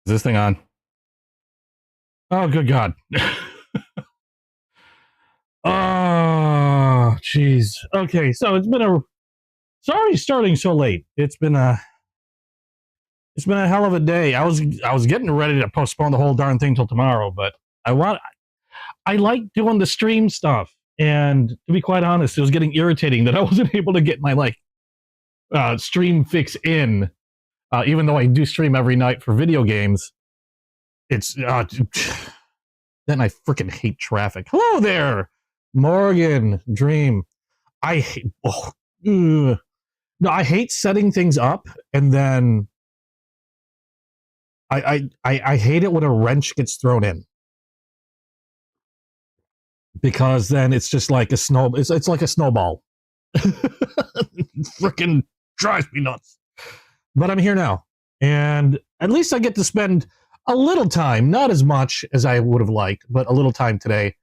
Is this thing on? Oh, good God. Oh, jeez. Okay, so it's been a sorry starting so late. It's been a hell of a day. I was getting ready to postpone the whole darn thing till tomorrow, but I like doing the stream stuff. And to be quite honest, it was getting irritating that I wasn't able to get my stream fix in. Even though I do stream every night for video games, it's then I freaking hate traffic. Hello there, Morgan Dream. I hate. No, I hate setting things up, and then I hate it when a wrench gets thrown in, because then it's just like a snow. It's like a snowball. Freaking drives me nuts. But I'm here now, and at least I get to spend a little time, not as much as I would have liked, but a little time today,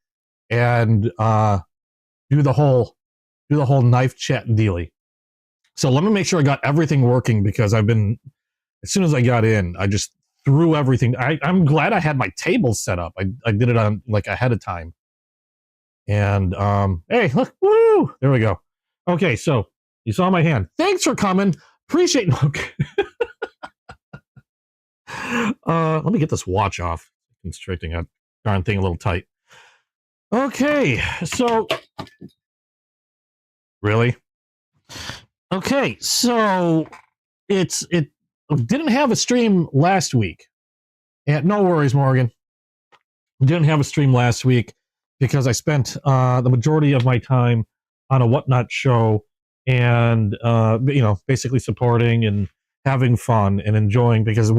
and do the whole knife chat dealy. So let me make sure I got everything working, because as soon as I got in, I just threw everything. I'm glad I had my table set up. I did it on ahead of time. And hey, look, woo! There we go. Okay, so you saw my hand. Thanks for coming. Appreciate it. Okay. Let me get this watch off. I'm straightening that darn thing a little tight. Okay, so really? Okay, so it didn't have a stream last week. And no worries, Morgan. Didn't have a stream last week because I spent the majority of my time on a Whatnot show, and basically supporting and having fun and enjoying, because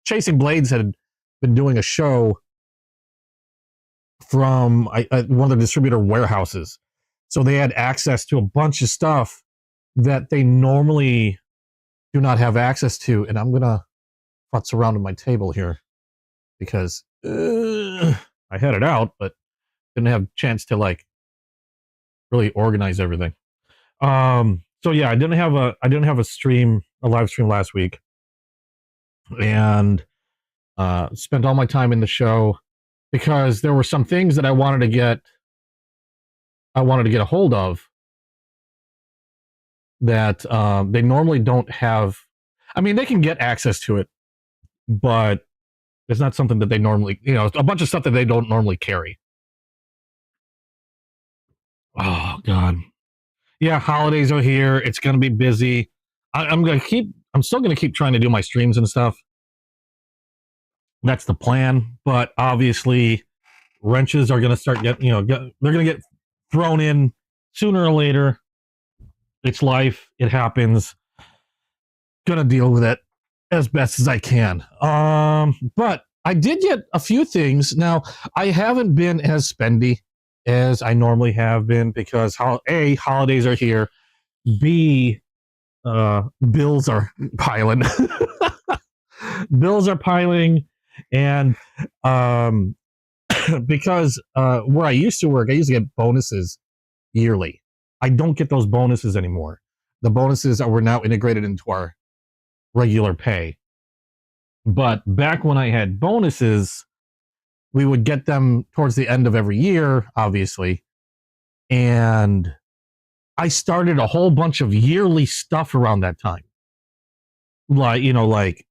Chasing Blades had been doing a show from one of the distributor warehouses. So they had access to a bunch of stuff that they normally do not have access to. And I'm going to futz around on my table here, because I had it out, but didn't have a chance to really organize everything. So yeah, I didn't have a live stream last week, and spent all my time in the show because there were some things that I wanted to get a hold of that they normally don't have. I mean, they can get access to it, but it's not something that they normally, a bunch of stuff that they don't normally carry. Oh God. Yeah, holidays are here. It's going to be busy. I'm still going to keep trying to do my streams and stuff. That's the plan. But obviously, wrenches are going to start they're going to get thrown in sooner or later. It's life. It happens. Going to deal with it as best as I can. But I did get a few things. Now, I haven't been as spendy as I normally have been, because A, holidays are here. B, bills are piling. Bills are piling. And because where I used to work, I used to get bonuses yearly. I don't get those bonuses anymore. The bonuses were now integrated into our regular pay. But back when I had bonuses, we would get them towards the end of every year, obviously. And I started a whole bunch of yearly stuff around that time. Like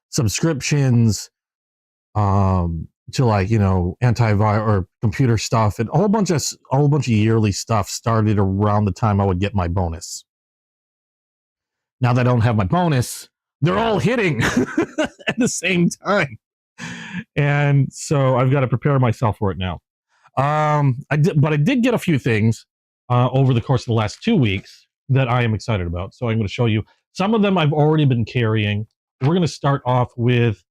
subscriptions, to antivirus or computer stuff, and a whole bunch of yearly stuff started around the time I would get my bonus. Now that I don't have my bonus, they're all hitting at the same time. And so I've got to prepare myself for it now. I did get a few things over the course of the last 2 weeks that I am excited about. So I'm going to show you some of them I've already been carrying. We're going to start off with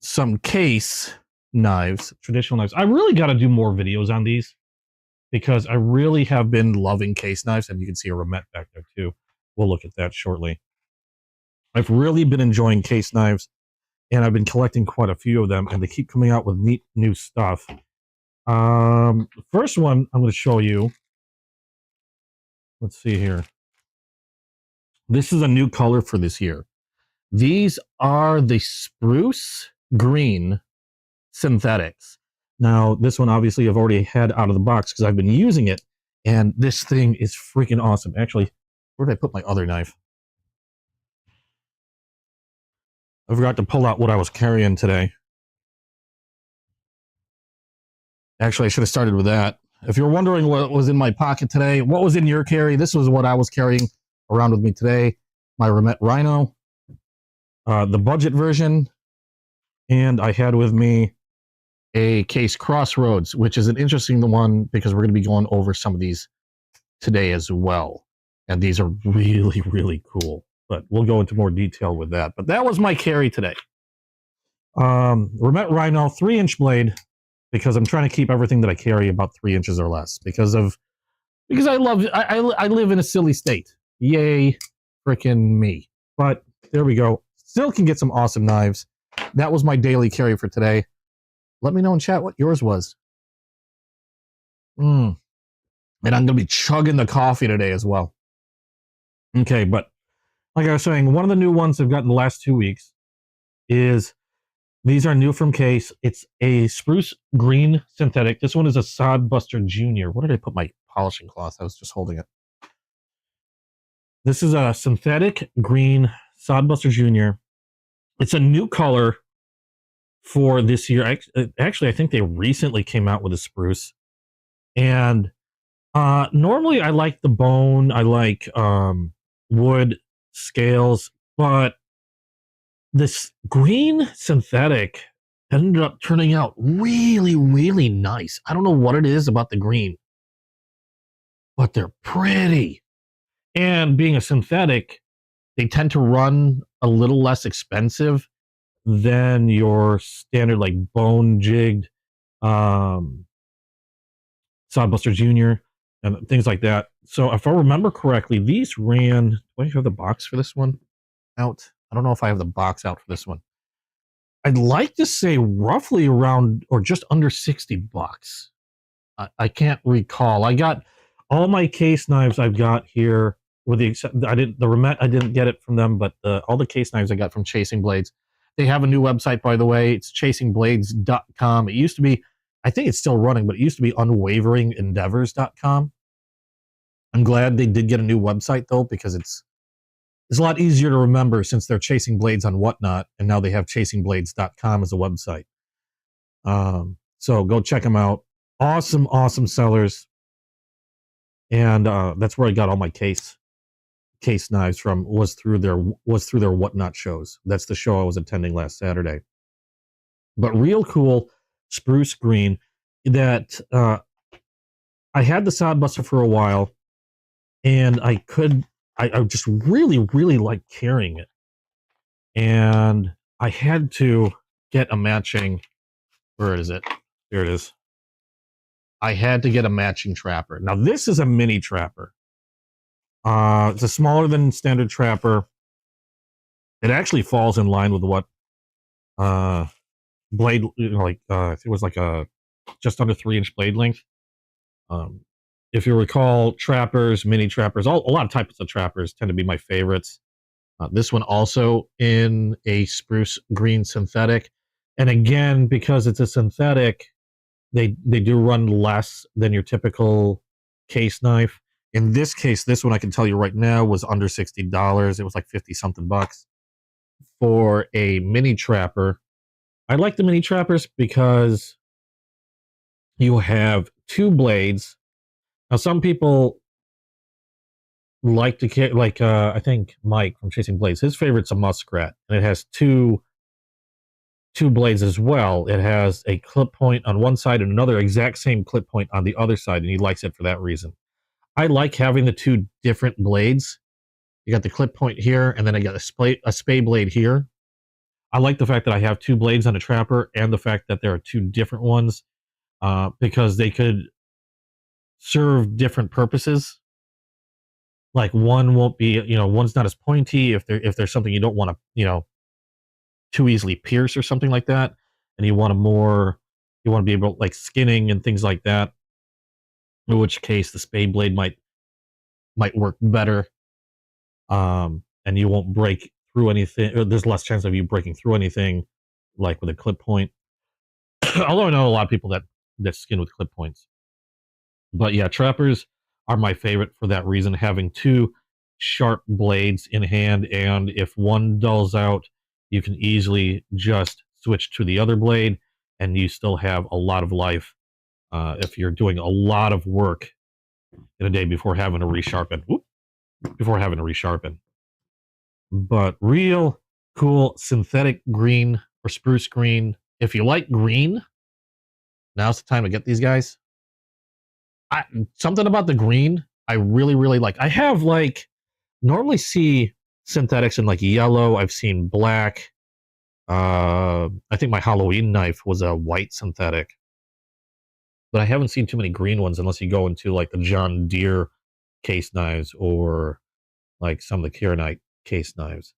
some case knives, traditional knives. I really got to do more videos on these, because I really have been loving case knives. And you can see a Ramette back there too. We'll look at that shortly. I've really been enjoying case knives, and I've been collecting quite a few of them, and they keep coming out with neat new stuff. The first one I'm going to show you. Let's see here. This is a new color for this year. These are the spruce green synthetics. Now, this one obviously I've already had out of the box because I've been using it, and this thing is freaking awesome. Actually, where did I put my other knife? I forgot to pull out what I was carrying today. Actually, I should have started with that. If you're wondering what was in my pocket today, what was in your carry, this was what I was carrying around with me today. My Remet Rhino, the budget version, and I had with me a case Crossroads, which is an interesting one because we're going to be going over some of these today as well. And these are really, really cool. But we'll go into more detail with that. But that was my carry today. Remet Rhino 3-inch blade, because I'm trying to keep everything that I carry about 3 inches or less because I live in a silly state. Yay, freaking me. But there we go. Still can get some awesome knives. That was my daily carry for today. Let me know in chat what yours was. And I'm going to be chugging the coffee today as well. Okay, but like I was saying, one of the new ones I've gotten the last 2 weeks is, these are new from case. It's a spruce green synthetic. This one is a Sodbuster Junior. What did I put my polishing cloth? I was just holding it. This is a synthetic green Sodbuster Junior. It's a new color for this year. Actually, I think they recently came out with a spruce. And normally I like the bone. I like wood scales. But this green synthetic ended up turning out really, really nice. I don't know what it is about the green, but they're pretty. And being a synthetic, they tend to run a little less expensive than your standard like bone jigged Sodbuster Junior and things like that. So if I remember correctly, these ran, do I have the box for this one out? I don't know if I have the box out for this one. I'd like to say roughly around or just under 60 bucks. I can't recall. I got all my case knives I've got here, with the exception, I didn't get it from them, but all the case knives I got from Chasing Blades. They have a new website, by the way. It's chasingblades.com. It used to be, I think it's still running, but it used to be unwaveringendeavors.com. I'm glad they did get a new website though, because it's a lot easier to remember since they're Chasing Blades on Whatnot, and now they have chasingblades.com as a website. So go check them out. Awesome, awesome sellers. And that's where I got all my case knives from, was through their Whatnot shows. That's the show I was attending last Saturday. But real cool spruce green that I had the Sodbuster for a while, and I just really, really liked carrying it. And I had to get a matching, where is it? Here it is. I had to get a matching trapper. Now this is a mini trapper. It's a smaller than standard trapper. It actually falls in line with what blade, I think it was like a just under 3-inch blade length. If you recall, trappers, mini trappers, a lot of types of trappers tend to be my favorites. This one also in a spruce green synthetic. And again, because it's a synthetic, they do run less than your typical case knife. In this case, this one I can tell you right now was under $60. It was like 50 something bucks for a mini trapper. I like the mini trappers because you have 2 blades. Now, some people like to carry, like I think Mike from Chasing Blades, his favorite's a muskrat, and it has two blades as well. It has a clip point on one side and another exact same clip point on the other side, and he likes it for that reason. I like having the 2 different blades. You got the clip point here, and then I got a spay blade here. I like the fact that I have 2 blades on a trapper, and the fact that there are 2 different ones, because they could serve different purposes. Like one won't be, one's not as pointy if there's something you don't want to, too easily pierce or something like that, and you want to be able, like skinning and things like that, in which case the spade blade might work better, and you won't break through anything. There's less chance of you breaking through anything, like with a clip point. Although I know a lot of people that skin with clip points. But yeah, trappers are my favorite for that reason, having two sharp blades in hand, and if one dulls out, you can easily just switch to the other blade, and you still have a lot of life if you're doing a lot of work in a day before having to resharpen. Before having to resharpen. But real cool synthetic green or spruce green. If you like green, now's the time to get these guys. Something about the green I really, really like. I have like normally see synthetics in like yellow. I've seen black. I think my Halloween knife was a white synthetic, but I haven't seen too many green ones unless you go into like the John Deere case knives or like some of the Kieranite case knives.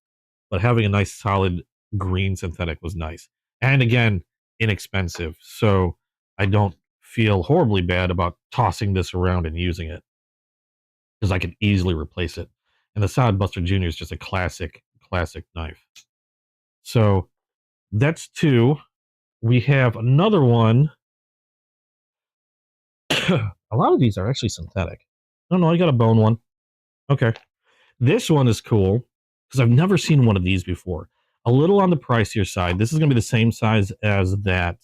But having a nice solid green synthetic was nice. And again, inexpensive. So I don't feel horribly bad about tossing this around and using it because I can easily replace it. And the Sod Buster Jr. is just a classic knife. So that's two. We have another one. A lot of these are actually synthetic. Oh no, I got a bone one. Okay. This one is cool because I've never seen one of these before. A little on the pricier side. This is going to be the same size as that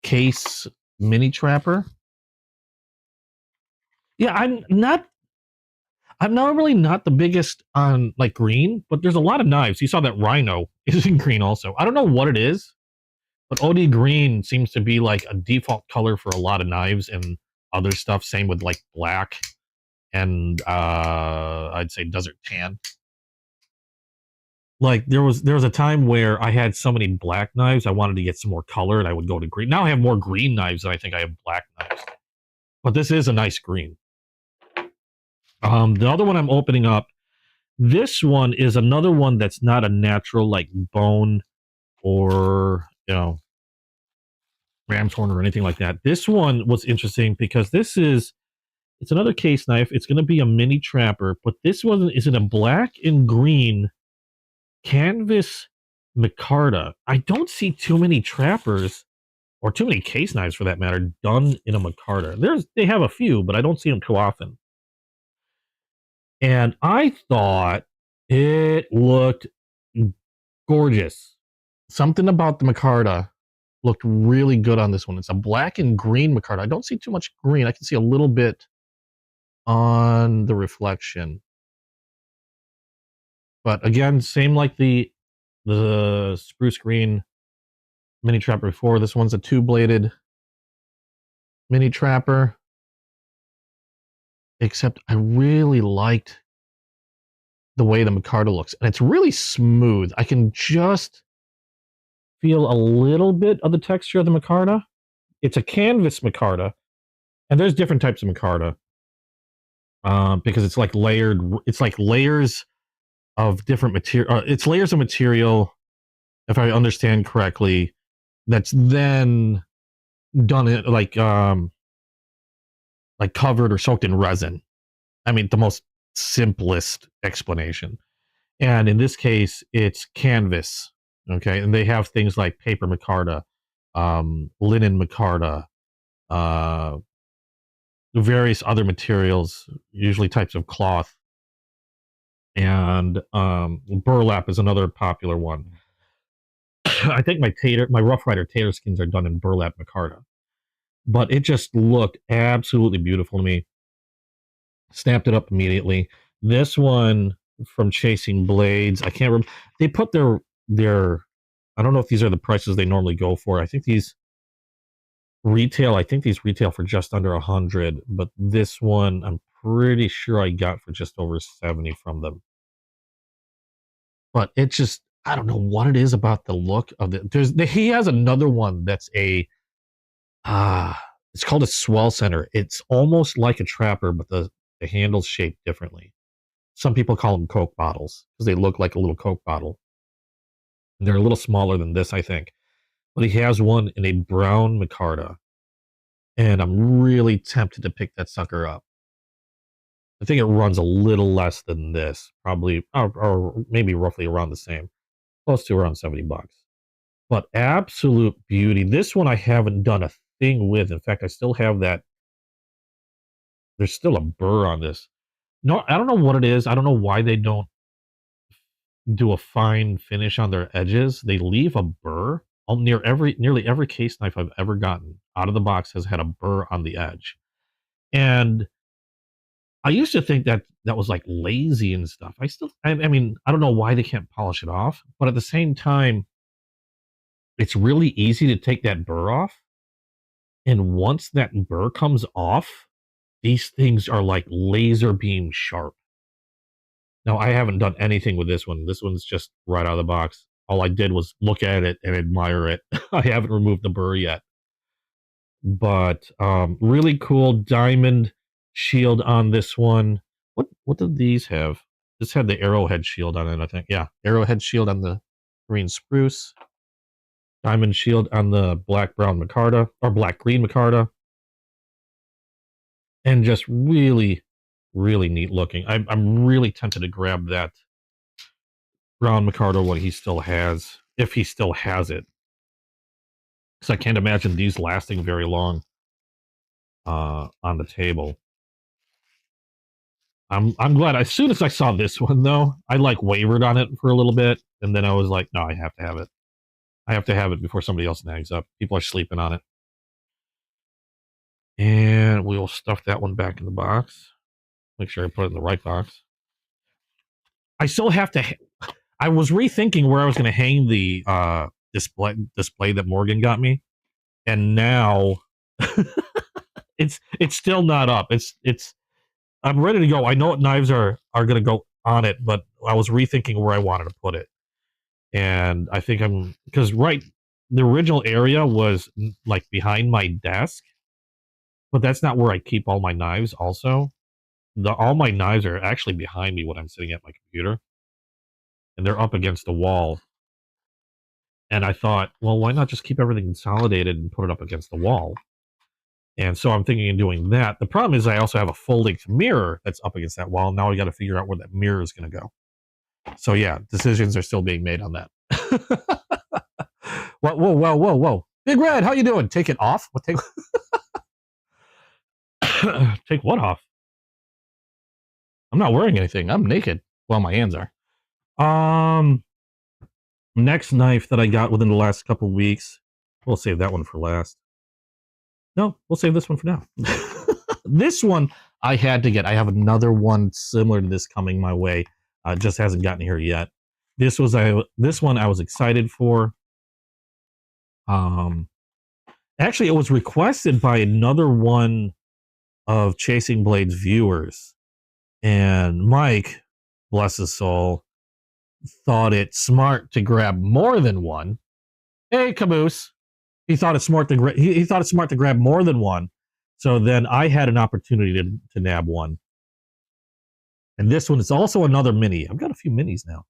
case mini trapper. Yeah, I'm normally not the biggest on like green, but there's a lot of knives. You saw that Rhino is in green also. I don't know what it is, but OD green seems to be like a default color for a lot of knives and other stuff. Same with like black and I'd say desert tan. Like there was a time where I had so many black knives, I wanted to get some more color, and I would go to green. Now I have more green knives than I think I have black knives. But this is a nice green. The other one I'm opening up, this one is another one that's not a natural like bone or ram's horn or anything like that. This one was interesting because it's another case knife. It's going to be a mini trapper, but this one is in a black and green canvas micarta. I don't see too many trappers or too many case knives for that matter done in a micarta. They have a few, but I don't see them too often. And I thought it looked gorgeous. Something about the micarta looked really good on this one. It's a black and green micarta. I don't see too much green. I can see a little bit on the reflection. But again, same like the spruce green mini trapper before. This one's a two-bladed mini trapper. Except I really liked the way the micarta looks. And it's really smooth. I can just feel a little bit of the texture of the micarta. It's a canvas micarta. And there's different types of micarta. Because it's like layered. It's like layers of different material. It's layers of material, if I understand correctly, that's then done it like covered or soaked in resin. I mean, the most simplest explanation. And in this case, it's canvas. Okay, and they have things like paper micarta, linen micarta, various other materials, usually types of cloth. And burlap is another popular one. I think my Rough Rider tater skins are done in burlap micarta. But it just looked absolutely beautiful to me. Snapped it up immediately. This one from Chasing Blades, I can't remember. They put their I don't know if these are the prices they normally go for. I think these retail for just under 100, but this one I'm pretty sure I got for just over 70 from them. But it just, I don't know what it is about the look of it. He has another one that's it's called a swell center. It's almost like a trapper, but the handle's shaped differently. Some people call them Coke bottles because they look like a little Coke bottle. They're a little smaller than this, I think. But he has one in a brown micarta. And I'm really tempted to pick that sucker up. I think it runs a little less than this, probably, or maybe roughly around the same, close to around $70. But absolute beauty. This one I haven't done a thing with. In fact, I still have that. There's still a burr on this. No, I don't know what it is. I don't know why they don't do a fine finish on their edges. They leave a burr. Nearly every case knife I've ever gotten out of the box has had a burr on the edge. And I used to think that that was like lazy and stuff. I mean, I don't know why they can't polish it off, but at the same time, it's really easy to take that burr off. And once that burr comes off, these things are like laser beam sharp. Now, I haven't done anything with this one. This one's just right out of the box. All I did was look at it and admire it. I haven't removed the burr yet. But really cool diamond shield on this one. What did these have? This had the arrowhead shield on it, I think. Yeah, arrowhead shield on the green spruce. Diamond shield on the black-brown micarta, or black-green micarta. And just really, really neat looking. I'm really tempted to grab that brown micarta when he still has, if he still has it. Because I can't imagine these lasting very long on the table. I'm glad. As soon as I saw this one, though, I like wavered on it for a little bit, and then I was like, no, I have to have it. I have to have it before somebody else nags up. People are sleeping on it. And we will stuff that one back in the box. Make sure I put it in the right box. I still have to. I was rethinking where I was going to hang the display that Morgan got me, and now it's still not up. It's. I'm ready to go. I know what knives are going to go on it, but I was rethinking where I wanted to put it, and I think because the original area was like behind my desk, but that's not where I keep all my knives. Also, all my knives are actually behind me when I'm sitting at my computer, and they're up against the wall. And I thought, well, why not just keep everything consolidated and put it up against the wall? And so I'm thinking of doing that. The problem is I also have a full-length mirror that's up against that wall. Now I got to figure out where that mirror is going to go. So yeah, decisions are still being made on that. Whoa. Big Red, how you doing? Take it off? What take take what off? I'm not wearing anything. I'm naked. Well, my hands are. Next knife that I got within the last couple weeks. We'll save that one for last. No, we'll save this one for now. This one I had to get. I have another one similar to this coming my way. Just hasn't gotten here yet. This one I was excited for. Actually, it was requested by another one of Chasing Blades viewers, and Mike, bless his soul, thought it smart to grab more than one. Hey, Caboose. He thought it smart to grab more than one. So then I had an opportunity to nab one. And this one is also another mini. I've got a few minis now.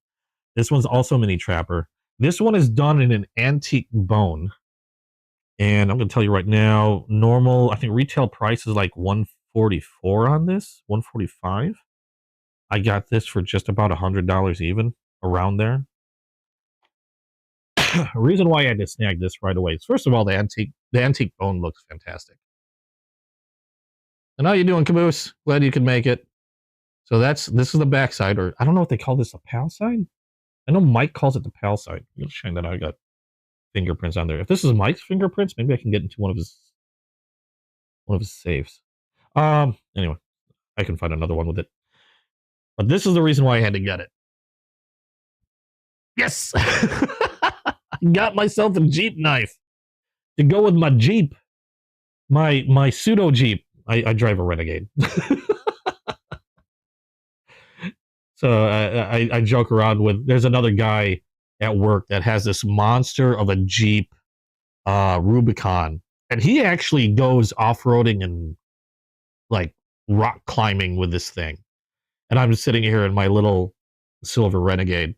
This one's also a mini trapper. This one is done in an antique bone. And I'm going to tell you right now, normal, I think retail price is like $144 on this, $145. I got this for just about $100 even, around there. The reason why I had to snag this right away is, first of all, the antique bone looks fantastic. And how you doing, Caboose? Glad you could make it. So this is the backside, or I don't know what they call this, a pal side? I know Mike calls it the pal side. I'm going to show you that I got fingerprints on there. If this is Mike's fingerprints, maybe I can get into one of his safes. Anyway, I can find another one with it. But this is the reason why I had to get it. Yes! Got myself a Jeep knife to go with my Jeep, my pseudo Jeep. I drive a Renegade. So I joke around with, there's another guy at work that has this monster of a Jeep Rubicon, and he actually goes off-roading and like rock climbing with this thing. And I'm just sitting here in my little silver Renegade,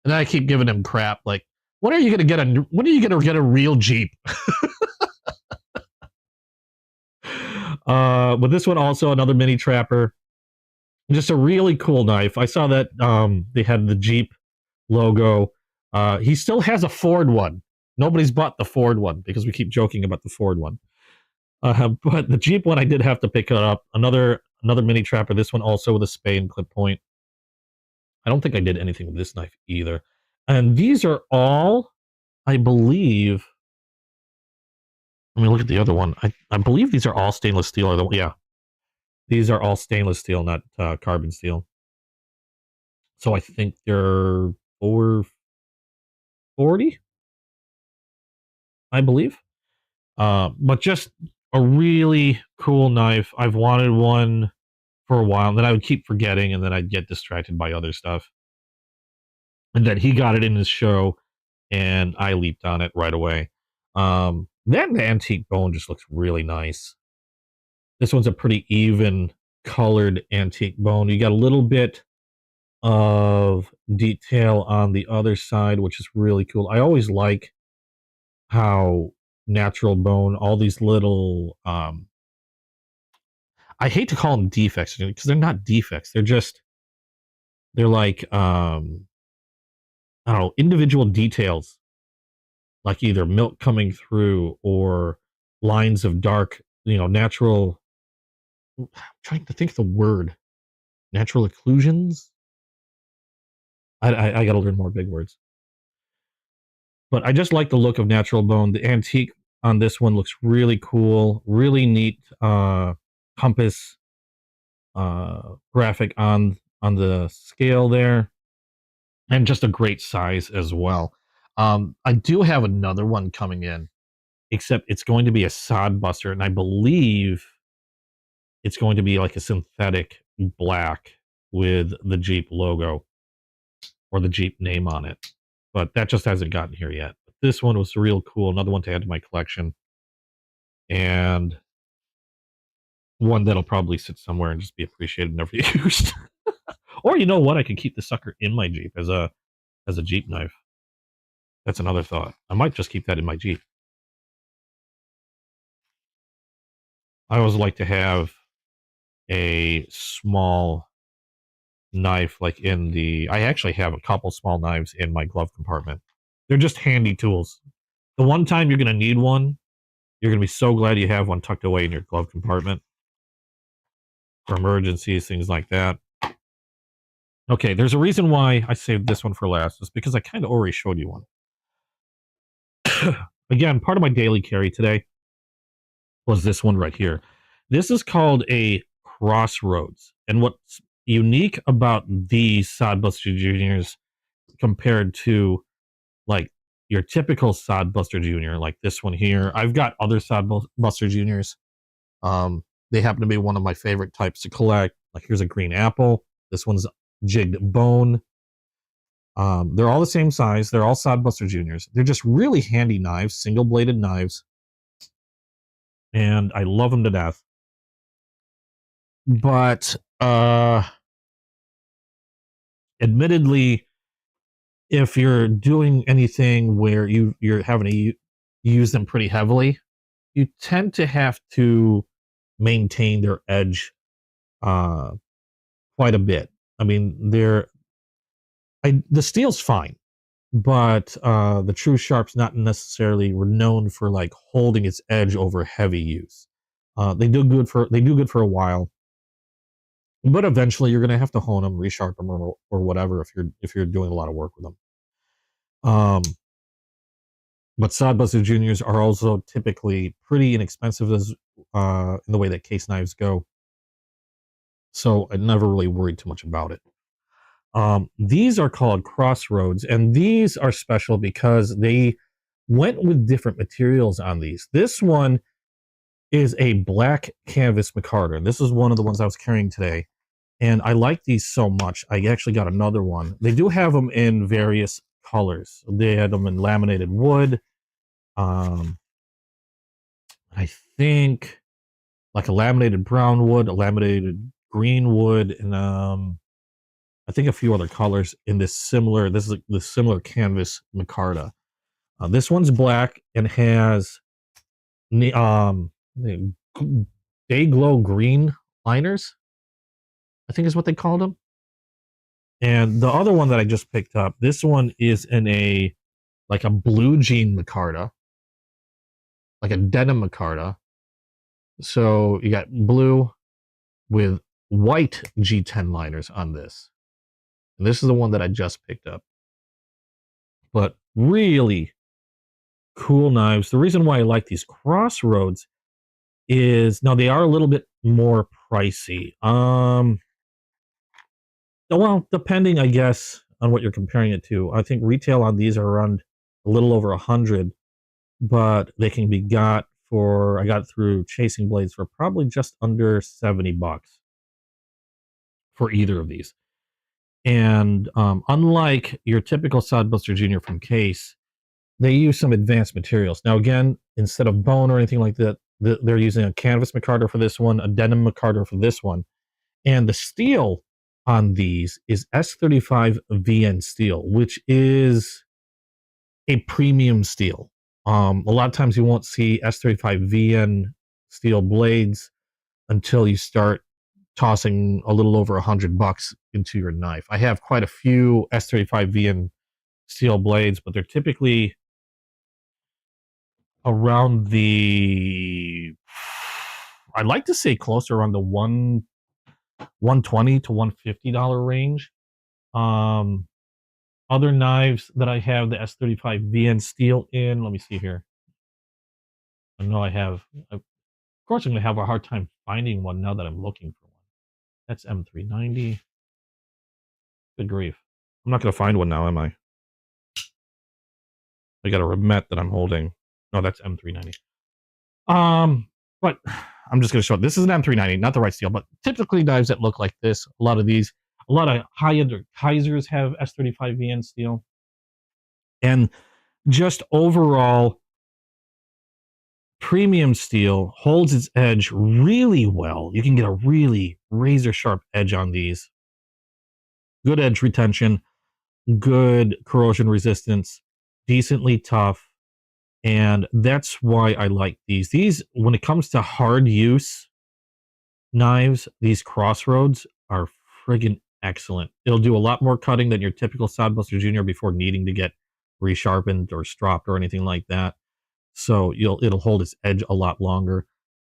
and I keep giving him crap like, when are you gonna get a real Jeep? But this one also another mini trapper. Just a really cool knife. I saw that they had the Jeep logo. He still has a Ford one. Nobody's bought the Ford one because we keep joking about the Ford one. But the Jeep one, I did have to pick it up. Another mini trapper. This one also with a spade and clip point. I don't think I did anything with this knife either. And these are all, I believe. Let me look at the other one. I believe these are all stainless steel. Yeah, these are all stainless steel, not carbon steel. So I think they're 440, I believe. But just a really cool knife. I've wanted one for a while, and then I would keep forgetting, and then I'd get distracted by other stuff. And then he got it in his show, and I leaped on it right away. That antique bone just looks really nice. This one's a pretty even colored antique bone. You got a little bit of detail on the other side, which is really cool. I always like how natural bone, all these little I hate to call them defects because they're not defects. They're like I don't know, individual details, like either milk coming through or lines of dark, natural. I'm trying to think of the word. Natural occlusions. I got to learn more big words. But I just like the look of natural bone. The antique on this one looks really cool. Really neat compass graphic on the scale there, and just a great size as well. I do have another one coming in, except it's going to be a sod buster, and I believe it's going to be like a synthetic black with the Jeep logo or the Jeep name on it. But that just hasn't gotten here yet. But this one was real cool. Another one to add to my collection. And one that'll probably sit somewhere and just be appreciated and never used. Or you know what? I could keep the sucker in my Jeep as a Jeep knife. That's another thought. I might just keep that in my Jeep. I always like to have a small knife like in the I actually have a couple small knives in my glove compartment. They're just handy tools. The one time you're going to need one, you're going to be so glad you have one tucked away in your glove compartment for emergencies, things like that. Okay, there's a reason why I saved this one for last. It's because I kind of already showed you one. Again, part of my daily carry today was this one right here. This is called a Crossroads. And what's unique about these Sodbuster Juniors compared to like your typical Sodbuster Junior, like this one here. I've got other Sodbuster Juniors. They happen to be one of my favorite types to collect. Like here's a green apple. This one's jigged bone. They're all the same size. They're all Sodbuster Juniors. They're just really handy knives, single-bladed knives. And I love them to death. But admittedly, if you're doing anything where you're having to use them pretty heavily, you tend to have to maintain their edge quite a bit. I mean, the steel's fine, but the True Sharp's not necessarily renowned for like holding its edge over heavy use. They do good for a while, but eventually you're going to have to hone them, resharp them, or whatever if you're doing a lot of work with them. But Sodbuster Juniors are also typically pretty inexpensive as in the way that case knives go. So I never really worried too much about it. These are called Crossroads, and these are special because they went with different materials on these. This one is a black canvas micarta, and this is one of the ones I was carrying today. And I like these so much. I actually got another one. They do have them in various colors. They had them in laminated wood. I think like a laminated brown wood, a laminated green wood, and I think a few other colors in this similar canvas micarta. This one's black and has day glow green liners. I think is what they called them. And the other one that I just picked up, this one is in a like a blue jean micarta, like a denim micarta. So you got blue with white G10 liners on this. And this is the one that I just picked up. But really cool knives. The reason why I like these Crossroads is now they are a little bit more pricey. Well, depending, I guess, on what you're comparing it to. I think retail on these are around a little over 100, but they can be got for, I got it through Chasing Blades for probably just under $70 for either of these. And unlike your typical Sodbuster Junior from Case, they use some advanced materials. Now, again, instead of bone or anything like that, they're using a canvas micarta for this one, a denim micarta for this one. And the steel on these is S35 VN steel, which is a premium steel. A lot of times you won't see S35 VN steel blades until you start tossing a little over $100 into your knife. I have quite a few S35 VN steel blades, but they're typically around the, I'd like to say closer around the $120 to $150 range. Other knives that I have the S35 VN steel in, let me see here. I know I have, of course I'm going to have a hard time finding one now that I'm looking for one. That's M390. Good grief. I'm not going to find one now, am I? I got a Remet that I'm holding. No, that's M390. But I'm just going to show it. This is an M390, not the right steel, but typically knives that look like this, a lot of these, a lot of high-end Kaisers have S35 VN steel. And just overall, premium steel holds its edge really well. You can get a really razor sharp edge on these. Good edge retention, good corrosion resistance, decently tough. And that's why I like these. These, when it comes to hard use knives, these Crossroads are friggin' excellent. It'll do a lot more cutting than your typical Sodbuster Junior before needing to get resharpened or stropped or anything like that. So it'll hold its edge a lot longer.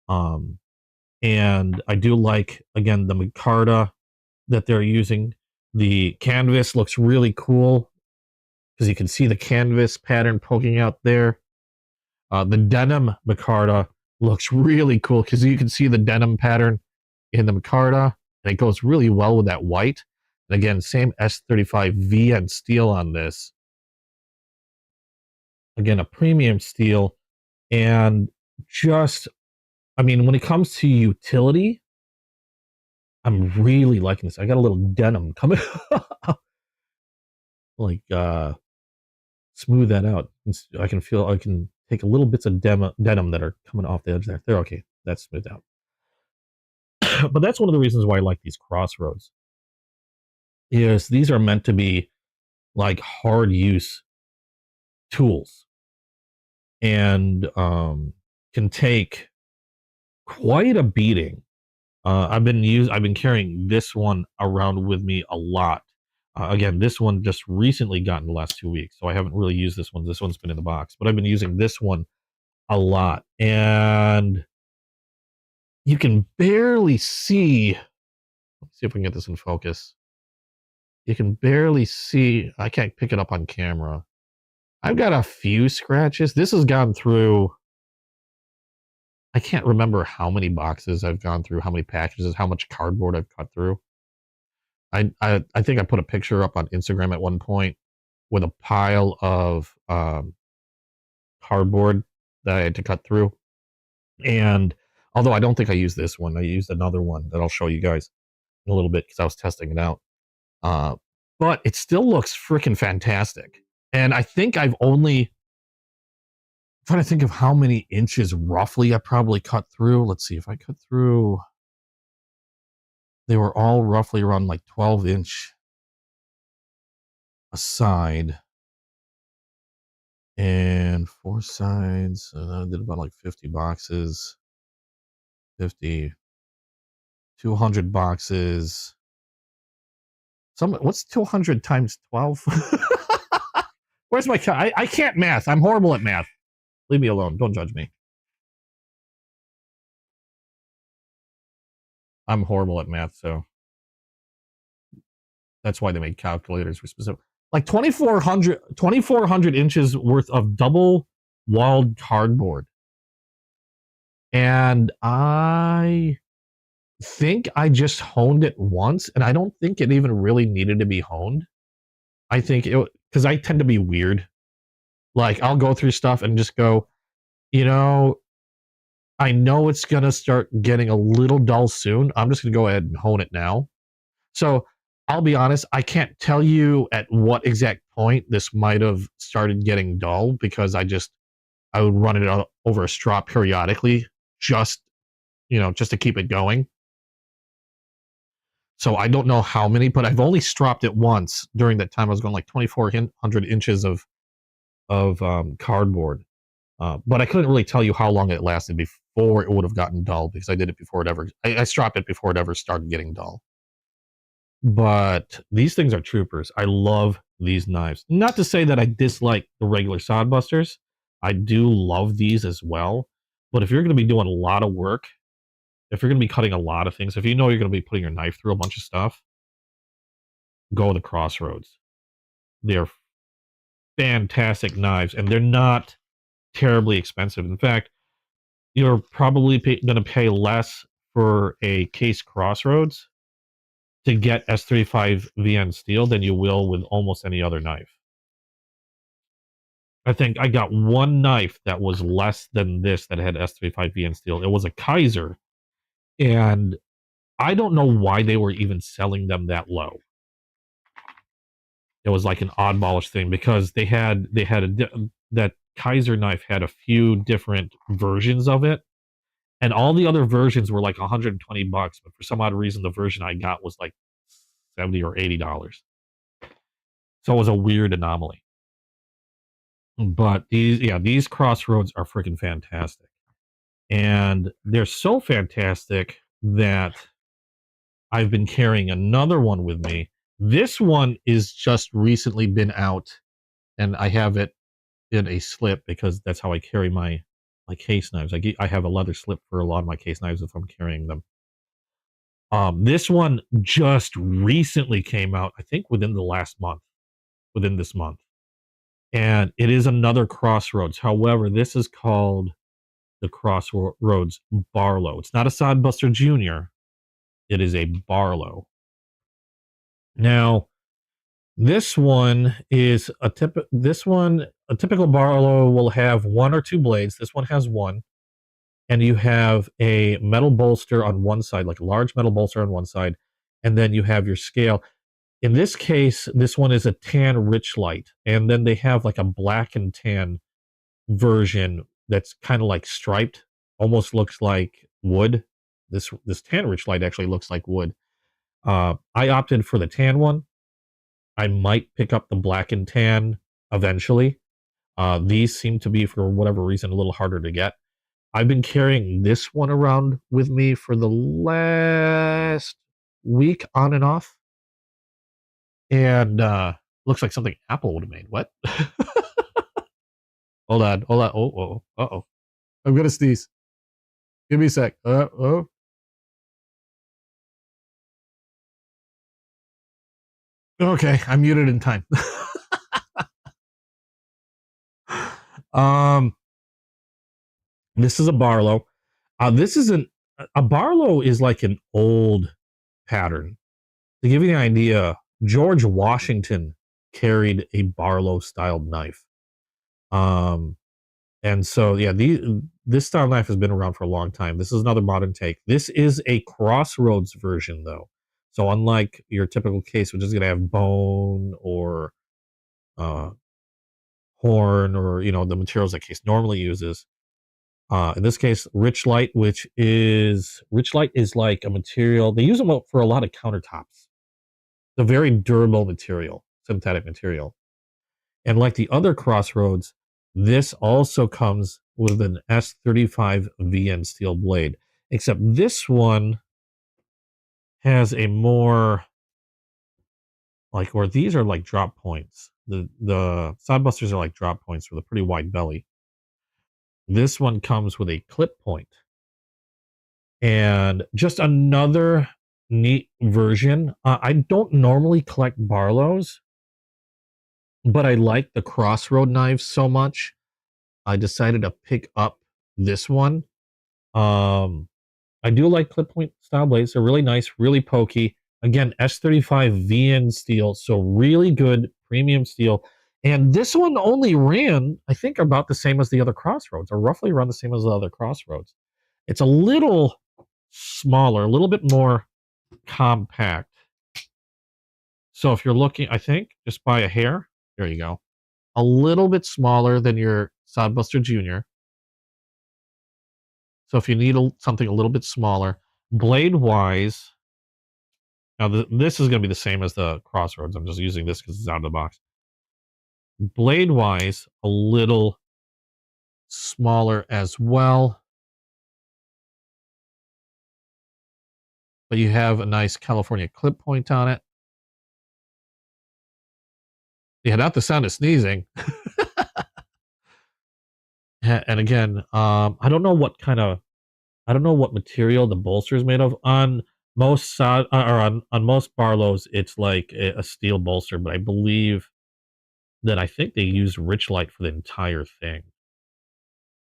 And I do like, again, the micarta that they're using. The canvas looks really cool because you can see the canvas pattern poking out there. The denim micarta looks really cool because you can see the denim pattern in the micarta, and it goes really well with that white. And again, same S35 VN steel on this. Again, a premium steel. And just, I mean, when it comes to utility, I'm really liking this. I got a little denim coming. Like, smooth that out. I can feel, I can take a little bits of denim that are coming off the edge there. They're okay. That's smoothed out. But that's one of the reasons why I like these Crossroads. Is these are meant to be like hard use tools, and can take quite a beating. I've been carrying this one around with me a lot. Again, this one just recently got in the last 2 weeks, so I haven't really used this one. This one's been in the box, but I've been using this one a lot, and you can barely see. Let's see if we can get this in focus. You can barely see. I can't pick it up on camera. I've got a few scratches. This has gone through, I can't remember how many boxes I've gone through, how many packages, how much cardboard I've cut through. I think I put a picture up on Instagram at one point with a pile of cardboard that I had to cut through. And although I don't think I used this one, I used another one that I'll show you guys in a little bit because I was testing it out. But it still looks freaking fantastic. And I think I've only, I'm trying to think of how many inches roughly I probably cut through. Let's see if I cut through. They were all roughly around like 12-inch a side. And 4 sides. I did about like 50 boxes. 50, 200 boxes. What's 200 times 12? Where's my I can't math. I'm horrible at math. Leave me alone. Don't judge me. I'm horrible at math, so that's why they made calculators for specific. Like 2,400 inches worth of double walled cardboard. And I think I just honed it once, and I don't think it even really needed to be honed. I think it, because I tend to be weird. Like, I'll go through stuff and just go, you know, I know it's going to start getting a little dull soon. I'm just going to go ahead and hone it now. So I'll be honest, I can't tell you at what exact point this might have started getting dull, because I would run it over a straw periodically, just just to keep it going. So I don't know how many, but I've only stropped it once during that time. I was going like 2,400 inches of cardboard, but I couldn't really tell you how long it lasted before it would have gotten dull, because I did it before it ever. I stropped it before it ever started getting dull. But these things are troopers. I love these knives. Not to say that I dislike the regular sodbusters. I do love these as well. But if you're going to be doing a lot of work, if you're going to be cutting a lot of things, if you know you're going to be putting your knife through a bunch of stuff, go the Crossroads. They're fantastic knives, and they're not terribly expensive. In fact, you're probably going to pay less for a case Crossroads to get S35 VN steel than you will with almost any other knife. I think I got one knife that was less than this that had S35 VN steel. It was a Kaiser, and I don't know why they were even selling them that low. It was like an oddballish thing, because that Kaiser knife had a few different versions of it, and all the other versions were like $120, but for some odd reason the version I got was like $70 or $80. So it was a weird anomaly. But these Crossroads are freaking fantastic. And they're so fantastic that I've been carrying another one with me. This one is just recently been out, and I have it in a slip because that's how I carry my case knives. I have a leather slip for a lot of my case knives if I'm carrying them. This one just recently came out, I think within this month. And it is another Crossroads. However, this is called the Crossroads Barlow. It's not a Sodbuster Junior. It is a Barlow. Now, this one is a typical Barlow will have one or two blades. This one has one. And you have a metal bolster on one side, like a large metal bolster on one side, and then you have your scale. In this case, this one is a tan rich light, and then they have like a black and tan version that's kind of like striped, almost looks like wood. This tan rich light actually looks like wood. I opted for the tan one. I might pick up the black and tan eventually. These seem to be, for whatever reason, a little harder to get. I've been carrying this one around with me for the last week on and off. And looks like something Apple would have made. What? Hold on. Oh, uh-oh. I'm going to sneeze. Give me a sec. Oh. Okay, I'm muted in time. This is a Barlow. A Barlow is like an old pattern. To give you an idea, George Washington carried a Barlow styled knife. And so this style knife has been around for a long time. This is another modern take. This is a Crossroads version though. So unlike your typical case, which is going to have bone or horn or the materials that case normally uses, in this case, Rich Light is like a material they use them for a lot of countertops. It's a very durable material, synthetic material. And like the other Crossroads, this also comes with an S35 VN steel blade, except this one has a more like, or these are like drop points. The side busters are like drop points with a pretty wide belly. This one comes with a clip point. And just another neat version. I don't normally collect Barlows, but I like the crossroad knives so much. I decided to pick up this one. I do like clip point style blades. They're really nice, really pokey. Again, S35 VN steel, so really good premium steel. And this one only ran, I think, about the same as the other Crossroads, or roughly around the same as the other Crossroads. It's a little smaller, a little bit more compact. So if you're looking, I think, just by a hair, there you go. A little bit smaller than your Sodbuster Junior. So if you need something a little bit smaller, blade-wise, now this is going to be the same as the Crossroads. I'm just using this because it's out of the box. Blade-wise, a little smaller as well. But you have a nice California clip point on it. Yeah, not the sound of sneezing. And again, I don't know what material the bolster is made of. On most on most Barlows, it's like a steel bolster, but I believe that I think they use Richlite for the entire thing.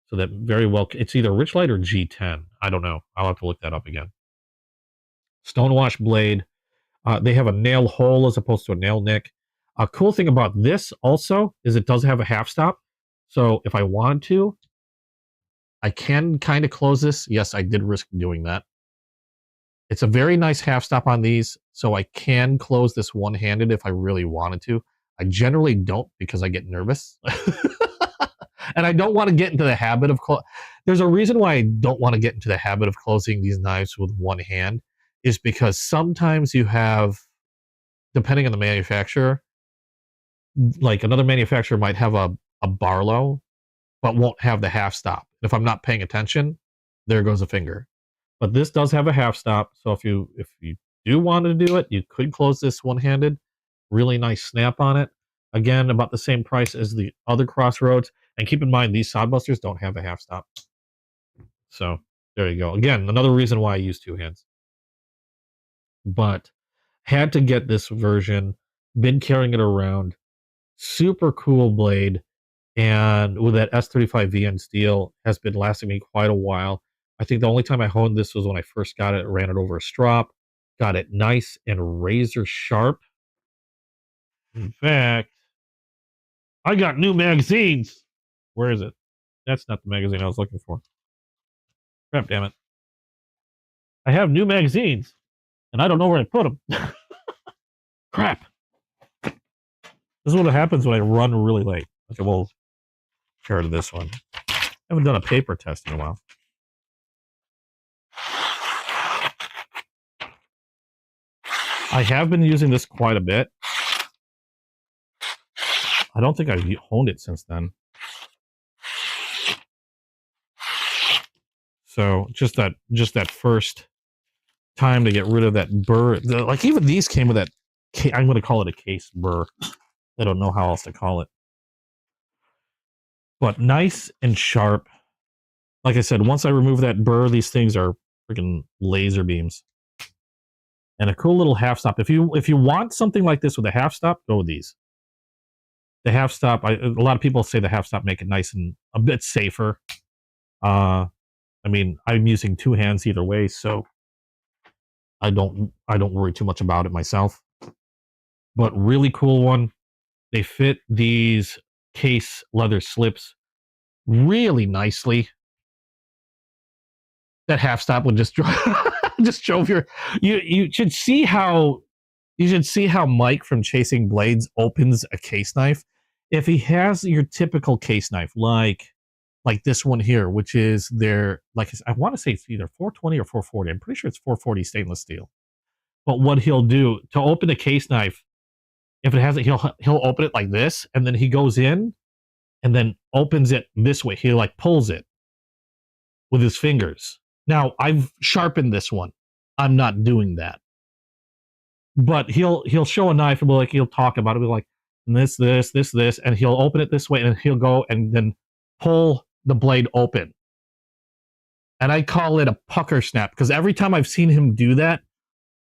So that very well, it's either Richlite or G10. I don't know. I'll have to look that up again. Stonewash blade. They have a nail hole as opposed to a nail nick. A cool thing about this also is it does have a half stop. So if I wanted to, I can kind of close this. Yes, I did risk doing that. It's a very nice half stop on these, so I can close this one-handed if I really wanted to. I generally don't because I get nervous. And I don't want to get into the habit of... There's a reason why I don't want to get into the habit of closing these knives with one hand, is because sometimes you have, depending on the manufacturer, like another manufacturer might have a Barlow, but won't have the half stop. If I'm not paying attention, there goes a finger. But this does have a half stop, so if you do want to do it, you could close this one-handed. Really nice snap on it. Again, about the same price as the other Crossroads. And keep in mind, these Sodbusters don't have a half stop. So there you go. Again, another reason why I use two hands. But had to get this version. Been carrying it around. Super cool blade. And with that S35 VN steel, has been lasting me quite a while. I think the only time I honed this was when I first got it, ran it over a strop, got it nice and razor sharp. In fact, I got new magazines. Where is it? That's not the magazine I was looking for. Crap, damn it. I have new magazines, and I don't know where I put them. Crap. This is what happens when I run really late. Okay, we'll compare to this one. I haven't done a paper test in a while. I have been using this quite a bit. I don't think I've honed it since then. So just that first time to get rid of that burr. Like even these came with that. I'm going to call it a case burr. I don't know how else to call it. But nice and sharp. Like I said, once I remove that burr, these things are freaking laser beams. And a cool little half stop. If you want something like this with a half stop, go with these. The half stop, a lot of people say the half stop make it nice and a bit safer. I mean, I'm using two hands either way, so I don't worry too much about it myself. But really cool one. They fit these case leather slips really nicely. That half stop would just just drove your. You should see how Mike from Chasing Blades opens a case knife. If he has your typical case knife, like this one here, which is their, like I want to say it's either 420 or 440. I'm pretty sure it's 440 stainless steel. But what he'll do to open a case knife, if it has it, he'll open it like this, and then he goes in and then opens it this way. He like pulls it with his fingers. Now I've sharpened this one. I'm not doing that. But he'll show a knife and he'll talk about it, be like this, and he'll open it this way, and he'll go and then pull the blade open. And I call it a pucker snap because every time I've seen him do that,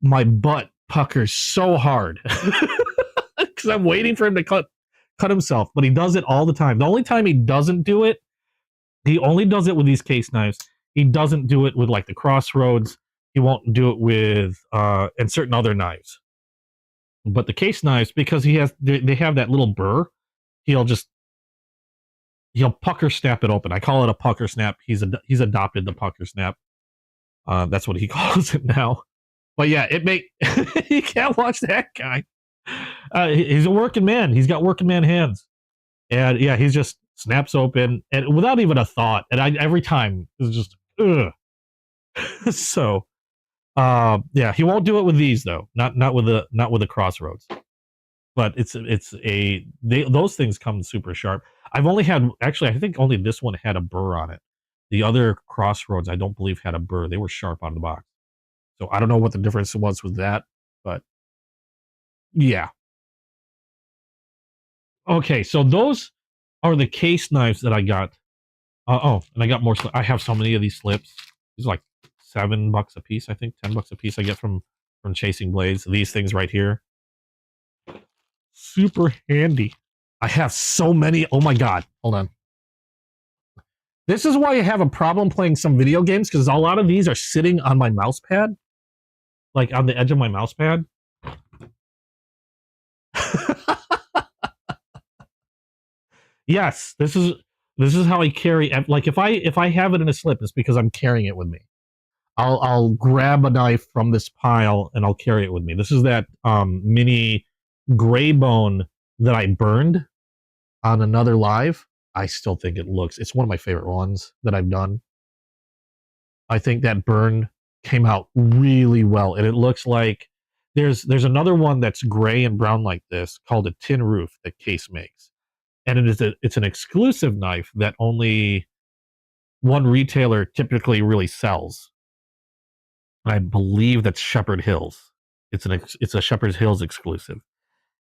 my butt puckers so hard because I'm waiting for him to cut himself. But he does it all the time. The only time he doesn't do it, he only does it with these case knives. He doesn't do it with like the Crossroads. He won't do it with and certain other knives. But the case knives, because they have that little burr, he'll pucker snap it open. I call it a pucker snap. He's adopted the pucker snap. That's what he calls it now. But yeah, you can't watch that guy. He's a working man. He's got working man hands, and yeah, he just snaps open and without even a thought. And every time it's just ugh. So, yeah, he won't do it with these though. Not with the Crossroads. But those things come super sharp. I think only this one had a burr on it. The other Crossroads, I don't believe, had a burr. They were sharp out of the box. So I don't know what the difference was with that, but yeah. Okay, so those are the case knives that I got. And I got more. I have so many of these slips. These are like $7 a piece, I think. $10 a piece I get from Chasing Blades. These things right here. Super handy. I have so many. Oh my god. Hold on. This is why I have a problem playing some video games, because a lot of these are sitting on my mouse pad. Like on the edge of my mouse pad. Yes, this is how I carry. Like if I have it in a slip, it's because I'm carrying it with me. I'll grab a knife from this pile and I'll carry it with me. This is that mini gray bone that I burned on another live. I still think it's one of my favorite ones that I've done. I think that burn came out really well, and it looks like there's another one that's gray and brown like this called a tin roof that Case makes, and it's an exclusive knife that only one retailer typically really sells. I believe that's Shepherd Hills. It's a Shepherd Hills exclusive,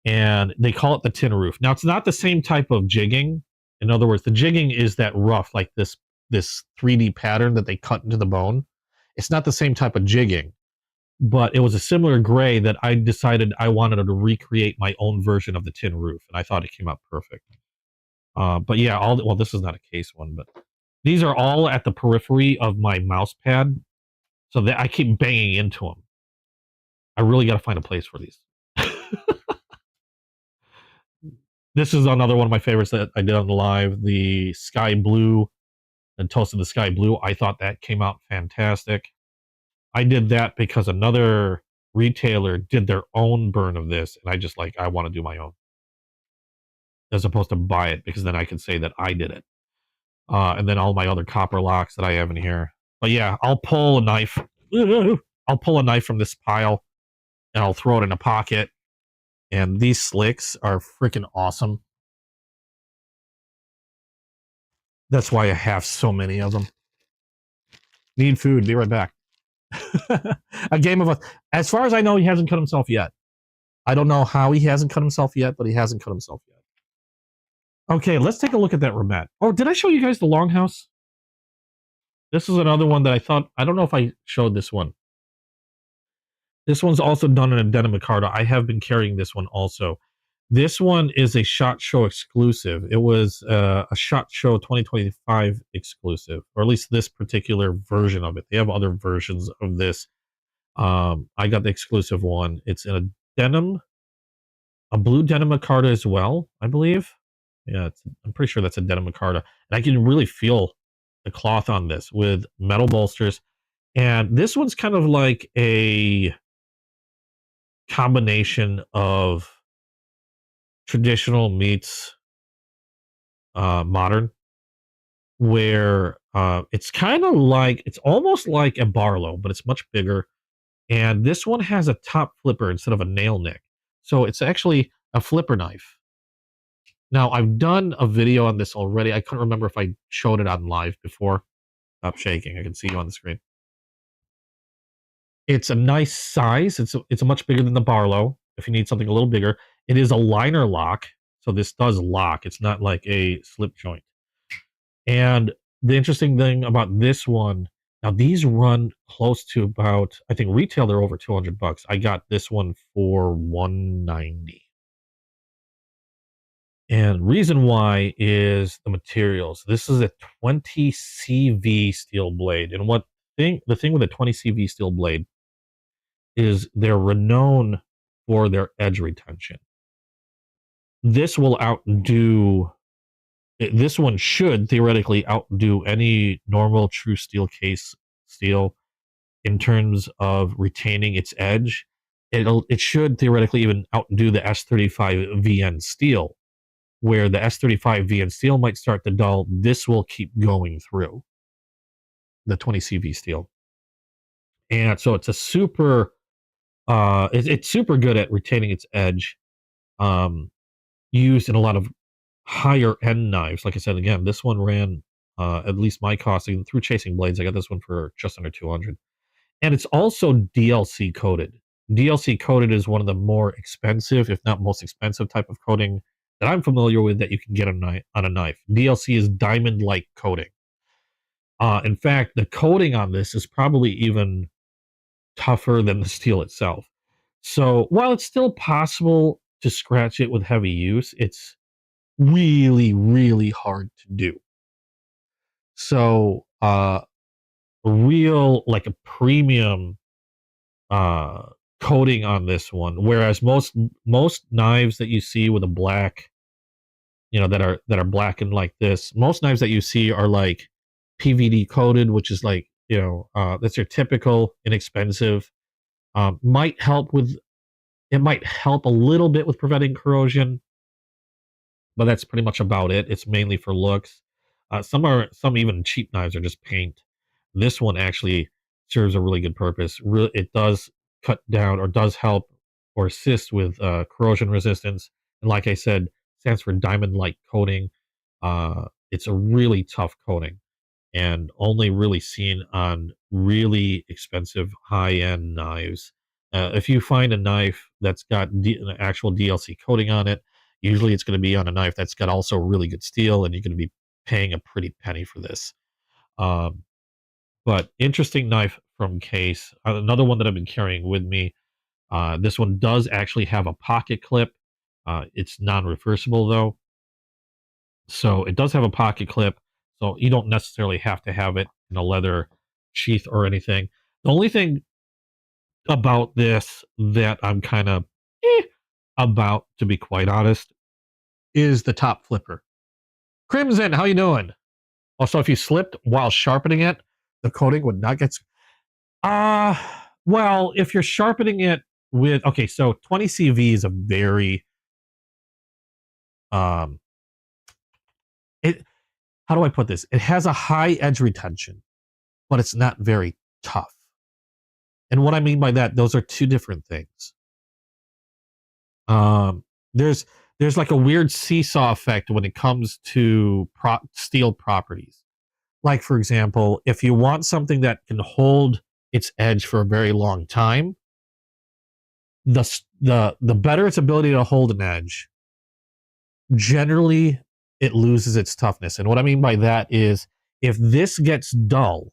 and they call it the tin roof. Now it's not the same type of jigging. In other words, the jigging is that rough, like this 3D pattern that they cut into the bone. It's not the same type of jigging, but it was a similar gray that I decided I wanted to recreate my own version of the tin roof, and I thought it came out perfect. But yeah, this is not a case one, but these are all at the periphery of my mouse pad, so that I keep banging into them. I really got to find a place for these. This is another one of my favorites that I did on the live, the Sky Blue and Toasted the Sky Blue. I thought that came out fantastic. I did that because another retailer did their own burn of this, and I want to do my own. As opposed to buy it, because then I can say that I did it. And then all my other copper locks that I have in here. But yeah, I'll pull a knife. I'll pull a knife from this pile, and I'll throw it in a pocket. And these slicks are freaking awesome. That's why I have so many of them. Need food. Be right back. A game of as far as I know, he hasn't cut himself yet. I don't know how he hasn't cut himself yet, but he hasn't cut himself yet. Okay, let's take a look at that Ramet. Oh, did I show you guys the Longhouse? This is another one that I don't know if I showed this one. This one's also done in a denim micarta. I have been carrying this one also. This one is a SHOT Show exclusive. It was a SHOT Show 2025 exclusive, or at least this particular version of it. They have other versions of this. I got the exclusive one. It's in a blue denim micarta as well, I believe. Yeah, I'm pretty sure that's a denim micarta. And I can really feel the cloth on this with metal bolsters. And this one's kind of like a combination of traditional meets modern, where it's almost like a Barlow, but it's much bigger. And this one has a top flipper instead of a nail nick. So it's actually a flipper knife. Now, I've done a video on this already. I couldn't remember if I showed it on live before. Stop shaking. I can see you on the screen. It's a nice size. It's a much bigger than the Barlow. If you need something a little bigger, it is a liner lock, so this does lock. It's not like a slip joint. And the interesting thing about this one, now these run close to about, I think retail they're over $200. I got this one for 190. And reason why is the materials. This is a 20 CV steel blade. And the thing with a 20 CV steel blade is they're renowned for their edge retention. This will outdo this one should theoretically outdo any normal true steel case steel in terms of retaining its edge. It should theoretically even outdo the S35 VN steel, where the S35 VN steel might start to dull. This will keep going through the 20 CV steel, and so it's a super. It's super good at retaining its edge. Used in a lot of higher end knives. Like I said, again, this one ran at least my costing through Chasing Blades. I got this one for just under 200, and it's also DLC coated. DLC coated is one of the more expensive, if not most expensive, type of coating that I'm familiar with that you can get on a knife. DLC is diamond-like coating. In fact, the coating on this is probably even tougher than the steel itself. So while it's still possible to scratch it with heavy use, it's really, really hard to do. So, like a premium coating on this one, whereas most knives that you see with a black, that are blackened like this, most knives that you see are like PVD coated, which is like, that's your typical inexpensive. Might help a little bit with preventing corrosion, but that's pretty much about it. It's mainly for looks. Some even cheap knives are just paint. This one actually serves a really good purpose. It does cut down or does help or assist with corrosion resistance. And like I said, stands for diamond-like coating. It's a really tough coating and only really seen on really expensive high-end knives. If you find a knife that's got an actual DLC coating on it, usually it's going to be on a knife that's got also really good steel, and you're going to be paying a pretty penny for this. But interesting knife from Case. Another one that I've been carrying with me. This one does actually have a pocket clip. It's non-reversible though. So it does have a pocket clip. So you don't necessarily have to have it in a leather sheath or anything. The only thing about this that I'm kind of about, to be quite honest, is the top flipper. Crimson, how you doing? Also, if you slipped while sharpening it, the coating would not get. Well, if you're sharpening it with, okay, so 20 CV is a very it. How do I put this? It has a high edge retention, but it's not very tough. And what I mean by that, those are two different things. There's like a weird seesaw effect when it comes to steel properties. Like, for example, if you want something that can hold its edge for a very long time, the better its ability to hold an edge, generally it loses its toughness. And what I mean by that is, if this gets dull,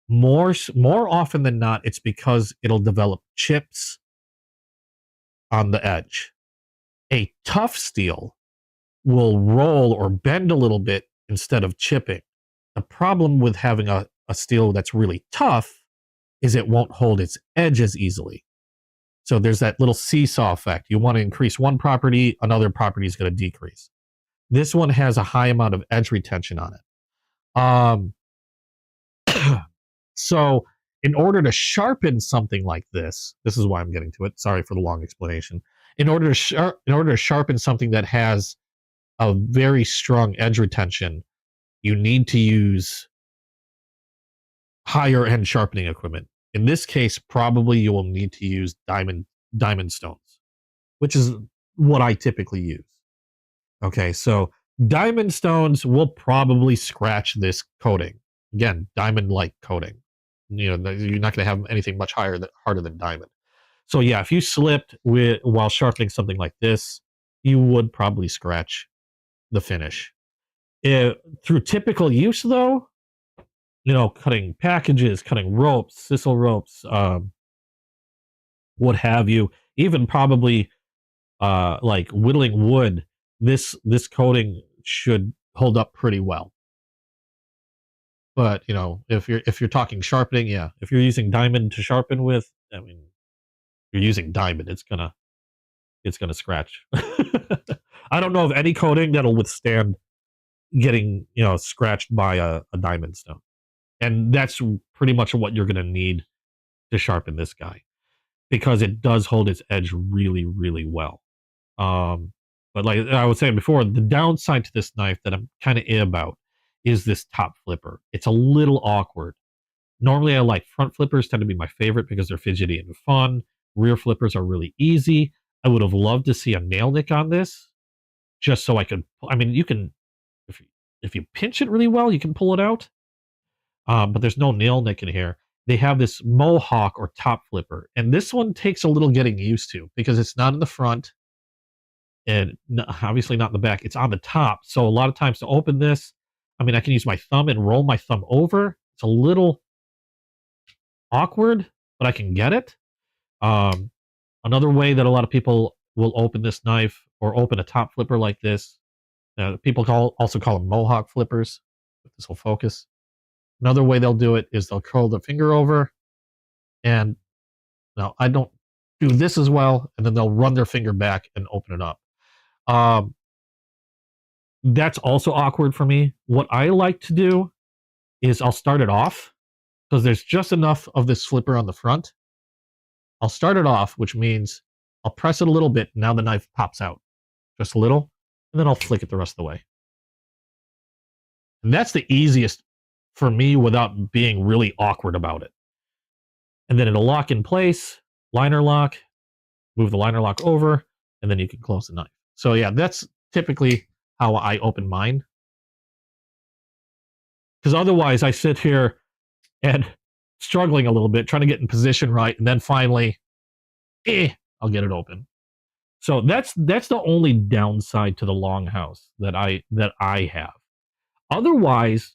more often than not, it's because it'll develop chips on the edge. A tough steel will roll or bend a little bit instead of chipping. The problem with having a steel that's really tough is it won't hold its edge as easily. So there's that little seesaw effect. You want to increase one property, another property is going to decrease. This one has a high amount of edge retention on it. So in order to sharpen something like this is why I'm getting to it. Sorry for the long explanation. In order to sharpen something that has a very strong edge retention, you need to use higher end sharpening equipment. In this case, probably you will need to use diamond stones, which is what I typically use. Okay, so diamond stones will probably scratch this coating. Again, diamond-like coating. you're not going to have anything much harder than diamond. So yeah, if you slipped while sharpening something like this, you would probably scratch the finish. Through typical use, though, cutting packages, cutting ropes, sisal ropes, what have you, even probably like whittling wood, this coating should hold up pretty well. But if you're talking sharpening, yeah, if you're using diamond to sharpen with, I mean, you're using diamond, it's gonna scratch. I don't know of any coating that'll withstand getting scratched by a diamond stone, and that's pretty much what you're gonna need to sharpen this guy, because it does hold its edge really, really well. But like I was saying before, the downside to this knife that I'm kind of about is this top flipper. It's a little awkward. Normally, I like front flippers, tend to be my favorite because they're fidgety and fun. Rear flippers are really easy. I would have loved to see a nail nick on this, just so I could. I mean, you can, if you pinch it really well, you can pull it out. But there's no nail nick in here. They have this mohawk or top flipper, and this one takes a little getting used to because it's not in the front, and obviously not in the back. It's on the top. So a lot of times to open this, I mean, I can use my thumb and roll my thumb over. It's a little awkward, but I can get it. Another way that a lot of people will open this knife or open a top flipper like this, people also call them mohawk flippers. If this will focus. Another way they'll do it is they'll curl the finger over, and now I don't do this as well, and then they'll run their finger back and open it up. That's also awkward for me. What I like to do is I'll start it off because there's just enough of this flipper on the front. I'll start it off, which means I'll press it a little bit. Now the knife pops out just a little, and then I'll flick it the rest of the way. And that's the easiest for me without being really awkward about it. And then it'll lock in place, liner lock, move the liner lock over, and then you can close the knife. So yeah, that's typically how I open mine. Because otherwise I sit here and struggling a little bit, trying to get in position right, and then finally, I'll get it open. So that's the only downside to the Longhouse that I have. Otherwise,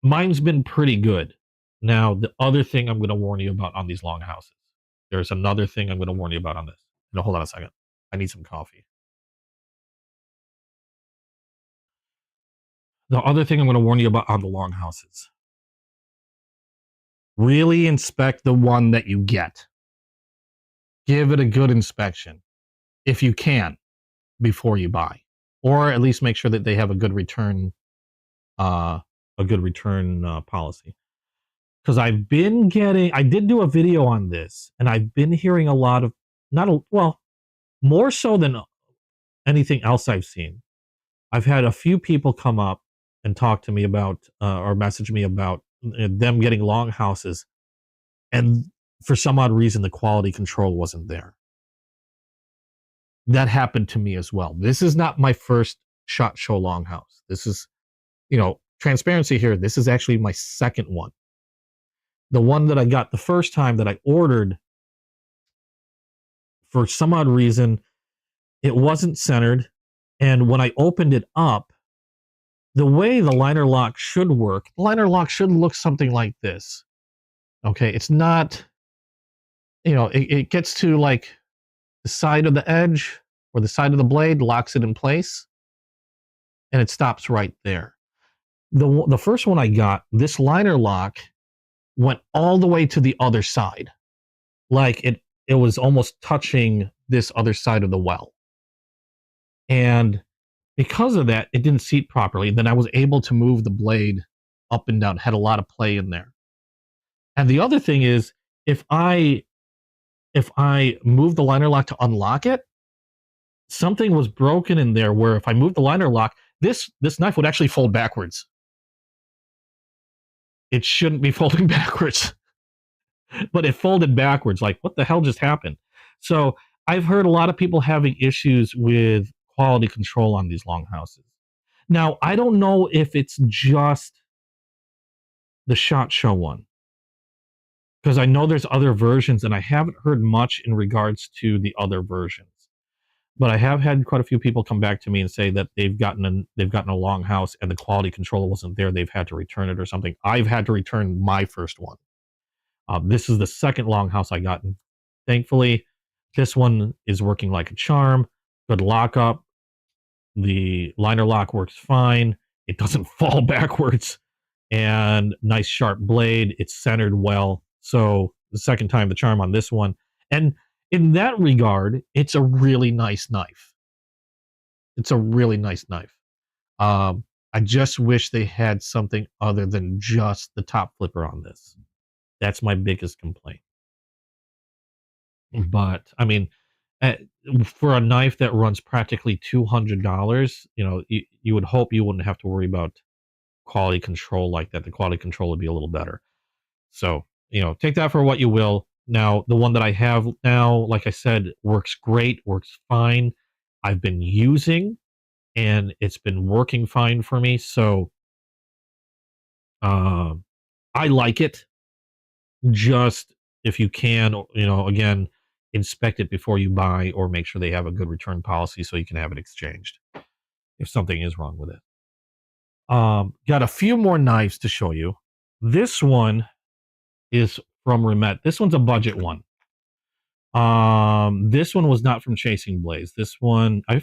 mine's been pretty good. Now, the other thing I'm going to warn you about on these Longhouses, there's another thing I'm going to warn you about on this. No, hold on a second. I need some coffee. The other thing I'm going to warn you about on the Longhouses, really inspect the one that you get. Give it a good inspection, if you can, before you buy, or at least make sure that they have a good return policy. Because I did do a video on this, and I've been hearing a lot of, more so than anything else I've seen. I've had a few people come up and talk to me about, or message me about them getting Longhouses, and for some odd reason, the quality control wasn't there. That happened to me as well. This is not my first SHOT Show Longhouse. This is, transparency here. This is actually my second one. The one that I got the first time that I ordered, for some odd reason, it wasn't centered. And when I opened it up, the way the liner lock should work, the liner lock should look something like this. Okay, it's not, it gets to like the side of the edge or the side of the blade, locks it in place, and it stops right there. The first one I got, this liner lock went all the way to the other side. Like it was almost touching this other side of the well. And because of that, it didn't seat properly. Then I was able to move the blade up and down, had a lot of play in there. And the other thing is, if I move the liner lock to unlock it, something was broken in there where if I moved the liner lock, this knife would actually fold backwards. It shouldn't be folding backwards. But it folded backwards. Like, what the hell just happened? So I've heard a lot of people having issues with quality control on these Longhouses. Now, I don't know if it's just the SHOT Show one. because I know there's other versions, and I haven't heard much in regards to the other versions. But I have had quite a few people come back to me and say that they've gotten a long house and the quality control wasn't there. They've had to return it or something. I've had to return my first one. This is the second long house I got. Thankfully, this one is working like a charm. Good lockup. The liner lock works fine. It doesn't fall backwards. And nice sharp blade. It's centered well. So the second time the charm on this one. And in that regard, it's a really nice knife. It's a really nice knife. I just wish they had something other than just the top flipper on this. That's my biggest complaint. But I mean, for a knife that runs practically $200, you would hope you wouldn't have to worry about quality control like that. The quality control would be a little better. So, take that for what you will. Now, the one that I have now, like I said, works great, works fine. I've been using, and it's been working fine for me. So, I like it. Just if you can, again, inspect it before you buy, or make sure they have a good return policy so you can have it exchanged if something is wrong with it. Got a few more knives to show you. This one is from Remet. This one's a budget one. This one was not from Chasing Blades. This one, I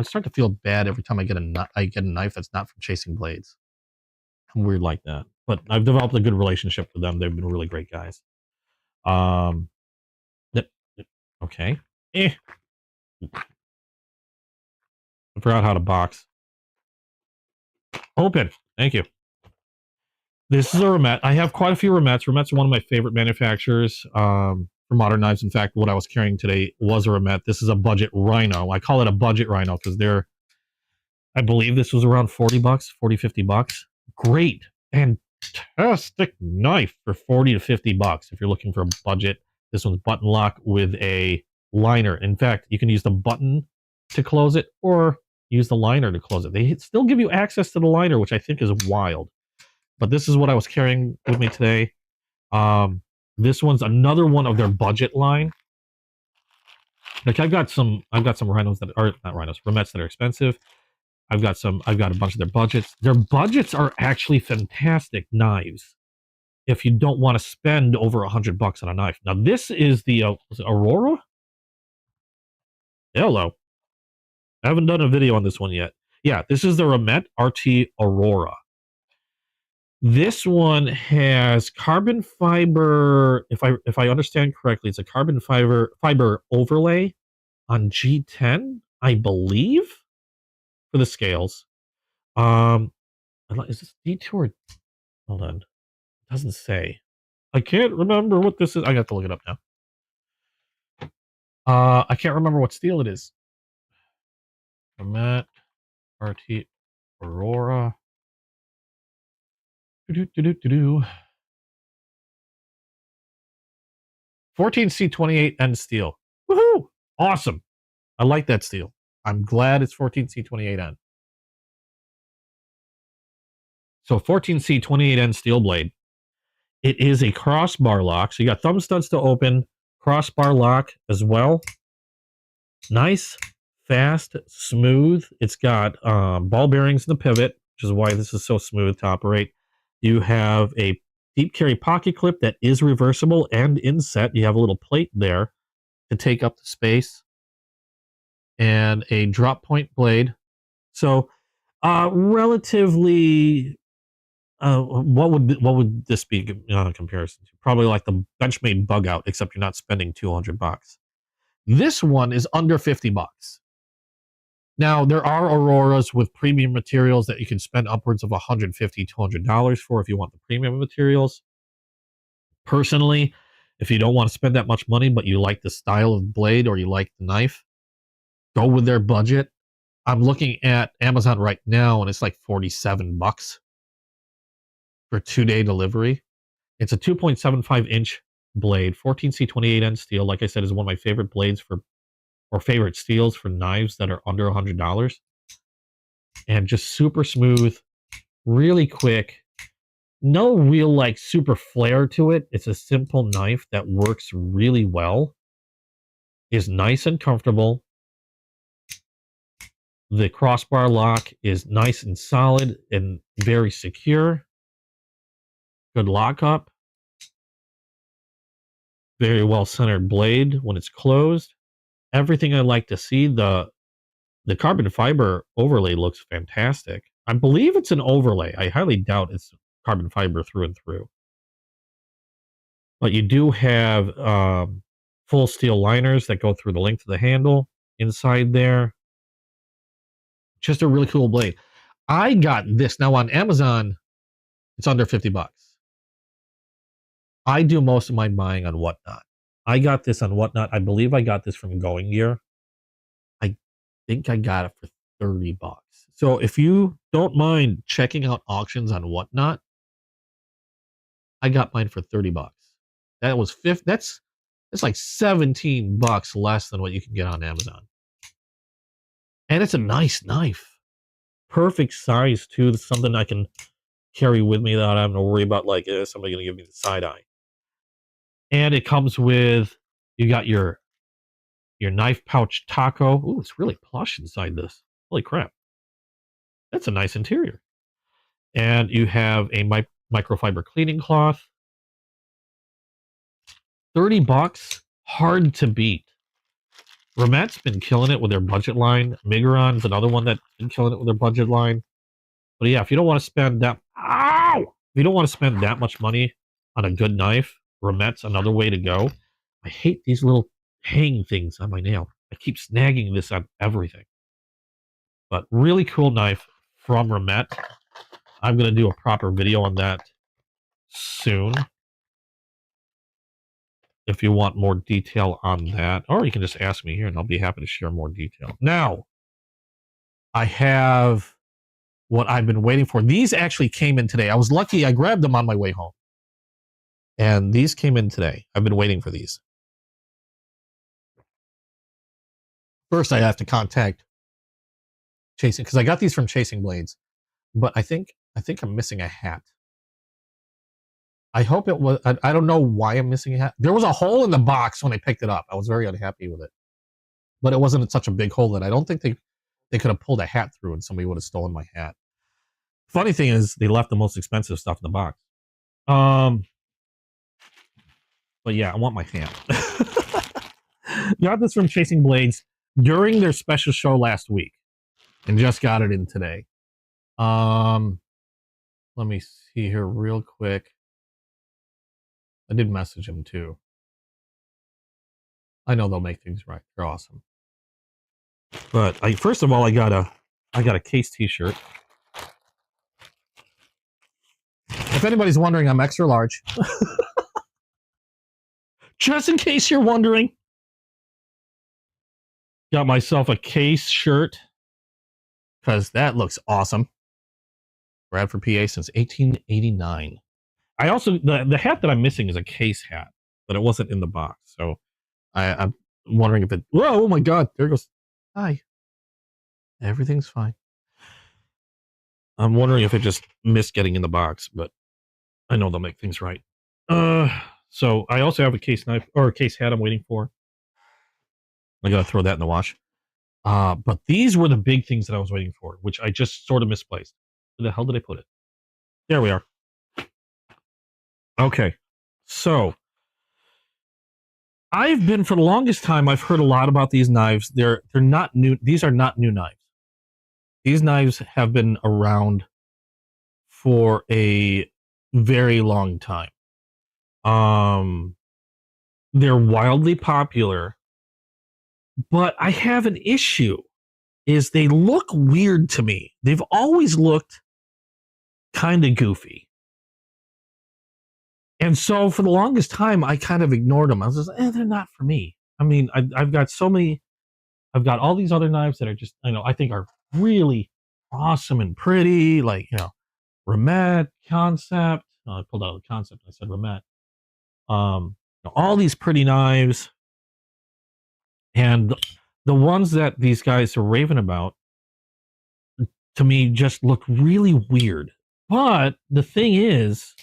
start to feel bad every time I get a knife that's not from Chasing Blades. I'm weird like that, but I've developed a good relationship with them. They've been really great guys. Okay. I forgot how to box. Open. Thank you. This is a Remet. I have quite a few Remets. Remet's one of my favorite manufacturers for modern knives. In fact, what I was carrying today was a Remet. This is a budget Rhino. I call it a budget Rhino because I believe this was around $40, $40, $50. Great. Fantastic knife for $40 to $50 if you're looking for a budget. This one's button lock with a liner. In fact, you can use the button to close it or use the liner to close it. They still give you access to the liner, which I think is wild. But this is what I was carrying with me today. This one's another one of their budget line. Like I've got some rhinos that are not rhinos, Remets that are expensive. I've got a bunch of their budgets. Their budgets are actually fantastic knives if you don't want to spend over $100 on a knife. Now this is the Aurora. Hello. I haven't done a video on this one yet. Yeah, this is the Remet RT Aurora. This one has carbon fiber. If I understand correctly, it's a carbon fiber overlay on G10, I believe, for the scales. Is this Detour? Hold on, it doesn't say. I can't remember what this is. I got to look it up now. I can't remember what steel it is. Remet RT Aurora. 14C28N steel. Woohoo! Awesome. I like that steel. I'm glad it's 14C28N. So 14C28N steel blade. It is a crossbar lock. So you got thumb studs to open, crossbar lock as well. Nice, fast, smooth. It's got ball bearings in the pivot, which is why this is so smooth to operate. You have a deep carry pocket clip that is reversible and inset. You have a little plate there to take up the space, and a drop point blade. So, relatively, what would this be in comparison to? Probably like the Benchmade Bug Out, except you're not spending $200. This one is under $50. Now, there are Auroras with premium materials that you can spend upwards of $150, $200 for if you want the premium materials. Personally, if you don't want to spend that much money, but you like the style of blade or you like the knife, go with their budget. I'm looking at Amazon right now, and it's like $47 for 2-day delivery. It's a 2.75-inch blade, 14C28N steel. Like I said, is one of my favorite blades or favorite steels for knives that are under $100. And just super smooth, really quick. No real like super flair to it. It's a simple knife that works really well. Is nice and comfortable. The crossbar lock is nice and solid and very secure. Good lockup. Very well centered blade when it's closed. Everything I like to see. The carbon fiber overlay looks fantastic. I believe it's an overlay. I highly doubt it's carbon fiber through and through. But you do have full steel liners that go through the length of the handle inside there. Just a really cool blade. I got this now on Amazon. It's under $50. I do most of my buying on Whatnot. I got this on Whatnot. I believe I got this from Going Gear. I think I got it for $30. So if you don't mind checking out auctions on Whatnot, I got mine for $30. That was that's like $17 less than what you can get on Amazon. And it's a nice knife. Perfect size too. It's something I can carry with me without having to worry about like, is somebody gonna give me the side eye? And it comes with, you got your knife pouch taco. Ooh, it's really plush inside this. Holy crap. That's a nice interior. And you have a microfiber cleaning cloth. $30, hard to beat. Ramet's been killing it with their budget line. Migron's another one that's been killing it with their budget line. But yeah, if you don't want to spend that, if you don't want to spend that much money on a good knife, Ramet's another way to go. I hate these little hang things on my nail. I keep snagging this on everything. But really cool knife from Ramet. I'm going to do a proper video on that soon. If you want more detail on that, or you can just ask me here and I'll be happy to share more detail. Now, I have what I've been waiting for. These actually came in today. I was lucky. I grabbed them on my way home. And these came in today. I've been waiting for these. First, I have to contact Chasing, because I got these from Chasing Blades. But I think I'm missing a hat. I hope it was, I don't know why I'm missing a hat. There was a hole in the box when I picked it up. I was very unhappy with it. But it wasn't such a big hole that I don't think they could have pulled a hat through and somebody would have stolen my hat. Funny thing is, they left the most expensive stuff in the box. But yeah, I want my hat. Got this from Chasing Blades during their special show last week. And just got it in today. Let me see here real quick. I did message him too. I know they'll make things right. They're awesome. But first of all, I got a case t-shirt. If anybody's wondering, I'm extra large. Just in case you're wondering. Got myself a case shirt. Because that looks awesome. Bradford, PA since 1889. I also, the hat that I'm missing is a case hat, but it wasn't in the box. So I'm wondering if it, whoa, oh my God, there goes, hi. Everything's fine. I'm wondering if it just missed getting in the box, but I know they'll make things right. So I also have a case knife, or a case hat I'm waiting for. I gotta throw that in the wash. But these were the big things that I was waiting for, which I just sort of misplaced. Where the hell did I put it? There we are. Okay, so I've been, for the longest time, I've heard a lot about these knives. They're not new. These are not new knives. These knives have been around for a very long time. They're wildly popular, but I have an issue. Is they look weird to me. They've always looked kind of goofy. And so for the longest time, I kind of ignored them. I was just, they're not for me. I mean, I've got so many, I've got all these other knives that are just, I think are really awesome and pretty, like, Ramet, Concept. I pulled out the Concept. I said Ramet. All these pretty knives. And the ones that these guys are raving about, to me, just look really weird. But the thing is,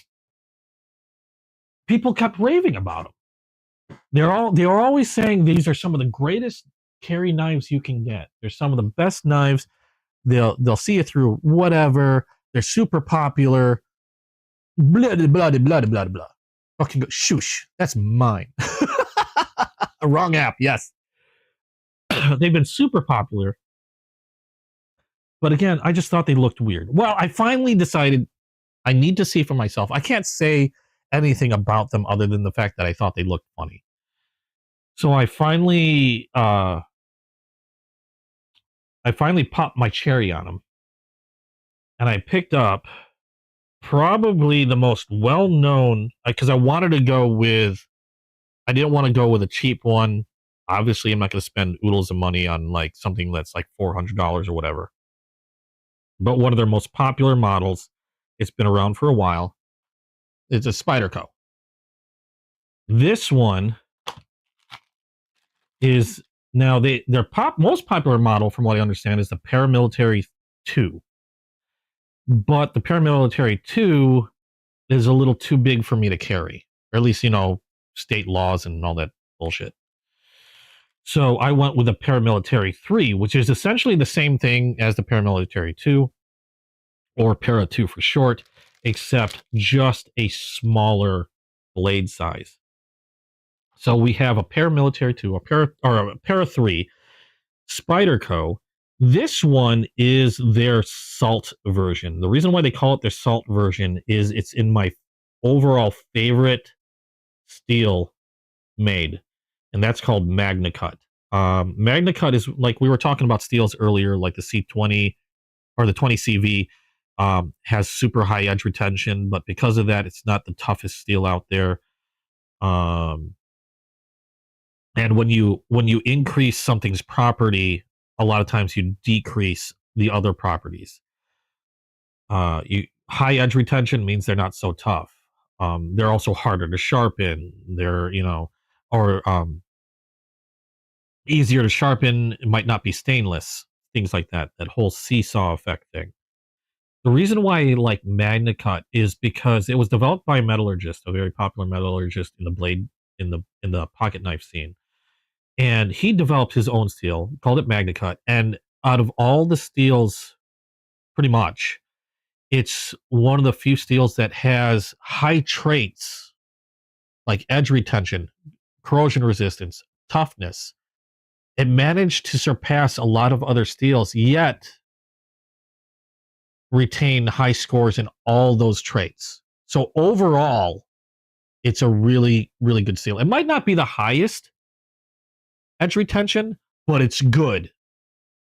people kept raving about them. They were always saying these are some of the greatest carry knives you can get. They're some of the best knives. They'll see you through whatever. They're super popular. Blah blah blah blah blah blah. Fucking go, shush. That's mine. A wrong app. Yes. They've been super popular. But again, I just thought they looked weird. Well, I finally decided I need to see for myself. I can't say anything about them other than the fact that I thought they looked funny. So I finally popped my cherry on them, and I picked up probably the most well-known, because I wanted to go with. I didn't want to go with a cheap one. Obviously, I'm not going to spend oodles of money on like something that's like $400 or whatever. But one of their most popular models, it's been around for a while. It's a Spyderco. This one is now their most popular model, from what I understand, is the Paramilitary 2. But the Paramilitary 2 is a little too big for me to carry, or at least state laws and all that bullshit. So I went with the Paramilitary 3, which is essentially the same thing as the Paramilitary 2, or Para 2 for short, except just a smaller blade size. So we have a Paramilitary 2, a Para 3, Spyderco. This one is their salt version. The reason why they call it their salt version is it's in my overall favorite steel made, and that's called MagnaCut. MagnaCut is, like we were talking about steels earlier, like the C20 or the 20CV, has super high edge retention, but because of that, it's not the toughest steel out there. And when you increase something's property, a lot of times you decrease the other properties. High edge retention means they're not so tough. They're also harder to sharpen. They're easier to sharpen. It might not be stainless. Things like that. That whole seesaw effect thing. The reason why I like MagnaCut is because it was developed by a metallurgist, a very popular metallurgist in the pocket knife scene. And he developed his own steel, called it MagnaCut. And out of all the steels, pretty much, it's one of the few steels that has high traits like edge retention, corrosion resistance, toughness. It managed to surpass a lot of other steels, yet retain high scores in all those traits. So overall, it's a really, really good steel. It might not be the highest edge retention, but it's good.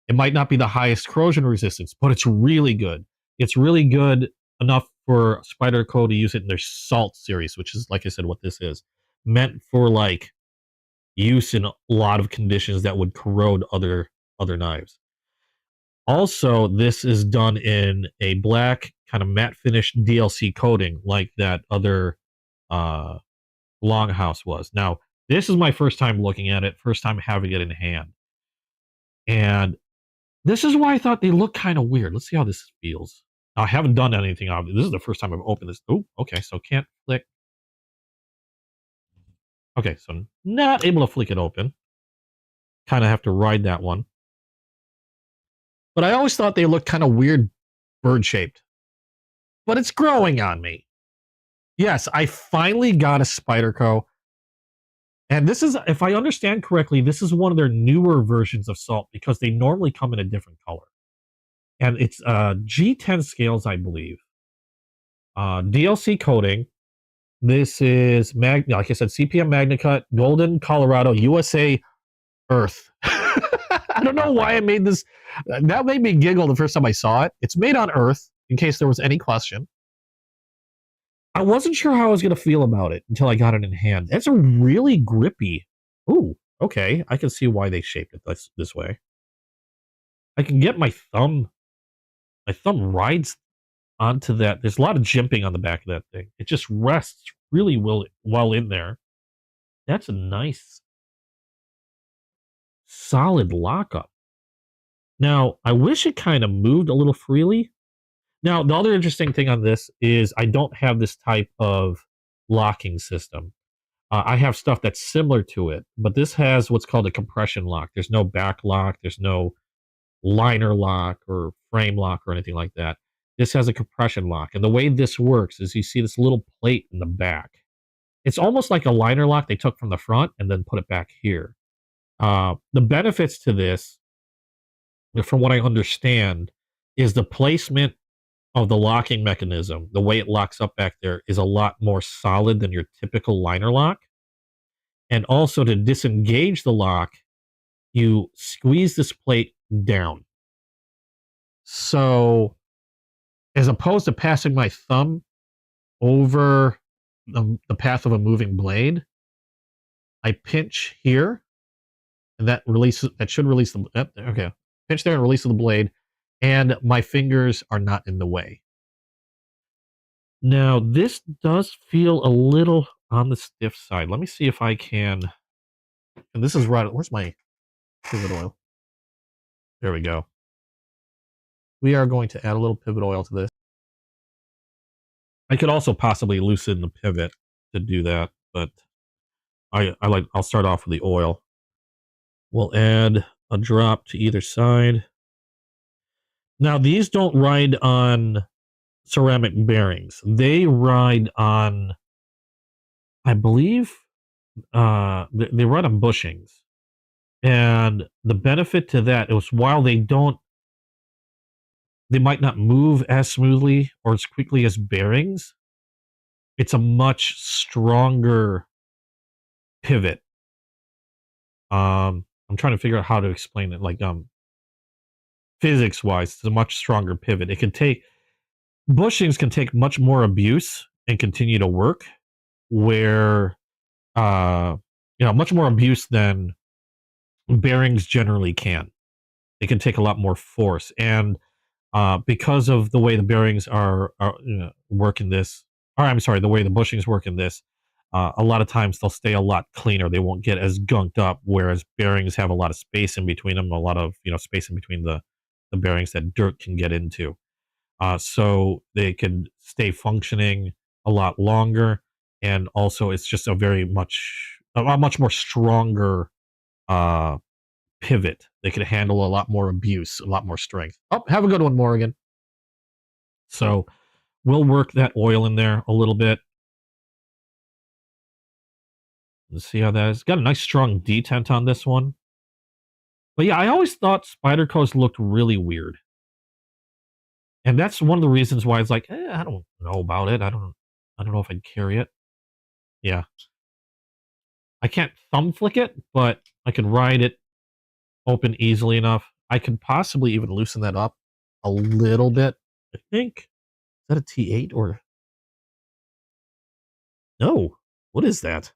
It might not be the highest corrosion resistance, but it's really good. It's really good enough for Spyderco to use it in their Salt series, which is, like I said, what this is. Meant for like use in a lot of conditions that would corrode other knives. Also, this is done in a black kind of matte finish DLC coating like that other Longhouse was. Now, this is my first time looking at it, first time having it in hand. And this is why I thought they look kind of weird. Let's see how this feels. Now, I haven't done anything obvious. This is the first time I've opened this. Oh, okay, so can't flick. Okay, so not able to flick it open. Kind of have to ride that one. But I always thought they looked kind of weird, bird-shaped. But it's growing on me. Yes, I finally got a Spyderco. And this is, if I understand correctly, this is one of their newer versions of Salt because they normally come in a different color. And it's G10 scales, I believe. DLC coating. This is, like I said, CPM MagnaCut, Golden, Colorado, USA, Earth. I don't know why I made this. That made me giggle the first time I saw it. It's made on Earth, in case there was any question. I wasn't sure how I was going to feel about it until I got it in hand. It's a really grippy. Ooh, okay. I can see why they shaped it this way. I can get my thumb. My thumb rides onto that. There's a lot of jimping on the back of that thing. It just rests really well in there. That's a nice, solid lockup. Now, I wish it kind of moved a little freely. Now, the other interesting thing on this is I don't have this type of locking system. I have stuff that's similar to it, but this has what's called a compression lock. There's no back lock, there's no liner lock or frame lock or anything like that. This has a compression lock. And the way this works is you see this little plate in the back. It's almost like a liner lock they took from the front and then put it back here. The benefits to this, from what I understand, is the placement of the locking mechanism, the way it locks up back there, is a lot more solid than your typical liner lock. And also to disengage the lock, you squeeze this plate down. So as opposed to passing my thumb over the path of a moving blade, I pinch here, and that should release the, okay. Pinch there and release the blade, and my fingers are not in the way. Now, this does feel a little on the stiff side. Let me see if I can, and this is right, where's my pivot oil? There we go. We are going to add a little pivot oil to this. I could also possibly loosen the pivot to do that, but I'll start off with the oil. We'll add a drop to either side. Now, these don't ride on ceramic bearings. They ride on, I believe, they ride on bushings. And the benefit to that is while they might not move as smoothly or as quickly as bearings, it's a much stronger pivot. I'm trying to figure out how to explain it. Like, physics wise, it's a much stronger pivot. Bushings can take much more abuse and continue to work, where much more abuse than bearings generally can. They can take a lot more force, and because of the way the bearings work in this, or I'm sorry, the way the bushings work in this, a lot of times they'll stay a lot cleaner. They won't get as gunked up, whereas bearings have a lot of space in between them, a lot of space in between the bearings that dirt can get into. So they can stay functioning a lot longer, and also it's just a much more stronger pivot. They can handle a lot more abuse, a lot more strength. Oh, have a good one, Morgan. So we'll work that oil in there a little bit. Let's see how that is. Got a nice strong detent on this one. But yeah, I always thought Spyderco's looked really weird. And that's one of the reasons why it's like, I don't know about it. I don't know if I'd carry it. Yeah. I can't thumb flick it, but I can ride it open easily enough. I could possibly even loosen that up a little bit. I think. Is that a T8 or? No. What is that?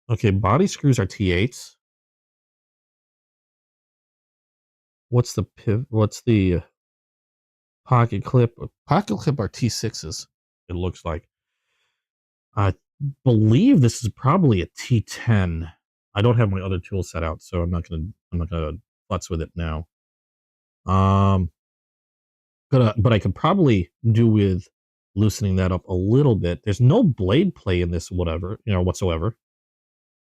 Okay, body screws are T8s. What's the pocket clip? Pocket clip are T6s, it looks like. I believe this is probably a T10. I don't have my other tool set out, so I'm not gonna futz with it now. But I could probably do with loosening that up a little bit. There's no blade play in this whatsoever.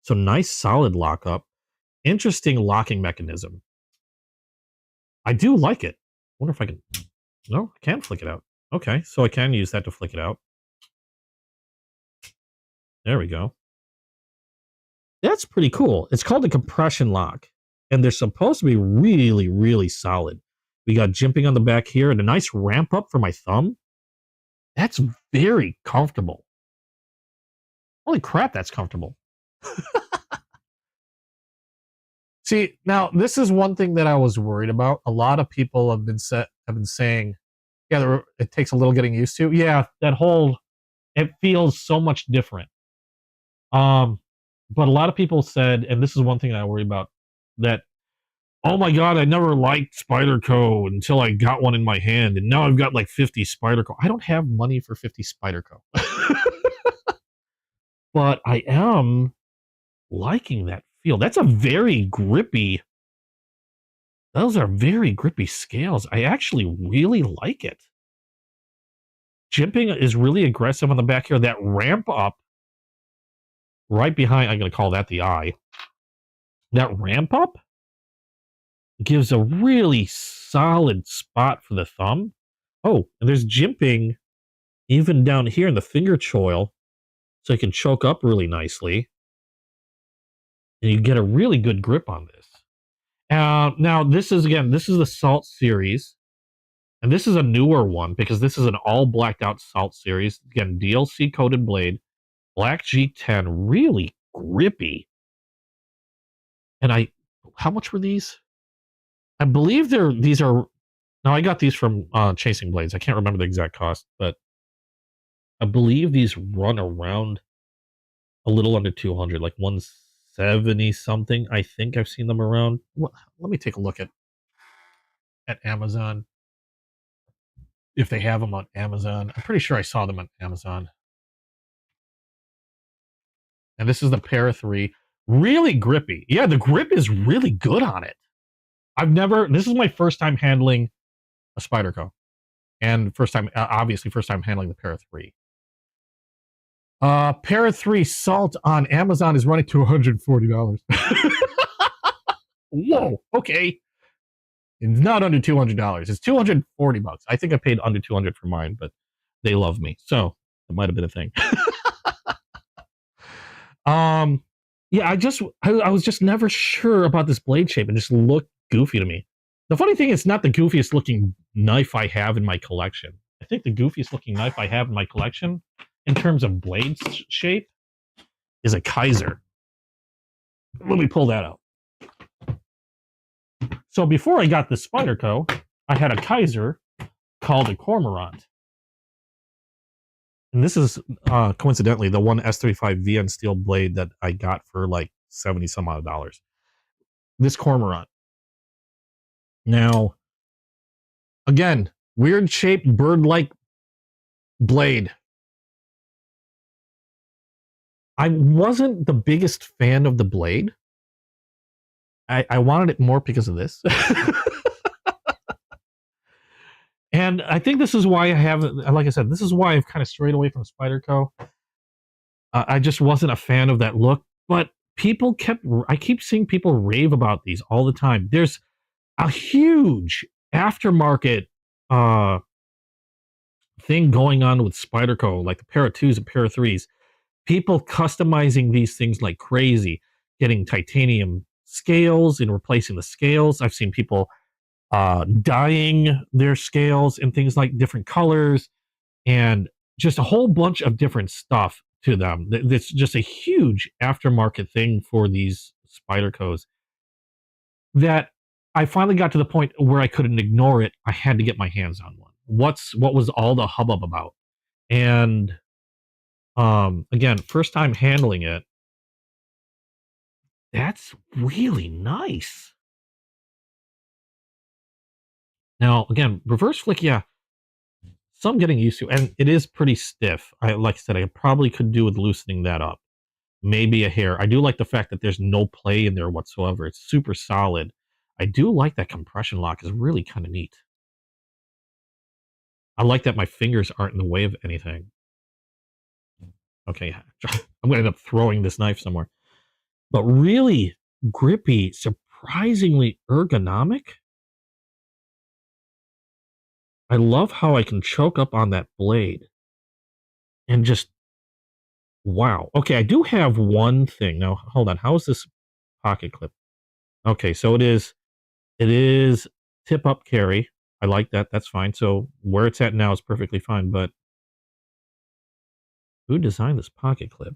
So nice solid lockup. Interesting locking mechanism. I do like it. Wonder if I can. No, I can flick it out. Okay, so I can use that to flick it out. There we go. That's pretty cool. It's called a compression lock, and they're supposed to be really, really solid. We got jimping on the back here and a nice ramp up for my thumb. That's very comfortable. Holy crap, that's comfortable. See, now this is one thing that I was worried about. A lot of people have been saying, yeah, it takes a little getting used to. Yeah, it feels so much different. But a lot of people said, and this is one thing I worry about, that, oh my God, I never liked Spyderco until I got one in my hand, and now I've got like 50 Spyderco. I don't have money for 50 Spyderco. But I am liking that feel. That's a very grippy Those are very grippy scales. I actually really like it. Jimping is really aggressive on the back here. That ramp up right behind, I'm going to call that the eye. That ramp up gives a really solid spot for the thumb. Oh, and there's jimping even down here in the finger choil, so you can choke up really nicely. And you get a really good grip on this. Now, this is the Salt series. And this is a newer one because this is an all blacked out Salt series. Again, DLC coated blade, black G10, really grippy. And how much were these? I believe these are, now I got these from Chasing Blades. I can't remember the exact cost, but I believe these run around a little under 200, like 170 something. I think I've seen them around. Well, let me take a look at Amazon. If they have them on Amazon. I'm pretty sure I saw them on Amazon. And this is the Para 3. Really grippy. Yeah, the grip is really good on it. This is my first time handling a Spyderco. And obviously first time handling the Para 3. Para 3 Salt on Amazon is running to $140. Whoa, okay. It's not under $200. It's $240. I think I paid under $200 for mine, but they love me. So it might have been a thing. Yeah, I was just never sure about this blade shape and just looked goofy to me. The funny thing is, it's not the goofiest looking knife I have in my collection. I think the goofiest looking knife I have in my collection, in terms of blade shape, is a Kaiser. Let me pull that out. So before I got the Spyderco, I had a Kaiser called a Cormorant. And this is coincidentally the one S35 VN steel blade that I got for like 70 some odd dollars. This Cormorant. Now, again, weird shaped bird-like blade. I wasn't the biggest fan of the blade. I wanted it more because of this. And I think this is why like I said, this is why I've kind of strayed away from Spyderco. I just wasn't a fan of that look, but I keep seeing people rave about these all the time. There's a huge aftermarket thing going on with Spyderco, like the Para 2s and Para 3s. People customizing these things like crazy, getting titanium scales and replacing the scales. I've seen people dyeing their scales in things like different colors and just a whole bunch of different stuff to them. It's just a huge aftermarket thing for these Spydercos that I finally got to the point where I couldn't ignore it. I had to get my hands on one. What was all the hubbub about? And again, first time handling it, that's really nice. Now, again, reverse flick, yeah, some getting used to, and it is pretty stiff. Like I said, I probably could do with loosening that up. Maybe a hair. I do like the fact that there's no play in there whatsoever. It's super solid. I do like that compression lock. Is really kind of neat. I like that my fingers aren't in the way of anything. Okay, I'm going to end up throwing this knife somewhere. But really grippy, surprisingly ergonomic. I love how I can choke up on that blade. And just, wow. Okay, I do have one thing. Now, hold on. How is this pocket clip? Okay, so it is tip up carry. I like that. That's fine. So where it's at now is perfectly fine. But who designed this pocket clip?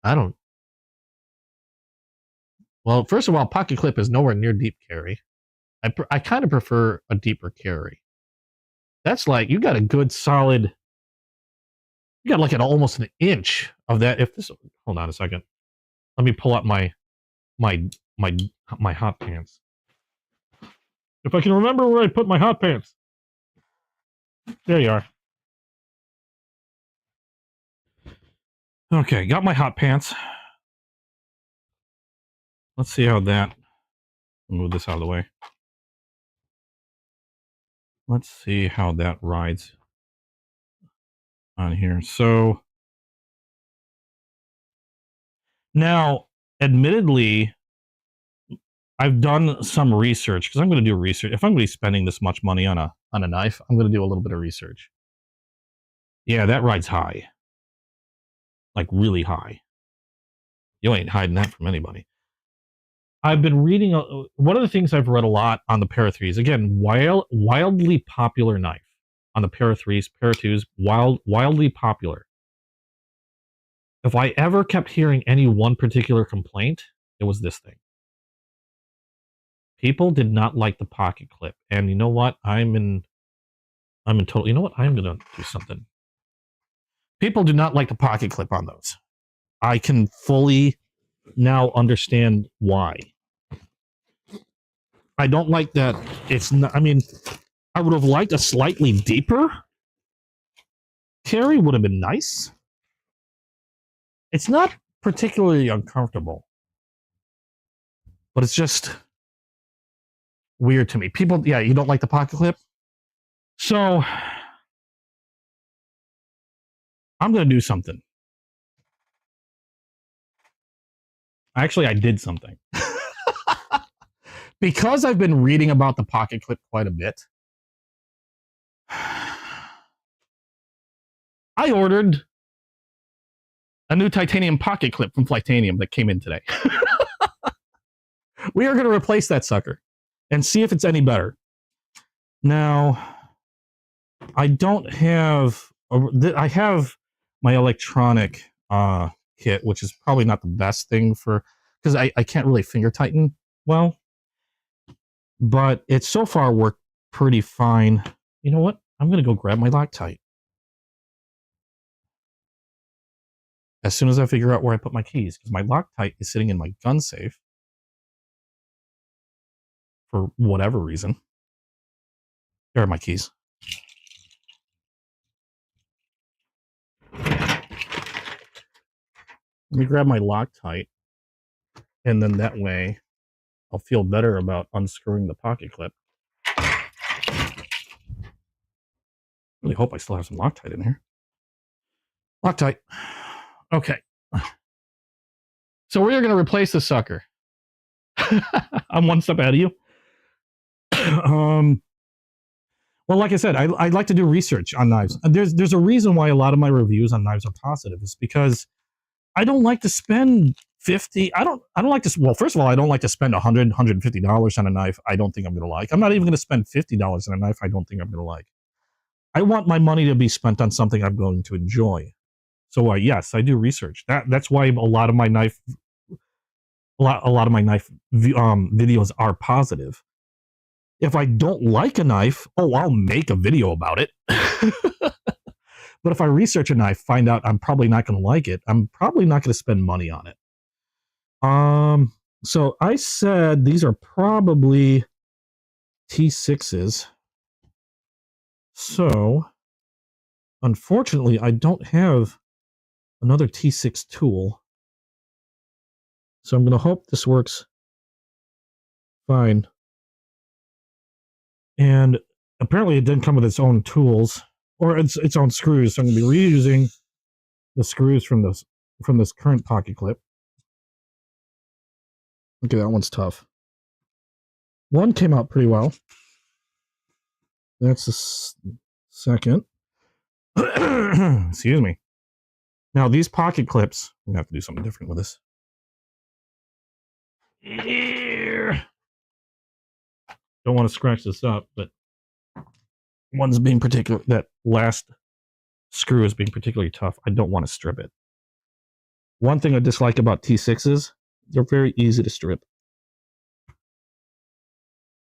I don't. Well, first of all, pocket clip is nowhere near deep carry. I kind of prefer a deeper carry. That's like, you got a good solid, you got like almost an inch of that. Hold on a second. Let me pull out my hot pants. If I can remember where I put my hot pants. There you are. Okay, got my hot pants. Let's see how that Move this out of the way. Let's see how that rides on here. So now, admittedly, I've done some research because I'm going to do research. If I'm going to be spending this much money on a knife, I'm going to do a little bit of research. Yeah, that rides high, like really high. You ain't hiding that from anybody. I've been reading. One of the things I've read a lot on the Para 3s. Again, wildly popular knife on the Para 3s, Para 2s, wildly popular. If I ever kept hearing any one particular complaint, it was this thing. People did not like the pocket clip, and you know what? I'm in total. You know what? I'm gonna do something. People do not like the pocket clip on those. I can fully now understand why. I don't like that. It's not. I mean, I would have liked a slightly deeper carry. Would have been nice. It's not particularly uncomfortable, but it's just weird to me. People, yeah, you don't like the pocket clip? So I'm going to do something. Actually, I did something. Because I've been reading about the pocket clip quite a bit, I ordered a new titanium pocket clip from Flightanium that came in today. We are going to replace that sucker and see if it's any better. Now, I don't have... I have my electronic kit, which is probably not the best thing for... Because I can't really finger tighten well. But it's so far worked pretty fine. You know what? I'm going to go grab my Loctite. As soon as I figure out where I put my keys. Because my Loctite is sitting in my gun safe. For whatever reason. There are my keys. Let me grab my Loctite. And then that way, I'll feel better about unscrewing the pocket clip. Really hope I still have some Loctite in here. Loctite. Okay. So we're going to replace the sucker. I'm one step ahead of you. Well, like I said, I like to do research on knives. There's a reason why a lot of my reviews on knives are positive. Is because I don't like to spend $50. I don't like to. Well, first of all, I don't like to spend $100, $150 on a knife I don't think I'm going to like. I'm not even going to spend $50 on a knife I don't think I'm going to like. I want my money to be spent on something I'm going to enjoy. So yes, I do research. That's why a lot of my knife videos are positive. If I don't like a knife, I'll make a video about it. But if I research a knife, find out I'm probably not going to like it, I'm probably not going to spend money on it. So I said these are probably T6s. So unfortunately, I don't have another T6 tool. So I'm going to hope this works fine. And apparently it didn't come with its own tools or its own screws. So I'm going to be reusing the screws from this current pocket clip. Okay, that one's tough. One came out pretty well. That's the second. Excuse me. Now these pocket clips, I'm gonna have to do something different with this. Here. Don't want to scratch this up, but one's being particular. That last screw is being particularly tough. I don't want to strip it. One thing I dislike about T6s, they're very easy to strip.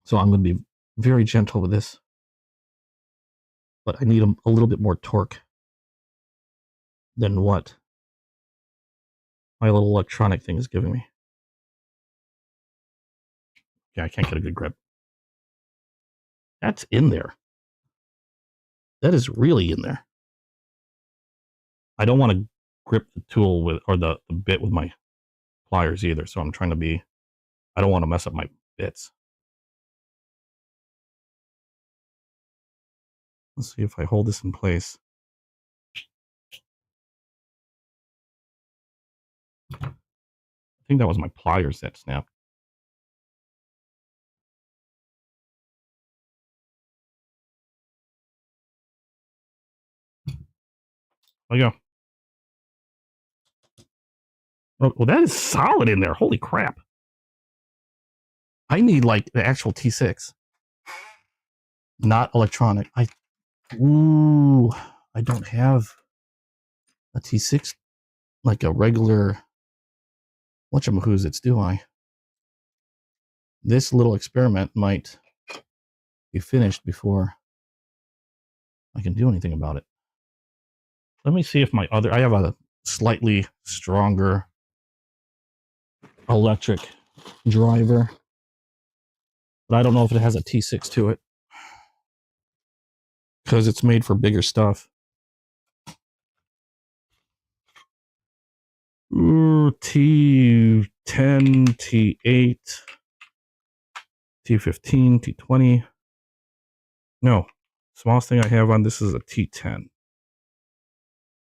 So I'm going to be very gentle with this. But I need a little bit more torque than what my little electronic thing is giving me. Yeah, I can't get a good grip. That's in there. That is really in there. I don't want to grip the tool with, or the bit with my pliers either. So I'm trying to be, I don't want to mess up my bits. Let's see if I hold this in place. I think that was my pliers that snapped. There you go. Oh, well, that is solid in there. Holy crap. I need like the actual T6. Not electronic. I don't have a T6 like a regular whatchamacallits, do I? This little experiment might be finished before I can do anything about it. Let me see if I have a slightly stronger electric driver, but I don't know if it has a T6 to it because it's made for bigger stuff. T10, T8, T15, T20. No, smallest thing I have on this is a T10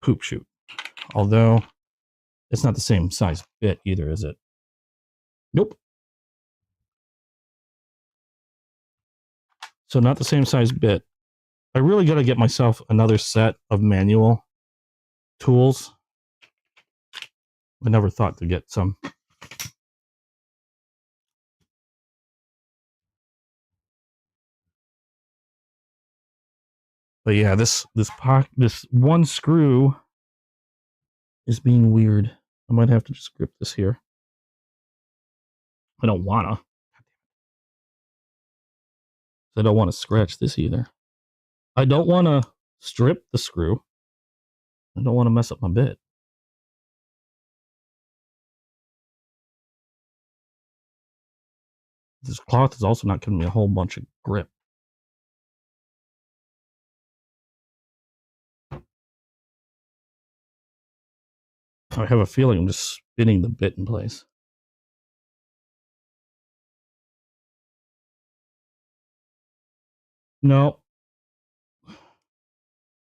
poop chute. Although it's not the same size bit either, is it? Nope. So not the same size bit. I really got to get myself another set of manual tools. I never thought to get some. But yeah, this one screw is being weird. I might have to just grip this here. I don't wanna. I don't want to scratch this either. I don't want to strip the screw. I don't want to mess up my bit. This cloth is also not giving me a whole bunch of grip. I have a feeling I'm just spinning the bit in place. No.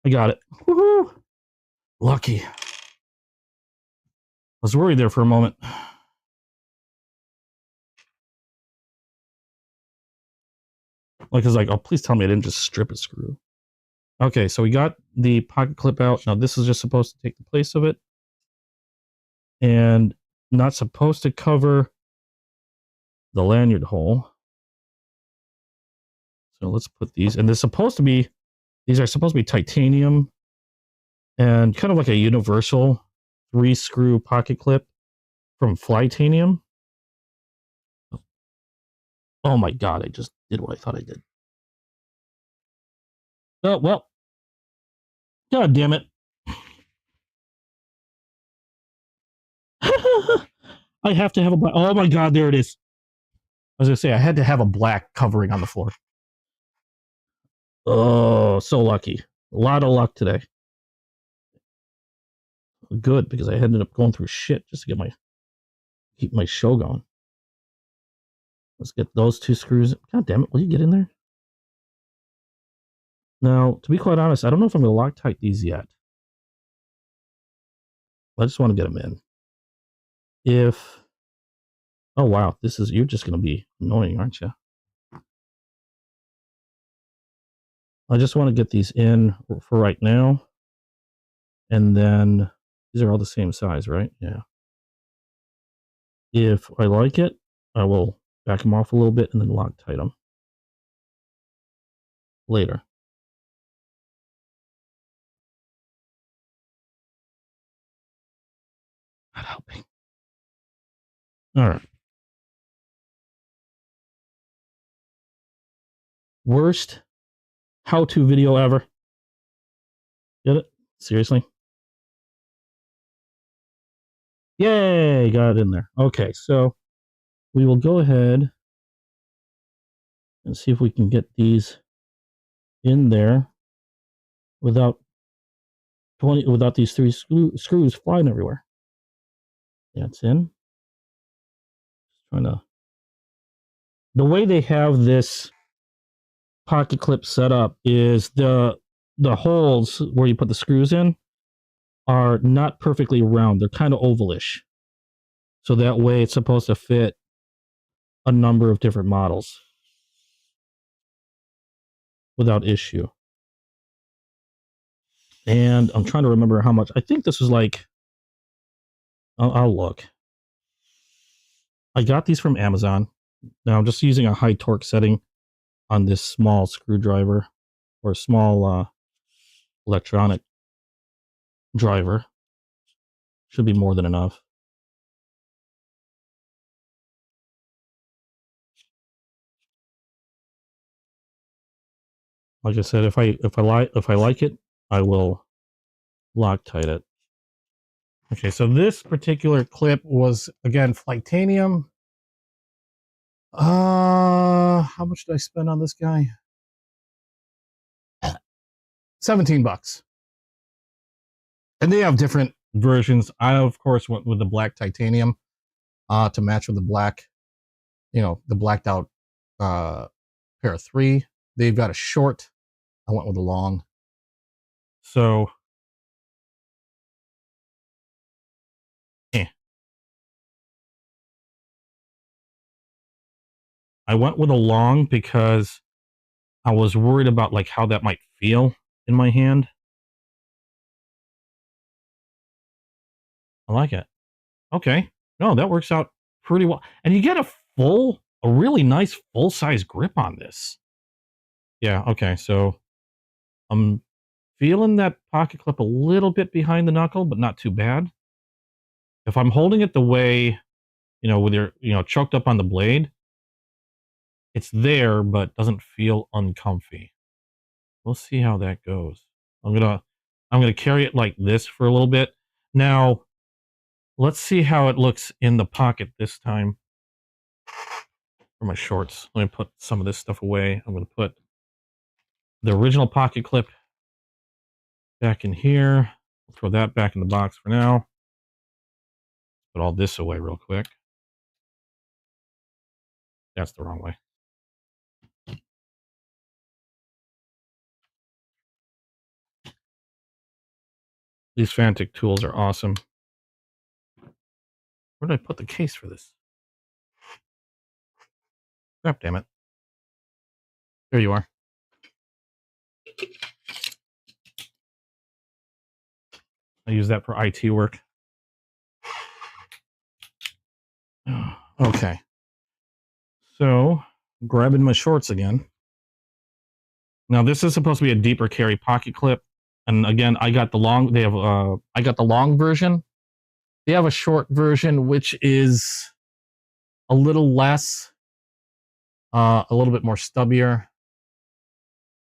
I got it. Woohoo! Lucky. I was worried there for a moment. Like, it's like, oh, please tell me I didn't just strip a screw. Okay, so we got the pocket clip out. Now this is just supposed to take the place of it. And not supposed to cover the lanyard hole. So let's put these, and these are supposed to be titanium and kind of like a universal 3-screw pocket clip from Flytanium. Oh my God, I just did what I thought I did. Oh, well. God damn it. I have to have a black. Oh my God, there it is. I was going to say, I had to have a black covering on the floor. Oh, so lucky. A lot of luck today. Good, because I ended up going through shit just to keep my show going. Let's get those 2 screws. God damn it, will you get in there? Now, to be quite honest, I don't know if I'm going to Loctite these yet. I just want to get them in. Oh wow, you're just going to be annoying, aren't you? I just want to get these in for right now. And then, these are all the same size, right? Yeah. If I like it, I will back them off a little bit and then Loctite them later. Not helping. All right. Worst how-to video ever. Get it? Seriously? Yay! Got it in there. Okay, so we will go ahead and see if we can get these in there without these 3 screws flying everywhere. Yeah, it's in. Just trying to the way they have this pocket clip set up is the holes where you put the screws in are not perfectly round. They're kind of ovalish. So that way it's supposed to fit a number of different models without issue. And I'm trying to remember how much. I think this was like, I'll look. I got these from Amazon. Now I'm just using a high torque setting on this small screwdriver or small electronic driver. Should be more than enough. Like I said, if I like it, I will Loctite it. Okay, so this particular clip was again Flightanium. How much did I spend on this guy? $17. And they have different versions. I of course went with the black titanium to match with the black, the blacked out pair of 3. They've got a short. I went with a long. So I went with a long because I was worried about like how that might feel in my hand. I like it. Okay. No, that works out pretty well. And you get a really nice full-size grip on this. Yeah, okay. So I'm feeling that pocket clip a little bit behind the knuckle, but not too bad. If I'm holding it the way, with your, choked up on the blade, it's there, but doesn't feel uncomfy. We'll see how that goes. I'm gonna carry it like this for a little bit. Now, let's see how it looks in the pocket this time. For my shorts, let me put some of this stuff away. I'm gonna put the original pocket clip back in here. I'll throw that back in the box for now. Put all this away real quick. That's the wrong way. These Fantic tools are awesome. Where did I put the case for this? Crap, damn it. There you are. I use that for IT work. Okay. So, grabbing my shorts again. Now, this is supposed to be a deeper carry pocket clip. And again, I got the long, I got the long version. They have a short version, which is a little less, a little bit more stubbier.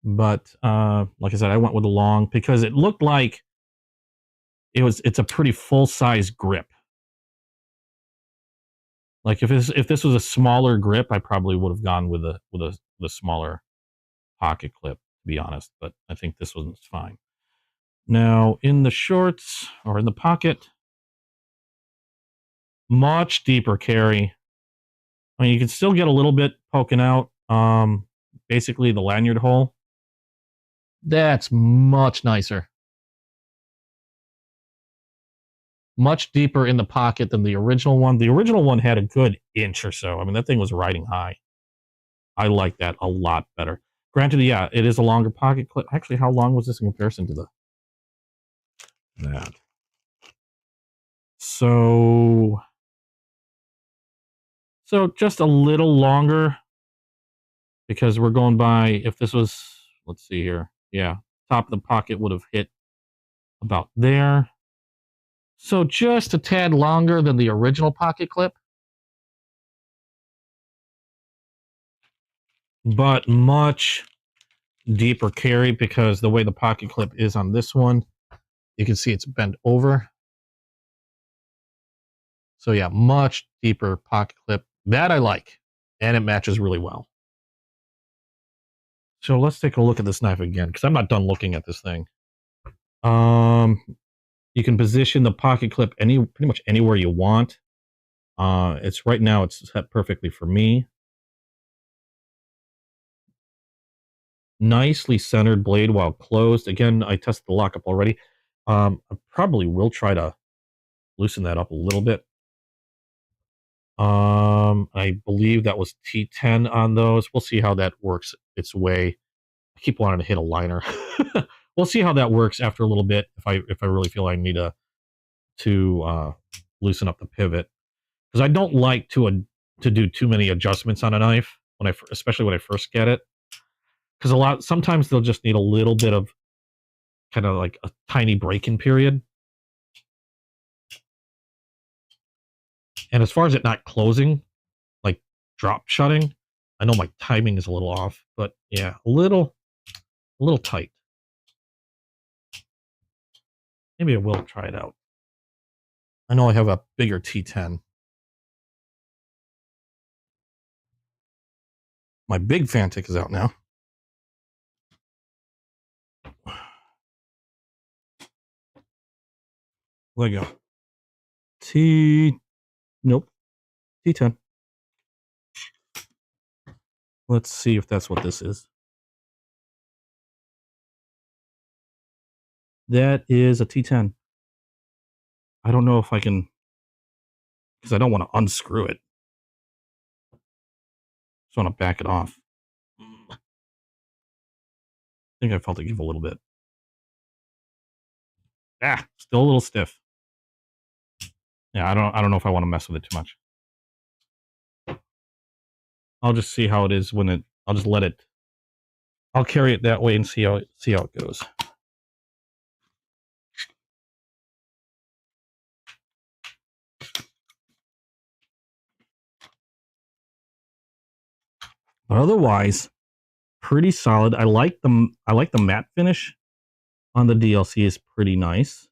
But like I said, I went with the long because it looked like it's a pretty full-size grip. Like if this was a smaller grip, I probably would have gone with a smaller pocket clip, to be honest. But I think this one's fine. Now in the shorts or in the pocket, much deeper carry. I mean, you can still get a little bit poking out. Basically the lanyard hole. That's much nicer. Much deeper in the pocket than the original one. The original one had a good inch or so. I mean, that thing was riding high. I like that a lot better. Granted, yeah, it is a longer pocket clip. Actually, how long was this in comparison to that? So just a little longer because we're going by, if this was, let's see here. Yeah, top of the pocket would have hit about there. So just a tad longer than the original pocket clip. But much deeper carry because the way the pocket clip is on this one, you can see it's bent over. So yeah, much deeper pocket clip. That I like, and it matches really well. So let's take a look at this knife again, because I'm not done looking at this thing. You can position the pocket clip pretty much anywhere you want. It's right now it's set perfectly for me. nicely centered blade while closed. Again, I tested the lockup already. I probably will try to loosen that up a little bit. I believe that was T10 on those. We'll see how that works its way. I keep wanting to hit a liner. We'll see how that works after a little bit. If I really feel I need to loosen up the pivot, because I don't like to do too many adjustments on a knife especially when I first get it. Because sometimes they'll just need a little bit of kind of like a tiny break-in period. And as far as it not closing, like drop shutting, I know my timing is a little off, but yeah, a little tight. Maybe I will try it out. I know I have a bigger T10. My big Fantic is out now. There you go. Nope. T10. Let's see if that's what this is. That is a T10. I don't know if I can, because I don't want to unscrew it. Just want to back it off. I think I felt it give a little bit. Still a little stiff. Yeah, I don't know if I want to mess with it too much. I'll just see how it is I'll just let it. I'll carry it that way and see how it goes. But otherwise, pretty solid. I like the matte finish on the DLC is pretty nice.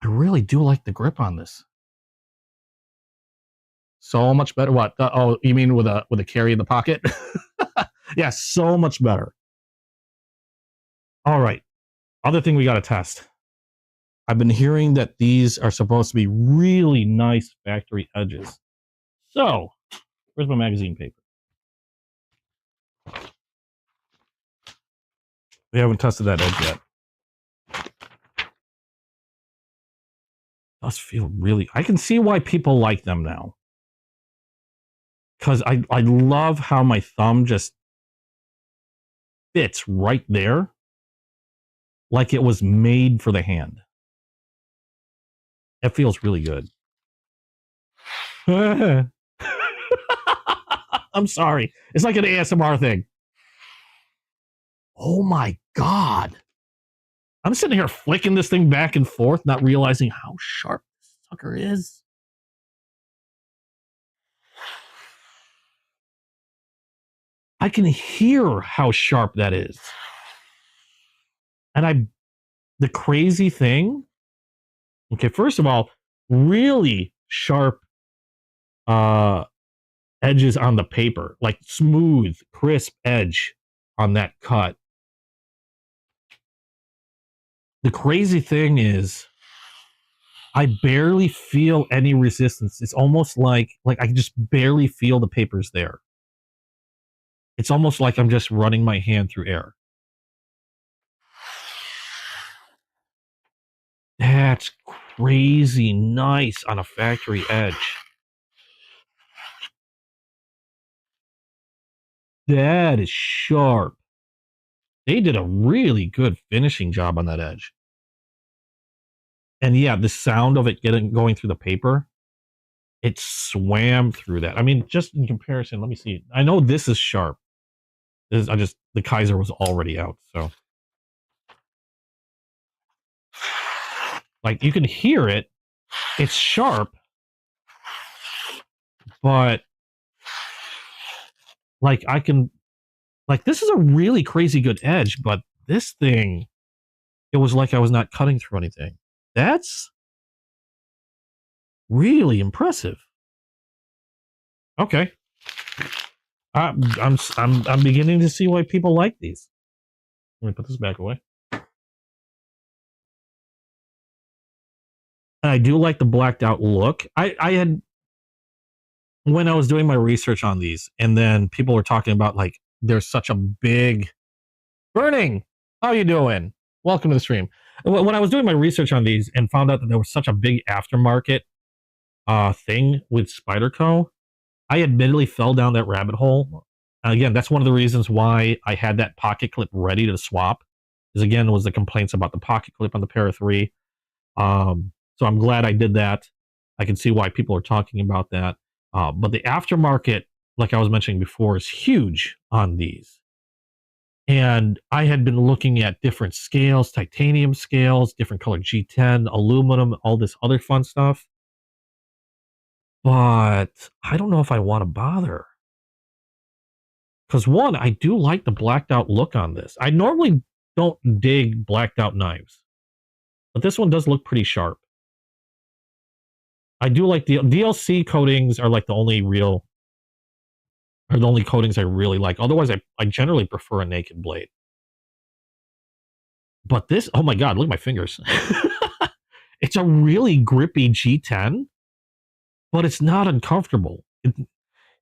I really do like the grip on this. So much better. What? Oh, you mean with a carry in the pocket? Yeah, so much better. All right. Other thing we got to test. I've been hearing that these are supposed to be really nice factory edges. So, where's my magazine paper? We haven't tested that edge yet. Does feel really. I can see why people like them now. Because I love how my thumb just fits right there, like it was made for the hand. It feels really good. I'm sorry. It's like an ASMR thing. Oh my God. I'm sitting here flicking this thing back and forth, not realizing how sharp this sucker is. I can hear how sharp that is. And the crazy thing, okay, first of all, really sharp edges on the paper, like smooth, crisp edge on that cut. The crazy thing is I barely feel any resistance. It's almost like I just barely feel the papers there. It's almost like I'm just running my hand through air. That's crazy nice on a factory edge. That is sharp. They did a really good finishing job on that edge. And yeah, the sound of it going through the paper, it swam through that. I mean, just in comparison, let me see. I know this is sharp. The Kaiser was already out, so. Like, you can hear it. It's sharp. But, like, this is a really crazy good edge, but this thing, it was like I was not cutting through anything. That's really impressive. Okay. I'm beginning to see why people like these. Let me put this back away. I do like the blacked out look. I had, when I was doing my research on these, and then people were talking about like there's such a big Burning, how you doing? Welcome to the stream. When I was doing my research on these and found out that there was such a big aftermarket thing with Spyderco, I admittedly fell down that rabbit hole. Again, that's one of the reasons why I had that pocket clip ready to swap. Is again was the complaints about the pocket clip on the Para 3. So I'm glad I did that. I can see why people are talking about that. But the aftermarket, like I was mentioning before, is huge on these. And I had been looking at different scales, titanium scales, different color G10, aluminum, all this other fun stuff. But I don't know if I want to bother. Because one, I do like the blacked out look on this. I normally don't dig blacked out knives. But this one does look pretty sharp. I do like the DLC coatings are like the only coatings I really like. Otherwise, I generally prefer a naked blade. But this, oh my God, look at my fingers. It's a really grippy G10, but it's not uncomfortable.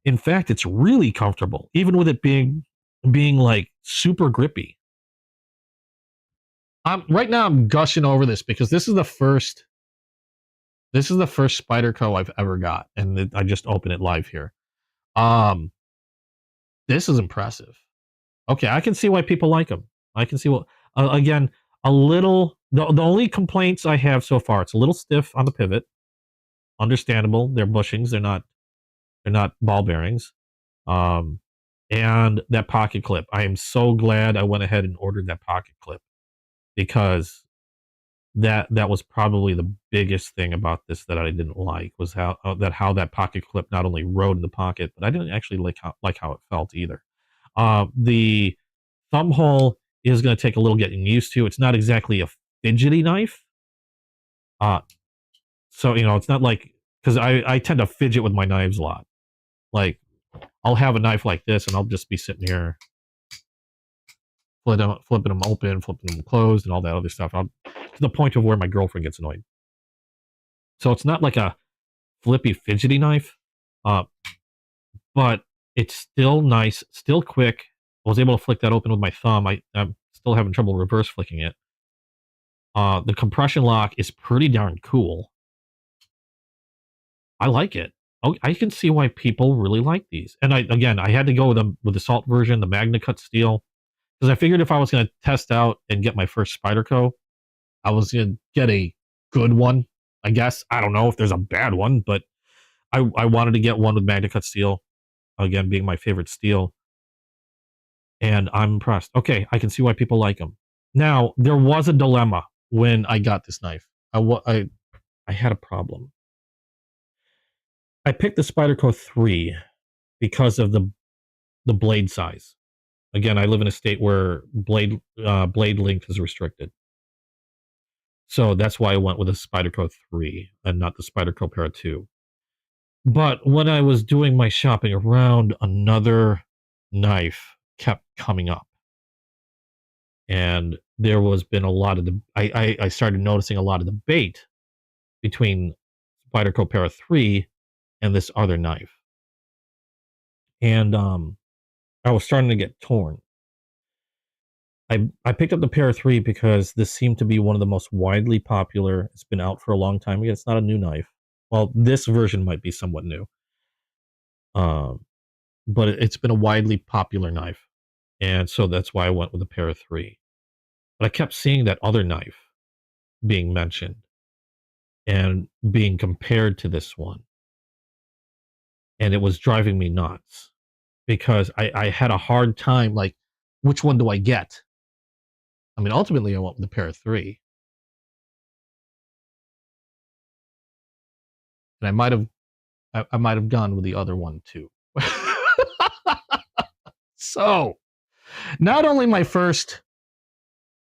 In fact, it's really comfortable, even with it being like super grippy. Right now I'm gushing over this because this is the first Spyderco I've ever got, and I just opened it live here. This is impressive. Okay, I can see why people like them. I can see what again, a little the only complaints I have so far, it's a little stiff on the pivot. Understandable. They're bushings, they're not ball bearings. And that pocket clip. I am so glad I went ahead and ordered that pocket clip because that was probably the biggest thing about this that I didn't like was how that pocket clip not only rode in the pocket, but I didn't actually like how it felt either. The thumb hole is going to take a little getting used to. It's not exactly a fidgety knife. So, it's not like, because I tend to fidget with my knives a lot. Like, I'll have a knife like this and I'll just be sitting here flipping them open, flipping them closed, and all that other stuff. To the point of where my girlfriend gets annoyed. So it's not like a flippy, fidgety knife, but it's still nice, still quick. I was able to flick that open with my thumb. I'm still having trouble reverse flicking it. The compression lock is pretty darn cool. I like it. I can see why people really like these. And I had to go with the salt version, the Magna Cut steel, because I figured if I was going to test out and get my first Spyderco, I was going to get a good one, I guess. I don't know if there's a bad one, but I wanted to get one with Magna Cut steel, again, being my favorite steel. And I'm impressed. Okay, I can see why people like them. Now, there was a dilemma when I got this knife. I had a problem. I picked the Spyderco 3 because of the blade size. Again, I live in a state where blade length is restricted. So that's why I went with a Spyderco 3 and not the Spyderco Para 2. But when I was doing my shopping around, another knife kept coming up. And there was been a lot of I started noticing a lot of debate between Spyderco Para 3 and this other knife. And I was starting to get torn. I picked up the Para 3 because this seemed to be one of the most widely popular. It's been out for a long time. It's not a new knife. Well, this version might be somewhat new. But it's been a widely popular knife. And so that's why I went with the Para 3. But I kept seeing that other knife being mentioned and being compared to this one. And it was driving me nuts because I had a hard time, like, which one do I get? I mean, ultimately, I went with the Para 3. And I might have gone with the other one too. So, not only my first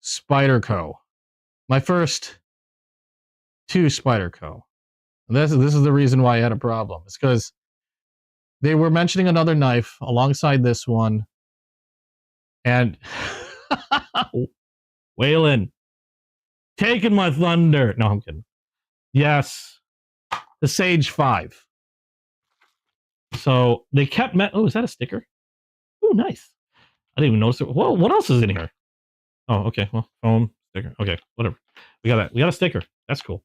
Spyderco, my first 2 Spyderco. This is the reason why I had a problem. It's because they were mentioning another knife alongside this one, and Waylon, taking my thunder. No, I'm kidding. Yes, the Sage 5. So they kept oh, is that a sticker? Oh, nice. I didn't even notice it. Well, what else is in here? Oh, okay. Well, foam sticker. Okay, whatever. We got that. We got a sticker. That's cool.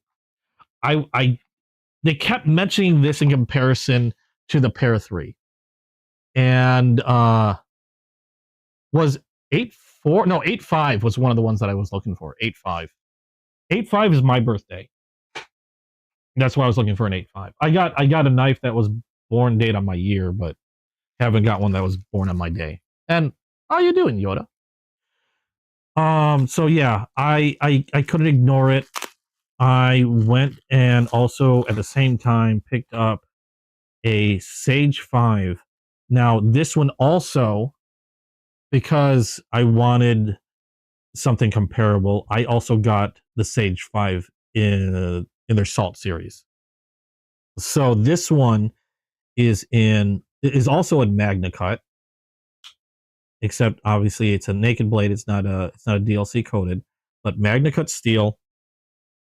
I they kept mentioning this in comparison to the Pair 3. And was 8.4, no, 8.5 was one of the ones that I was looking for. 8.5. 8.5 is my birthday. That's why I was looking for an 8.5. I got a knife that was born date on my year, but haven't got one that was born on my day. And how you doing, Yoda? So yeah, I couldn't ignore it. I went and also at the same time picked up a Sage 5. Now, this one also, because I wanted something comparable, I also got the Sage 5 in their Salt series. So this one is also in Magna Cut, except obviously it's a naked blade. It's not a DLC coated, but Magna Cut steel,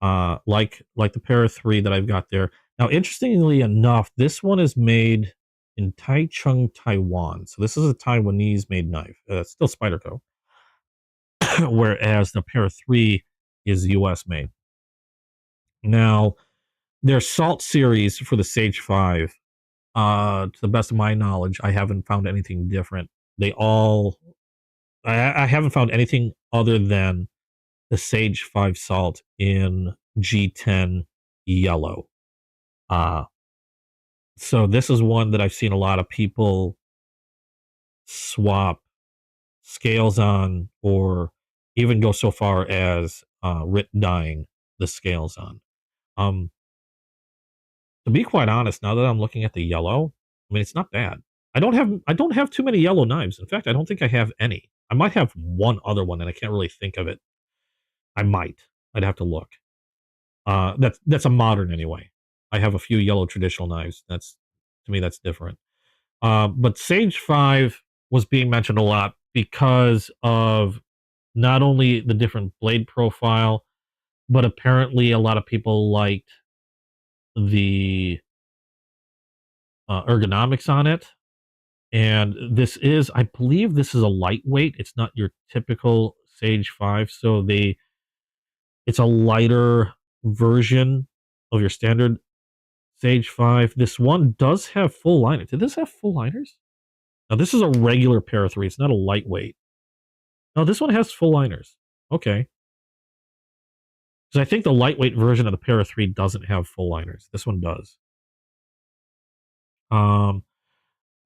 like the Para 3 that I've got there. Now, interestingly enough, this one is made in Taichung, Taiwan. So this is a Taiwanese made knife. Still Spyderco, whereas the Para 3 is US made. Now, their Salt series for the Sage 5, to the best of my knowledge, I haven't found anything different. I haven't found anything other than the Sage 5 Salt in G10 yellow. So this is one that I've seen a lot of people swap scales on, or even go so far as Rit dyeing the scales on. To be quite honest, now that I'm looking at the yellow, I mean, it's not bad. I don't have too many yellow knives. In fact, I don't think I have any. I might have one other one, and I can't really think of it. I might. I'd have to look. That's a modern anyway. I have a few yellow traditional knives. That's, to me, that's different. But Sage 5 was being mentioned a lot because of not only the different blade profile, but apparently a lot of people liked the ergonomics on it. And this is, I believe this is a lightweight. It's not your typical Sage 5. So it's a lighter version of your standard Sage 5. This one does have full liners. Did this have full liners? Now, this is a regular Para 3. It's not a lightweight. No, this one has full liners. Okay. Because I think the lightweight version of the Para 3 doesn't have full liners. This one does.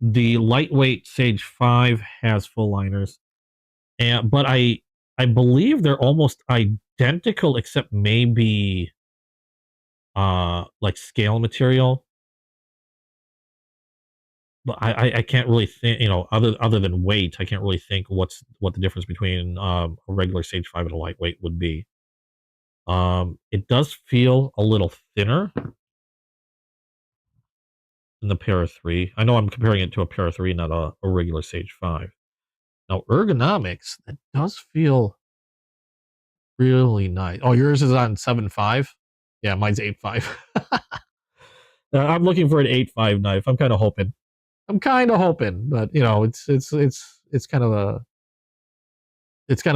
The lightweight Sage 5 has full liners. But I believe they're almost identical, except maybe like scale material. But I can't really think, other than weight, I can't really think what the difference between a regular Sage 5 and a lightweight would be. It does feel a little thinner than the Para 3. I know I'm comparing it to a Para 3, not a regular Sage 5. Now, ergonomics, that does feel really nice. Oh, yours is on 7.5? Yeah, mine's 8.5. I'm looking for an 8.5 knife. I'm kind of hoping. But it's kind of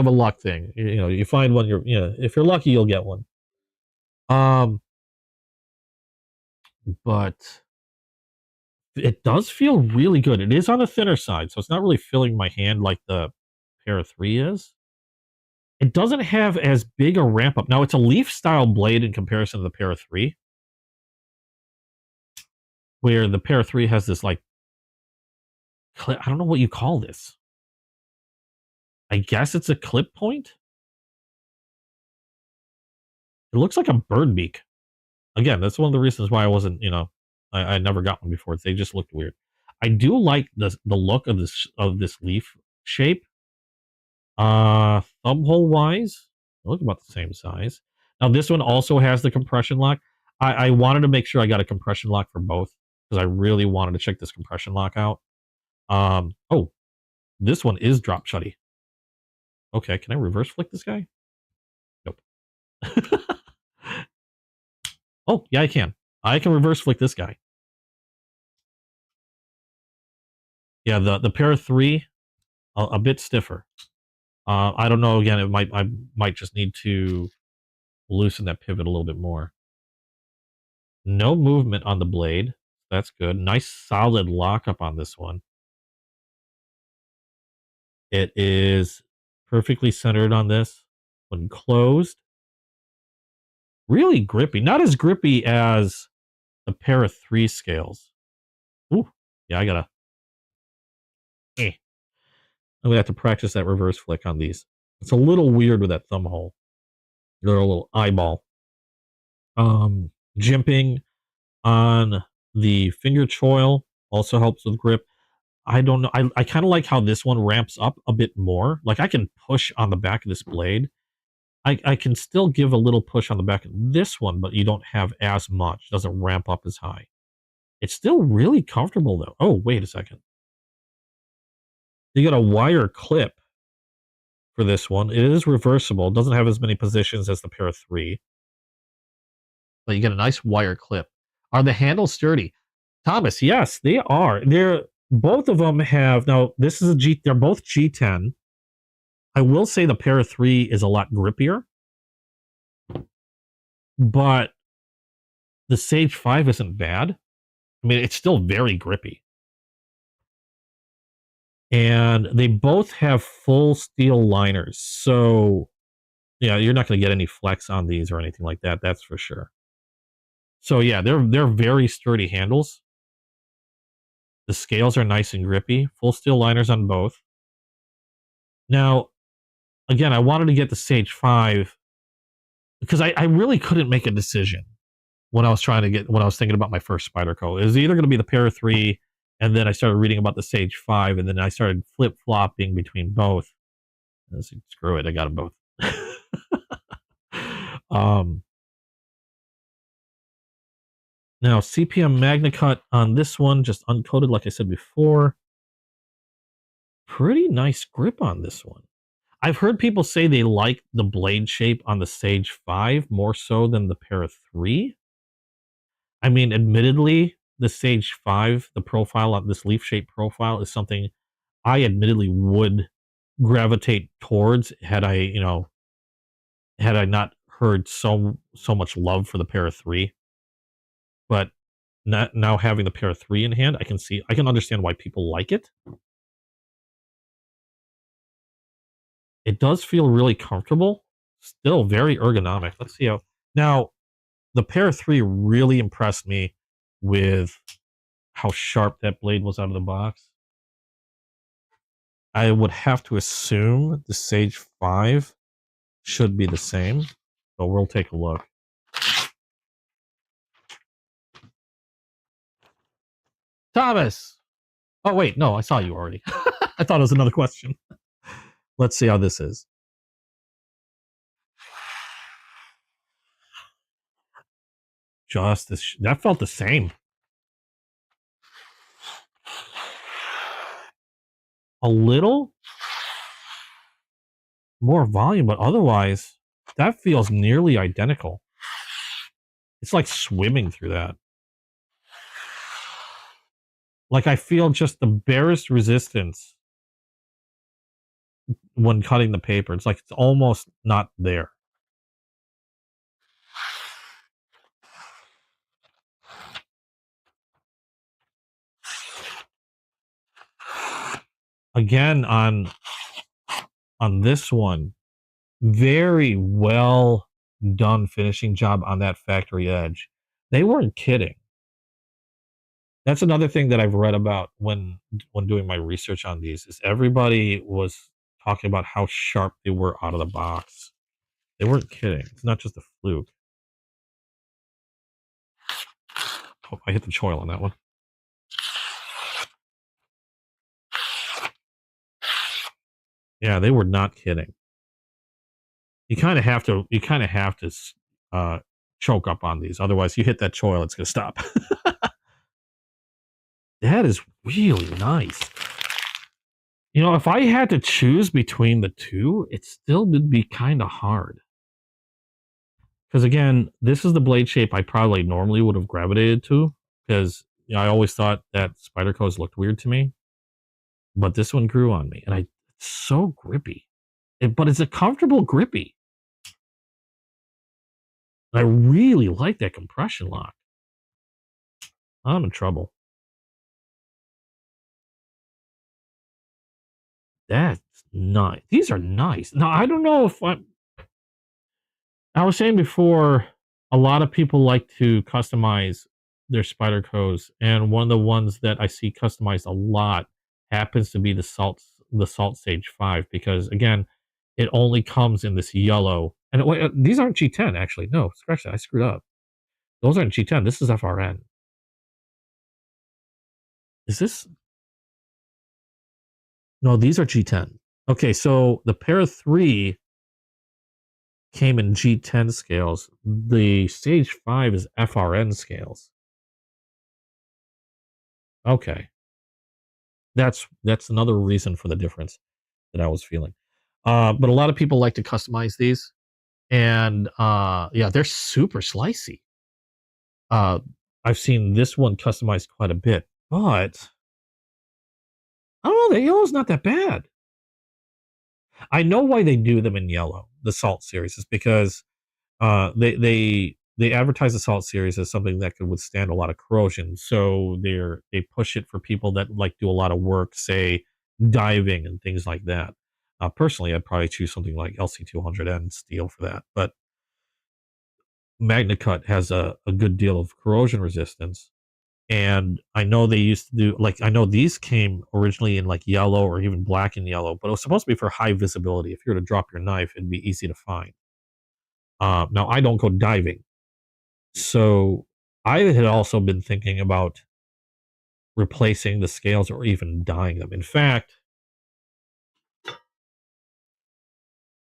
a luck thing. You find one, if you're lucky, you'll get one. But it does feel really good. It is on the thinner side, so it's not really filling my hand like the Para 3 is. It doesn't have as big a ramp up. Now, it's a leaf style blade in comparison to the Para 3, where the Para 3 has this, like, I don't know what you call this. I guess it's a clip point. It looks like a bird beak. Again, that's one of the reasons why I wasn't, I never got one before. They just looked weird. I do like the look of this leaf shape. Thumb hole wise, they look about the same size. Now, this one also has the compression lock. I wanted to make sure I got a compression lock for both, because I really wanted to check this compression lock out. Oh, this one is drop shutty. Okay, can I reverse flick this guy? Nope. Oh, yeah, I can. I can reverse flick this guy. Yeah, the Para 3, a bit stiffer. I don't know. Again, I might just need to loosen that pivot a little bit more. No movement on the blade. That's good. Nice solid lockup on this one. It is perfectly centered on this. When closed, really grippy. Not as grippy as the pair of 3 scales. Ooh, yeah, I gotta. I'm gonna have to practice that reverse flick on these. It's a little weird with that thumb hole. They're a little eyeball. Jimping on the finger choil also helps with grip. I don't know. I kind of like how this one ramps up a bit more. Like I can push on the back of this blade. I can still give a little push on the back of this one, but you don't have as much. It doesn't ramp up as high. It's still really comfortable though. Oh, wait a second. You got a wire clip for this one. It is reversible. It doesn't have as many positions as the pair of 3. But you get a nice wire clip. Are the handles sturdy? Thomas, yes, they are. They're both of them have now. This is a G. They're both G10. I will say the pair of 3 is a lot grippier, but the Sage 5 isn't bad. I mean, it's still very grippy. And they both have full steel liners. So, yeah, you're not going to get any flex on these or anything like that. That's for sure. So, yeah, they're very sturdy handles. The scales are nice and grippy. Full steel liners on both. Now, again, I wanted to get the Sage 5 because I really couldn't make a decision when I was thinking about my first Spyderco. It was either going to be the pair of 3, and then I started reading about the Sage 5, and then I started flip-flopping between both. I was like, screw it, I got them both. Now, CPM MagnaCut on this one, just uncoated like I said before. Pretty nice grip on this one. I've heard people say they like the blade shape on the Sage 5 more so than the pair of 3. I mean, admittedly, the Sage 5, the profile on this leaf shape profile is something I admittedly would gravitate towards had I not heard so much love for the pair of 3. But now having the pair of 3 in hand, I can understand why people like it. It does feel really comfortable. Still very ergonomic. Let's see how. Now, the pair of 3 really impressed me with how sharp that blade was out of the box. I would have to assume the Sage 5 should be the same. So we'll take a look. Thomas! Oh, wait. No, I saw you already. I thought it was another question. Let's see how this is. That felt the same. A little more volume, but otherwise, that feels nearly identical. It's like swimming through that. Like I feel just the barest resistance when cutting the paper. It's like it's almost not there. Again, on this one, very well done finishing job on that factory edge. They weren't kidding. That's another thing that I've read about when doing my research on these is everybody was talking about how sharp they were out of the box. They weren't kidding. It's not just a fluke. Oh, I hit the choil on that one. Yeah, they were not kidding. You kind of have to choke up on these. Otherwise, you hit that choil, it's going to stop. That is really nice. You know, if I had to choose between the two, it still would be kind of hard. Because again, this is the blade shape I probably normally would have gravitated to. Because I always thought that Spydercos looked weird to me. But this one grew on me. And it's so grippy. but it's a comfortable grippy. I really like that compression lock. I'm in trouble. That's nice. These are nice. Now, I don't know if I was saying before, a lot of people like to customize their Spydercos, and one of the ones that I see customized a lot happens to be the Salt Sage 5, because again, it only comes in this yellow. And wait, these aren't G10 actually. No, scratch that. I screwed up. Those aren't G10. This is FRN. Is this? No, these are G10. Okay, so the Para 3 came in G10 scales. The Stage 5 is FRN scales. Okay. That's another reason for the difference that I was feeling. But a lot of people like to customize these, and yeah, they're super slicey. I've seen this one customized quite a bit, but I don't know, the yellow's not that bad. I know why they do them in yellow, the Salt series, is because they advertise the Salt series as something that could withstand a lot of corrosion. So they push it for people that like do a lot of work, say diving and things like that. Personally, I'd probably choose something like LC200N steel for that. But MagnaCut has a good deal of corrosion resistance. And I know they used to do, like, I know these came originally in like yellow or even black and yellow, but it was supposed to be for high visibility. If you were to drop your knife, it'd be easy to find. Now, I don't go diving. So I had also been thinking about replacing the scales or even dyeing them. In fact,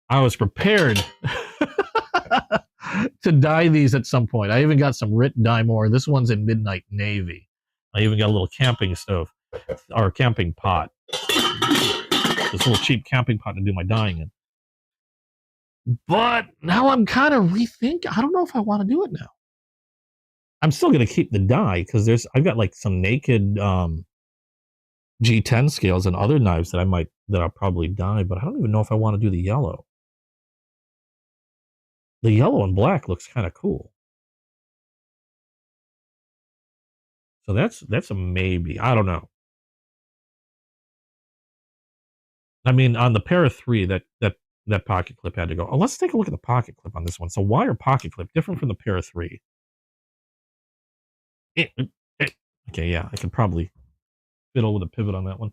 I was prepared to dye these at some point. I even got some Rit dye more. This one's in Midnight Navy. I even got a little camping stove or camping pot. This little cheap camping pot to do my dyeing in. But now I'm kind of rethinking. I don't know if I want to do it now. I'm still going to keep the dye because I've got like some naked G10 scales and other knives that I'll probably dye, but I don't even know if I want to do the yellow. The yellow and black looks kind of cool. So that's a maybe. I don't know. I mean, on the Para 3, that pocket clip had to go. Oh, let's take a look at the pocket clip on this one. So wire pocket clip, different from the Para 3. Okay, yeah, I could probably fiddle with a pivot on that one.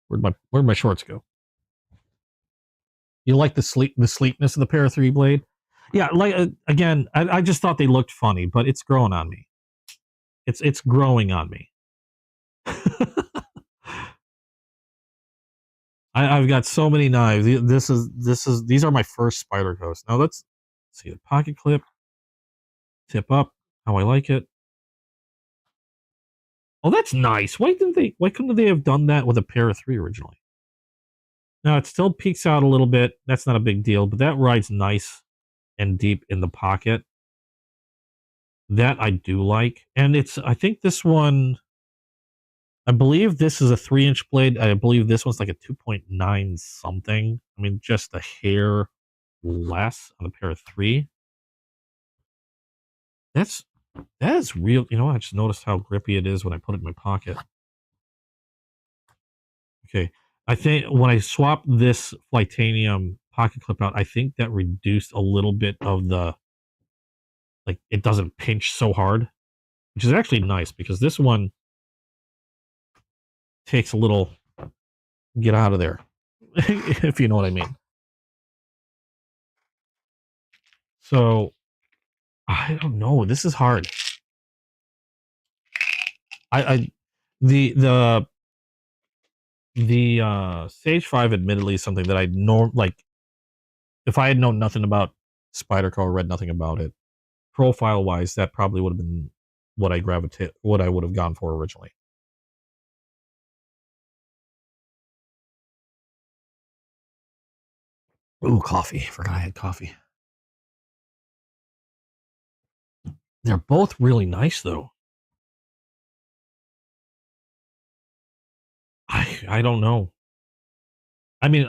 Where'd my shorts go? You like the sleekness of the Para 3 blade? Yeah, like again, I just thought they looked funny, but it's growing on me. It's growing on me. I've got so many knives. These are my first Spydercos. Now let's see the pocket clip, tip up, how I like it. Oh, that's nice. Why couldn't they have done that with a Para 3 originally? Now it still peeks out a little bit. That's not a big deal, but that rides nice and deep in the pocket. That I do like. And I think this one, I believe this is a 3-inch blade. I believe this one's like a 2.9 something. I mean, just a hair less on the Para 3. That is real. You know, I just noticed how grippy it is when I put it in my pocket. Okay. I think when I swapped this Flytanium pocket clip out, I think that reduced a little bit of like, it doesn't pinch so hard, which is actually nice because this one takes a little get out of there, if you know what I mean. So, I don't know. This is hard. The Stage 5 admittedly is something that I know, like, if I had known nothing about Spyderco or read nothing about it, profile wise, that probably would have been what I would have gone for originally. Ooh, coffee. Forgot I had coffee. They're both really nice though. I don't know. I mean,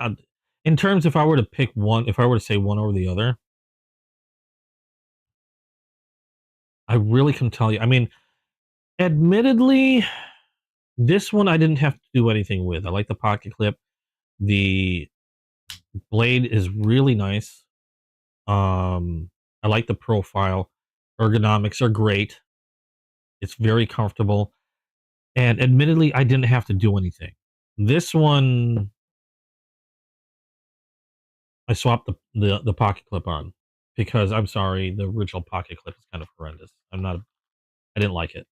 In terms, if I were to pick one, if I were to say one over the other, I really can tell you. I mean, admittedly, this one I didn't have to do anything with. I like the pocket clip. The blade is really nice. I like the profile. Ergonomics are great. It's very comfortable. And admittedly, I didn't have to do anything. This one, I swapped the pocket clip on because I'm sorry, the original pocket clip is kind of horrendous. I didn't like it.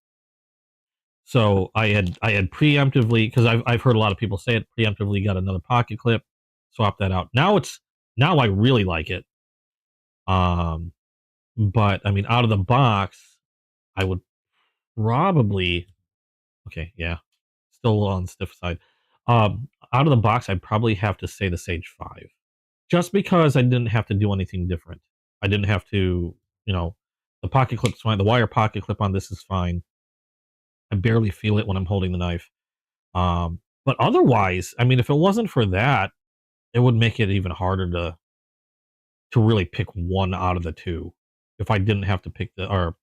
So I had preemptively, because I've heard a lot of people say it, preemptively got another pocket clip, swap that out. Now I really like it. Um, but I mean, out of the box, I would probably, okay, yeah, still on the stiff side. Out of the box, I'd probably have to say the Sage 5, just because I didn't have to do anything different. I didn't have to, you know, the pocket clip's fine. The wire pocket clip on this is fine. I barely feel it when I'm holding the knife. But otherwise, I mean, if it wasn't for that, it would make it even harder to really pick one out of the two. If I didn't have to pick the or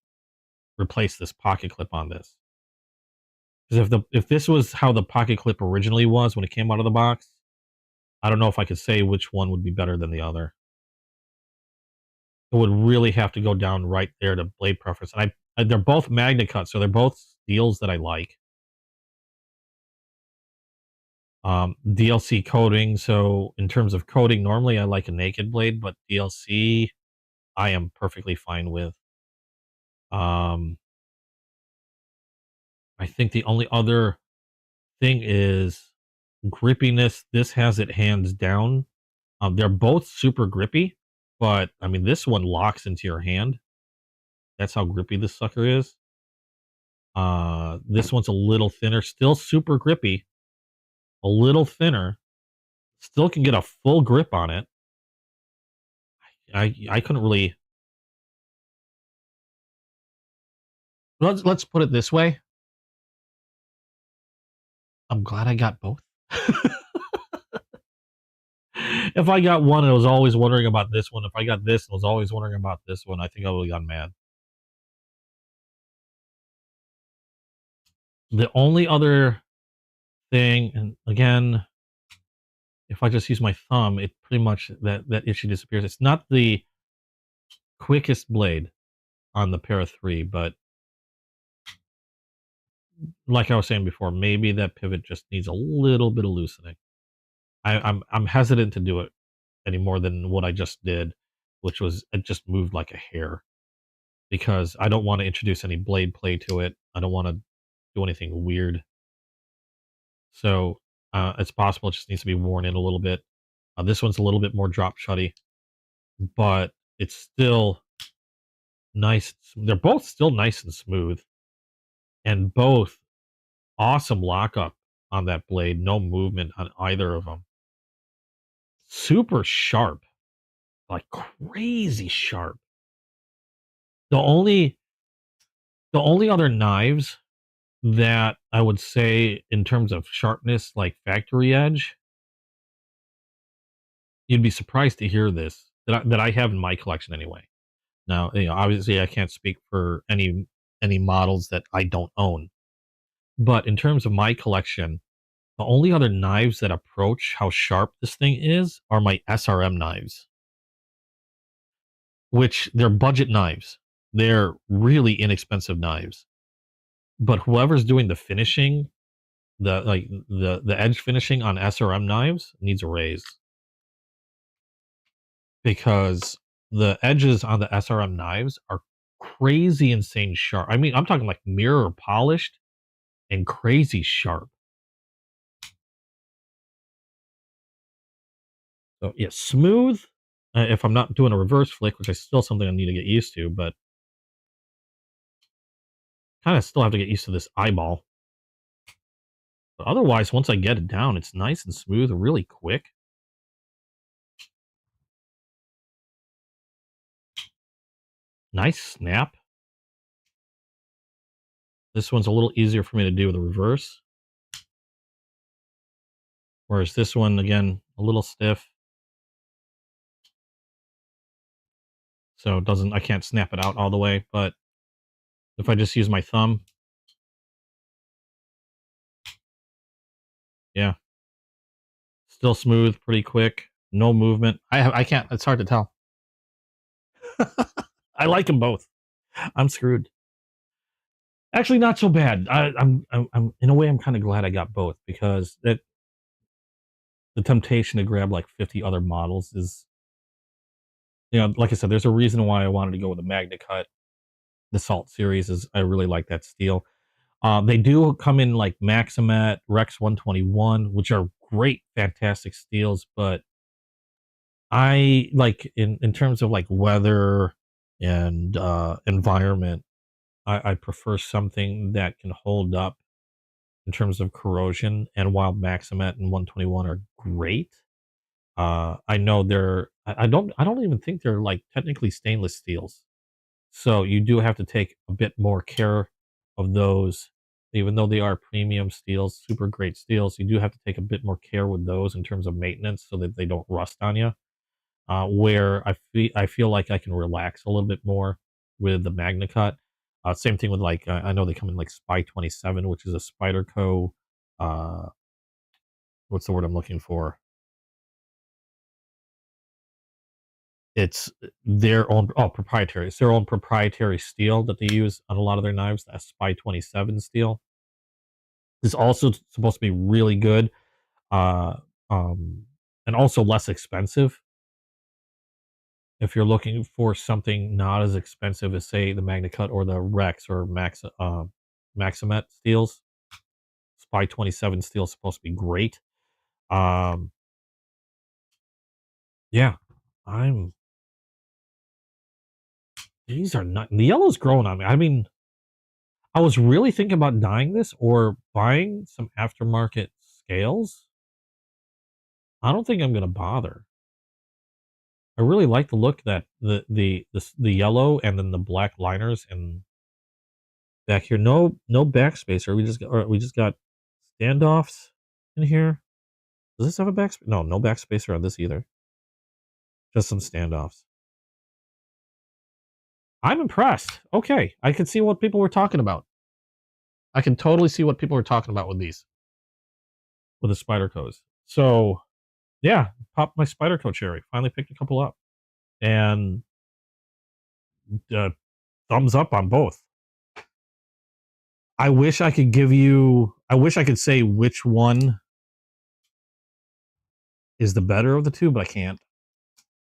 replace this pocket clip on this, because if this was how the pocket clip originally was when it came out of the box, I don't know if I could say which one would be better than the other. It would really have to go down right there to blade preference, and they're both magnet cut, so they're both steels that I like. DLC coating. So in terms of coating, normally I like a naked blade, but DLC I am perfectly fine with. Um, I think the only other thing is grippiness. This has it hands down. They're both super grippy, but I mean, this one locks into your hand. That's how grippy this sucker is. This one's a little thinner, still super grippy, a little thinner, still can get a full grip on it. I couldn't really. Let's put it this way. I'm glad I got both. If I got one and I was always wondering about this one, if I got this and was always wondering about this one, I think I would have gone mad. The only other thing, and again, if I just use my thumb, it pretty much that issue disappears. It's not the quickest blade on the Para 3, but like I was saying before, maybe that pivot just needs a little bit of loosening. I'm hesitant to do it any more than what I just did, which was it just moved like a hair because I don't want to introduce any blade play to it. I don't want to do anything weird. So it's possible it just needs to be worn in a little bit. This one's a little bit more drop shutty, but it's still nice. They're both still nice and smooth, and both awesome lockup on that blade. No movement on either of them. Super sharp, like crazy sharp. The only the only other knives that I would say in terms of sharpness, like Factory Edge, you'd be surprised to hear this that I have in my collection anyway. Now, you know, obviously, I can't speak for any models that I don't own, but in terms of my collection, the only other knives that approach how sharp this thing is are my SRM knives, which they're budget knives. They're really inexpensive knives, but whoever's doing the finishing, the edge finishing on SRM knives needs a raise because the edges on the SRM knives are crazy insane sharp. I mean, I'm talking like mirror polished and crazy sharp. So yeah, smooth. If I'm not doing a reverse flick, which is still something I need to get used to, but kind of still have to get used to this eyeball. But otherwise, once I get it down, it's nice and smooth, really quick. Nice snap. This one's a little easier for me to do with the reverse. Whereas this one, again, a little stiff. so it doesn't, I can't snap it out all the way. But if I just use my thumb, yeah, still smooth, pretty quick, no movement. I can't. It's hard to tell. I like them both. I'm screwed. Actually, not so bad. I'm in a way, I'm kind of glad I got both because the temptation to grab like 50 other models is, like I said, there's a reason why I wanted to go with the Magna Cut. The Salt series is, I really like that steel. They do come in like Maximat, Rex 121, which are great, fantastic steels. But I like in terms of like weather and environment, I prefer something that can hold up in terms of corrosion. And while Maximat and 121 are great, I know they're I don't even think they're like technically stainless steels. So you do have to take a bit more care of those, even though they are premium steels, super great steels. You do have to take a bit more care with those in terms of maintenance so that they don't rust on you. Where I feel like I can relax a little bit more with the Magna Cut. Same thing with like I know they come in like Spy 27, which is a Spyderco. Uh, what's the word I'm looking for? It's their own proprietary. It's their own proprietary steel that they use on a lot of their knives. That Spy 27 steel is also supposed to be really good, uh, um, and also less expensive. If you're looking for something not as expensive as, say, the Magna Cut or the Rex or Maximet steels, Spy 27 steel is supposed to be great. Um, yeah, I'm. These are not. The yellow's growing on me. I mean, I was really thinking about dyeing this or buying some aftermarket scales. I don't think I'm gonna bother. I really like the look that the yellow and then the black liners and back here. No backspacer. We just got standoffs in here. Does this have a backspacer? No, no backspacer on this either. Just some standoffs. I'm impressed. Okay, I can see what people were talking about. I can totally see what people were talking about with these, with the Spydercos. So yeah, popped my Spyderco cherry. Finally picked a couple up, and uh, thumbs up on both. I wish I could give you. I wish I could say which one is the better of the two, but I can't.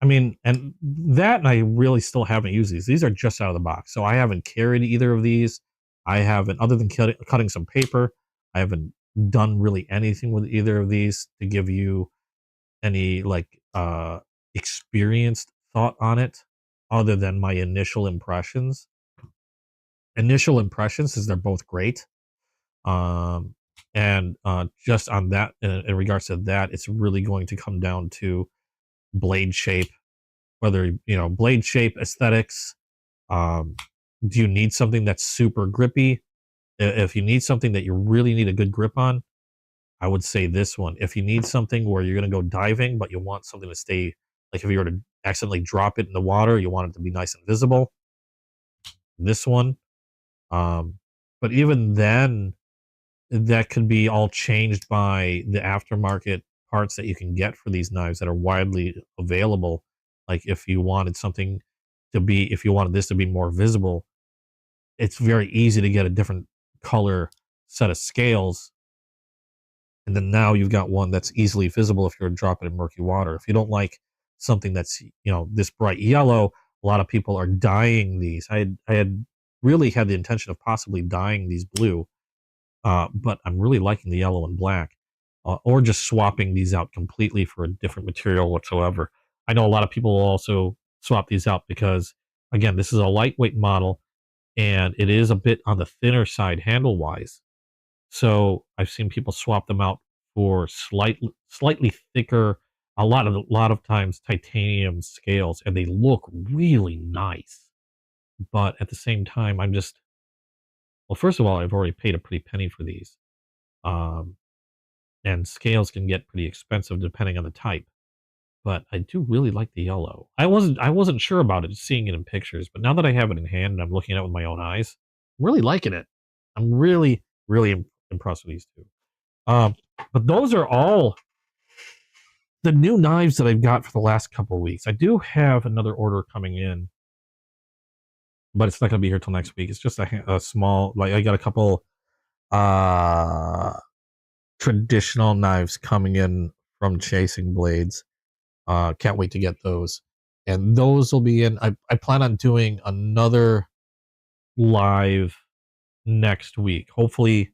I mean, and that, and I really still haven't used these. These are just out of the box, so I haven't carried either of these. I haven't, other than cutting some paper. I haven't done really anything with either of these to give you any like experienced thought on it, other than my initial impressions. Initial impressions is they're both great. Um, and just on that, in regards to that, it's really going to come down to blade shape, whether blade shape, aesthetics. um do you need something that's super grippy? If you need something that you really need a good grip on, I would say this one. If you need something where you're going to go diving but you want something to stay, like if you were to accidentally drop it in the water, you want it to be nice and visible, this one. But even then, that could be all changed by the aftermarket parts that you can get for these knives that are widely available. Like if you wanted something to be, if you wanted this to be more visible, it's very easy to get a different color set of scales. And then now you've got one that's easily visible if you're dropping in murky water. If you don't like something that's, this bright yellow, a lot of people are dyeing these. I had really had the intention of possibly dyeing these blue, but I'm really liking the yellow and black, or just swapping these out completely for a different material whatsoever. I know a lot of people will also swap these out because, again, this is a lightweight model and it is a bit on the thinner side handle wise. So I've seen people swap them out for slightly thicker, a lot of times titanium scales, and they look really nice. But at the same time, I'm just, well, first of all, I've already paid a pretty penny for these. Um, and scales can get pretty expensive depending on the type. but I do really like the yellow. I wasn't sure about it, seeing it in pictures, but now that I have it in hand and I'm looking at it with my own eyes, I'm really liking it. I'm really, really impressed with these two. But those are all the new knives that I've got for the last couple of weeks. I do have another order coming in, but it's not going to be here till next week. It's just a small, like I got a couple traditional knives coming in from Chasing Blades. Can't wait to get those. And those will be in. I plan on doing another live next week. Hopefully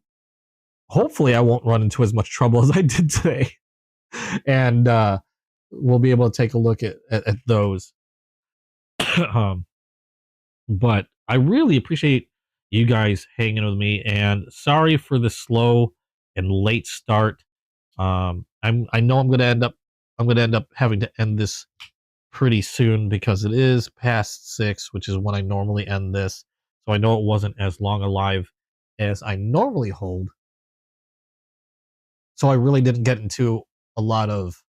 I won't run into as much trouble as I did today. And we'll be able to take a look at those. But I really appreciate you guys hanging with me, and sorry for the slow and late start. I know I'm gonna end up having to end this pretty soon because it is past 6, which is when I normally end this. So I know it wasn't as long a live as I normally hold. So I really didn't get into a lot of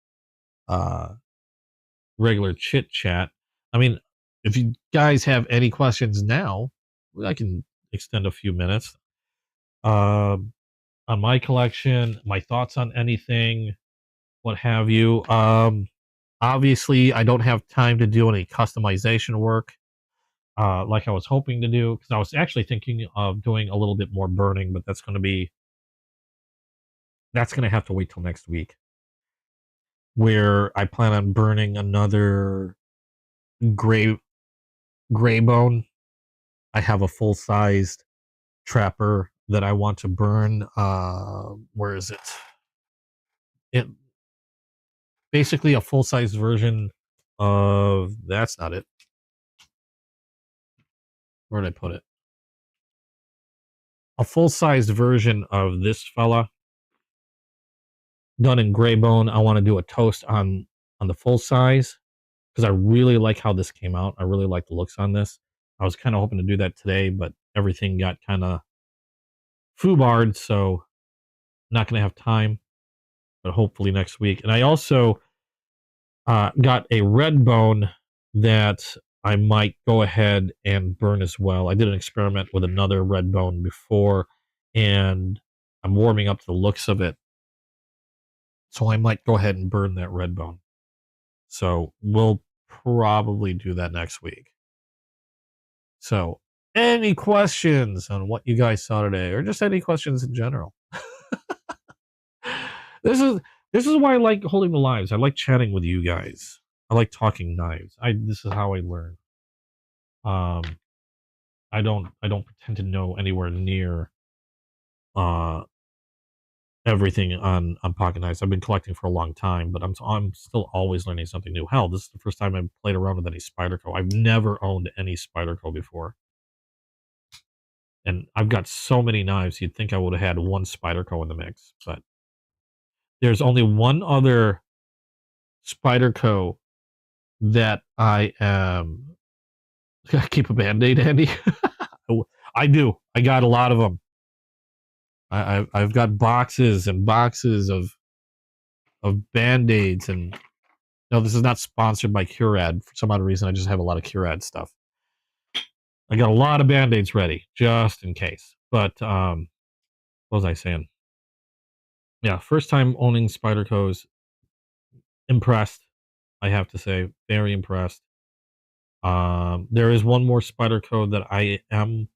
regular chit chat. I mean, if you guys have any questions now, I can extend a few minutes. On my collection, my thoughts on anything, what have you. Obviously, I don't have time to do any customization work like I was hoping to do, because I was actually thinking of doing a little bit more burning, but that's going to have to wait till next week, where I plan on burning another gray bone. I have a full-sized trapper that I want to burn. Where is it? It basically a full-size version of, that's not it. Where did I put it? A full-sized version of this fella, done in gray bone. I want to do a toast on the full size because I really like how this came out. I really like the looks on this. I was kind of hoping to do that today, but everything got kind of foobarred, so not going to have time, but hopefully next week. And I also got a red bone that I might go ahead and burn as well. I did an experiment with another red bone before, and I'm warming up to the looks of it. So I might go ahead and burn that red bone. So we'll probably do that next week. So any questions on what you guys saw today, or just any questions in general? This is why I like holding the lives. I like chatting with you guys. I like talking knives. This is how I learn. I don't pretend to know anywhere near everything on pocket knives. I've been collecting for a long time, but I'm still always learning something new. Hell, this is the first time I've played around with any Spyderco. I've never owned any Spyderco before, and I've got so many knives. You'd think I would have had one Spyderco in the mix, but there's only one other Spyderco that I keep a Band-Aid handy. I do. I got a lot of them. I've got boxes and boxes of Band-Aids, and no, this is not sponsored by Curad. For some odd reason, I just have a lot of Curad stuff. I got a lot of Band-Aids ready, just in case. But, what was I saying? Yeah, first time owning Spydercos. Impressed, I have to say. Very impressed. There is one more Spyderco that I am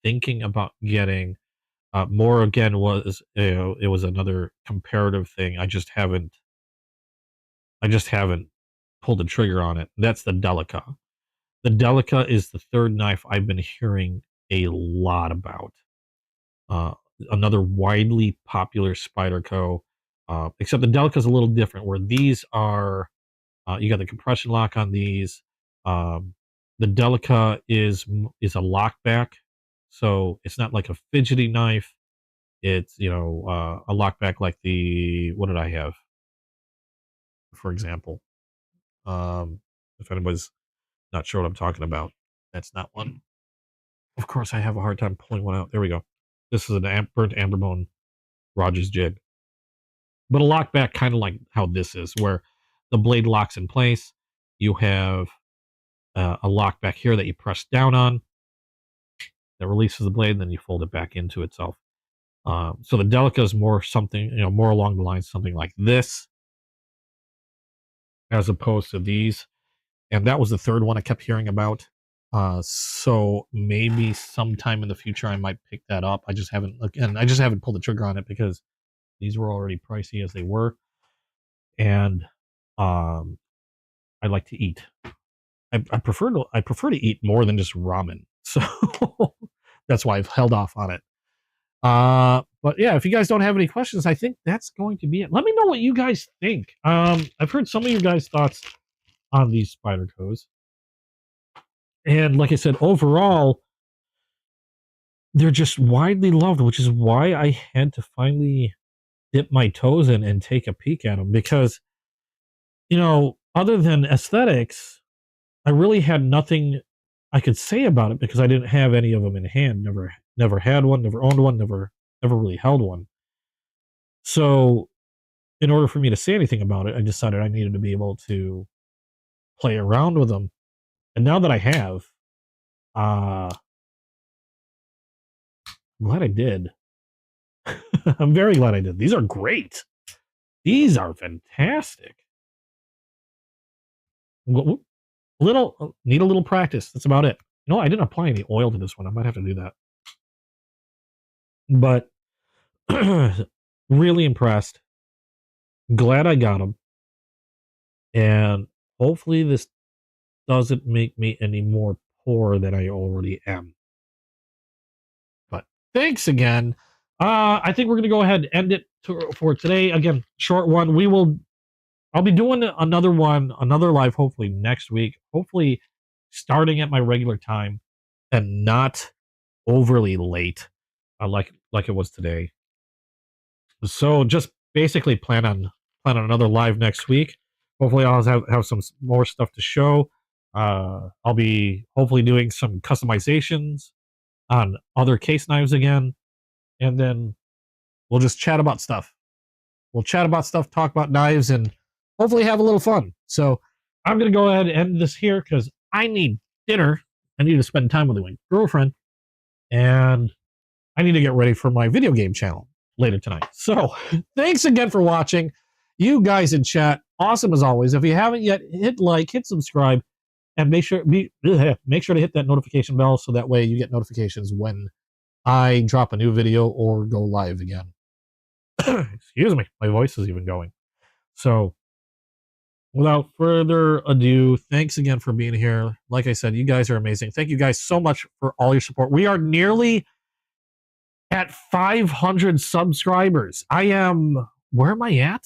thinking about getting. More again was, it was another comparative thing. I just haven't pulled the trigger on it. That's the Delica. The Delica is the third knife I've been hearing a lot about. Another widely popular Spyderco, except the Delica is a little different, where these are, you got the compression lock on these. The Delica is a lockback, so it's not like a fidgety knife. It's, a lockback like the, what did I have, for example? If anybody's not sure what I'm talking about, that's not one. Of course, I have a hard time pulling one out. There we go. This is an burnt amberbone Rogers jig, but a lockback, kind of like how this is, where the blade locks in place. You have a lock back here that you press down on that releases the blade, and then you fold it back into itself. So the Delica is more something, more along the lines something like this, as opposed to these. And that was the third one I kept hearing about. So maybe sometime in the future I might pick that up. I just haven't pulled the trigger on it because these were already pricey as they were. And I like to eat. I prefer to eat more than just ramen. So that's why I've held off on it. But yeah, if you guys don't have any questions, I think that's going to be it. Let me know what you guys think. I've heard some of your guys' thoughts on these spider toes. And like I said, overall, they're just widely loved, which is why I had to finally dip my toes in and take a peek at them. Because, other than aesthetics, I really had nothing I could say about it because I didn't have any of them in hand. Never had one, never owned one, never really held one. So in order for me to say anything about it, I decided I needed to be able to play around with them. And now that I have, I'm glad I did. I'm very glad I did. These are great. These are fantastic. Need a little practice. That's about it. I didn't apply any oil to this one. I might have to do that. But really impressed. Glad I got them. And hopefully this doesn't make me any more poor than I already am. But thanks again. I think we're going to go ahead and end it for today. Again, short one. I'll be doing another live, hopefully next week. Hopefully starting at my regular time and not overly late, like it was today. So just basically plan on another live next week. Hopefully I'll have some more stuff to show. I'll be hopefully doing some customizations on other case knives again, and then we'll just chat about stuff. Talk about knives, and hopefully have a little fun. So I'm going to go ahead and end this here because I need dinner. I need to spend time with my girlfriend, and I need to get ready for my video game channel later tonight. So thanks again for watching. You guys in chat, awesome as always. If you haven't yet, hit like, hit subscribe, and make sure to hit that notification bell so that way you get notifications when I drop a new video or go live again. Excuse me, my voice is even going. So without further ado, thanks again for being here. Like I said, you guys are amazing. Thank you guys so much for all your support. We are nearly at 500 subscribers. Where am I at?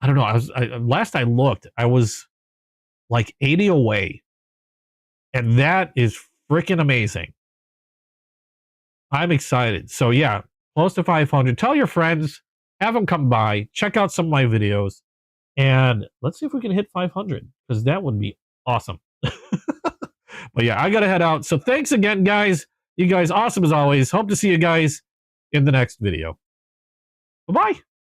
I don't know. Last I looked, I was like 80 away. And that is freaking amazing. I'm excited. So yeah, close to 500. Tell your friends, have them come by, check out some of my videos, and let's see if we can hit 500, because that would be awesome. But yeah, I gotta head out. So thanks again, guys. You guys awesome as always. Hope to see you guys in the next video. Bye-bye.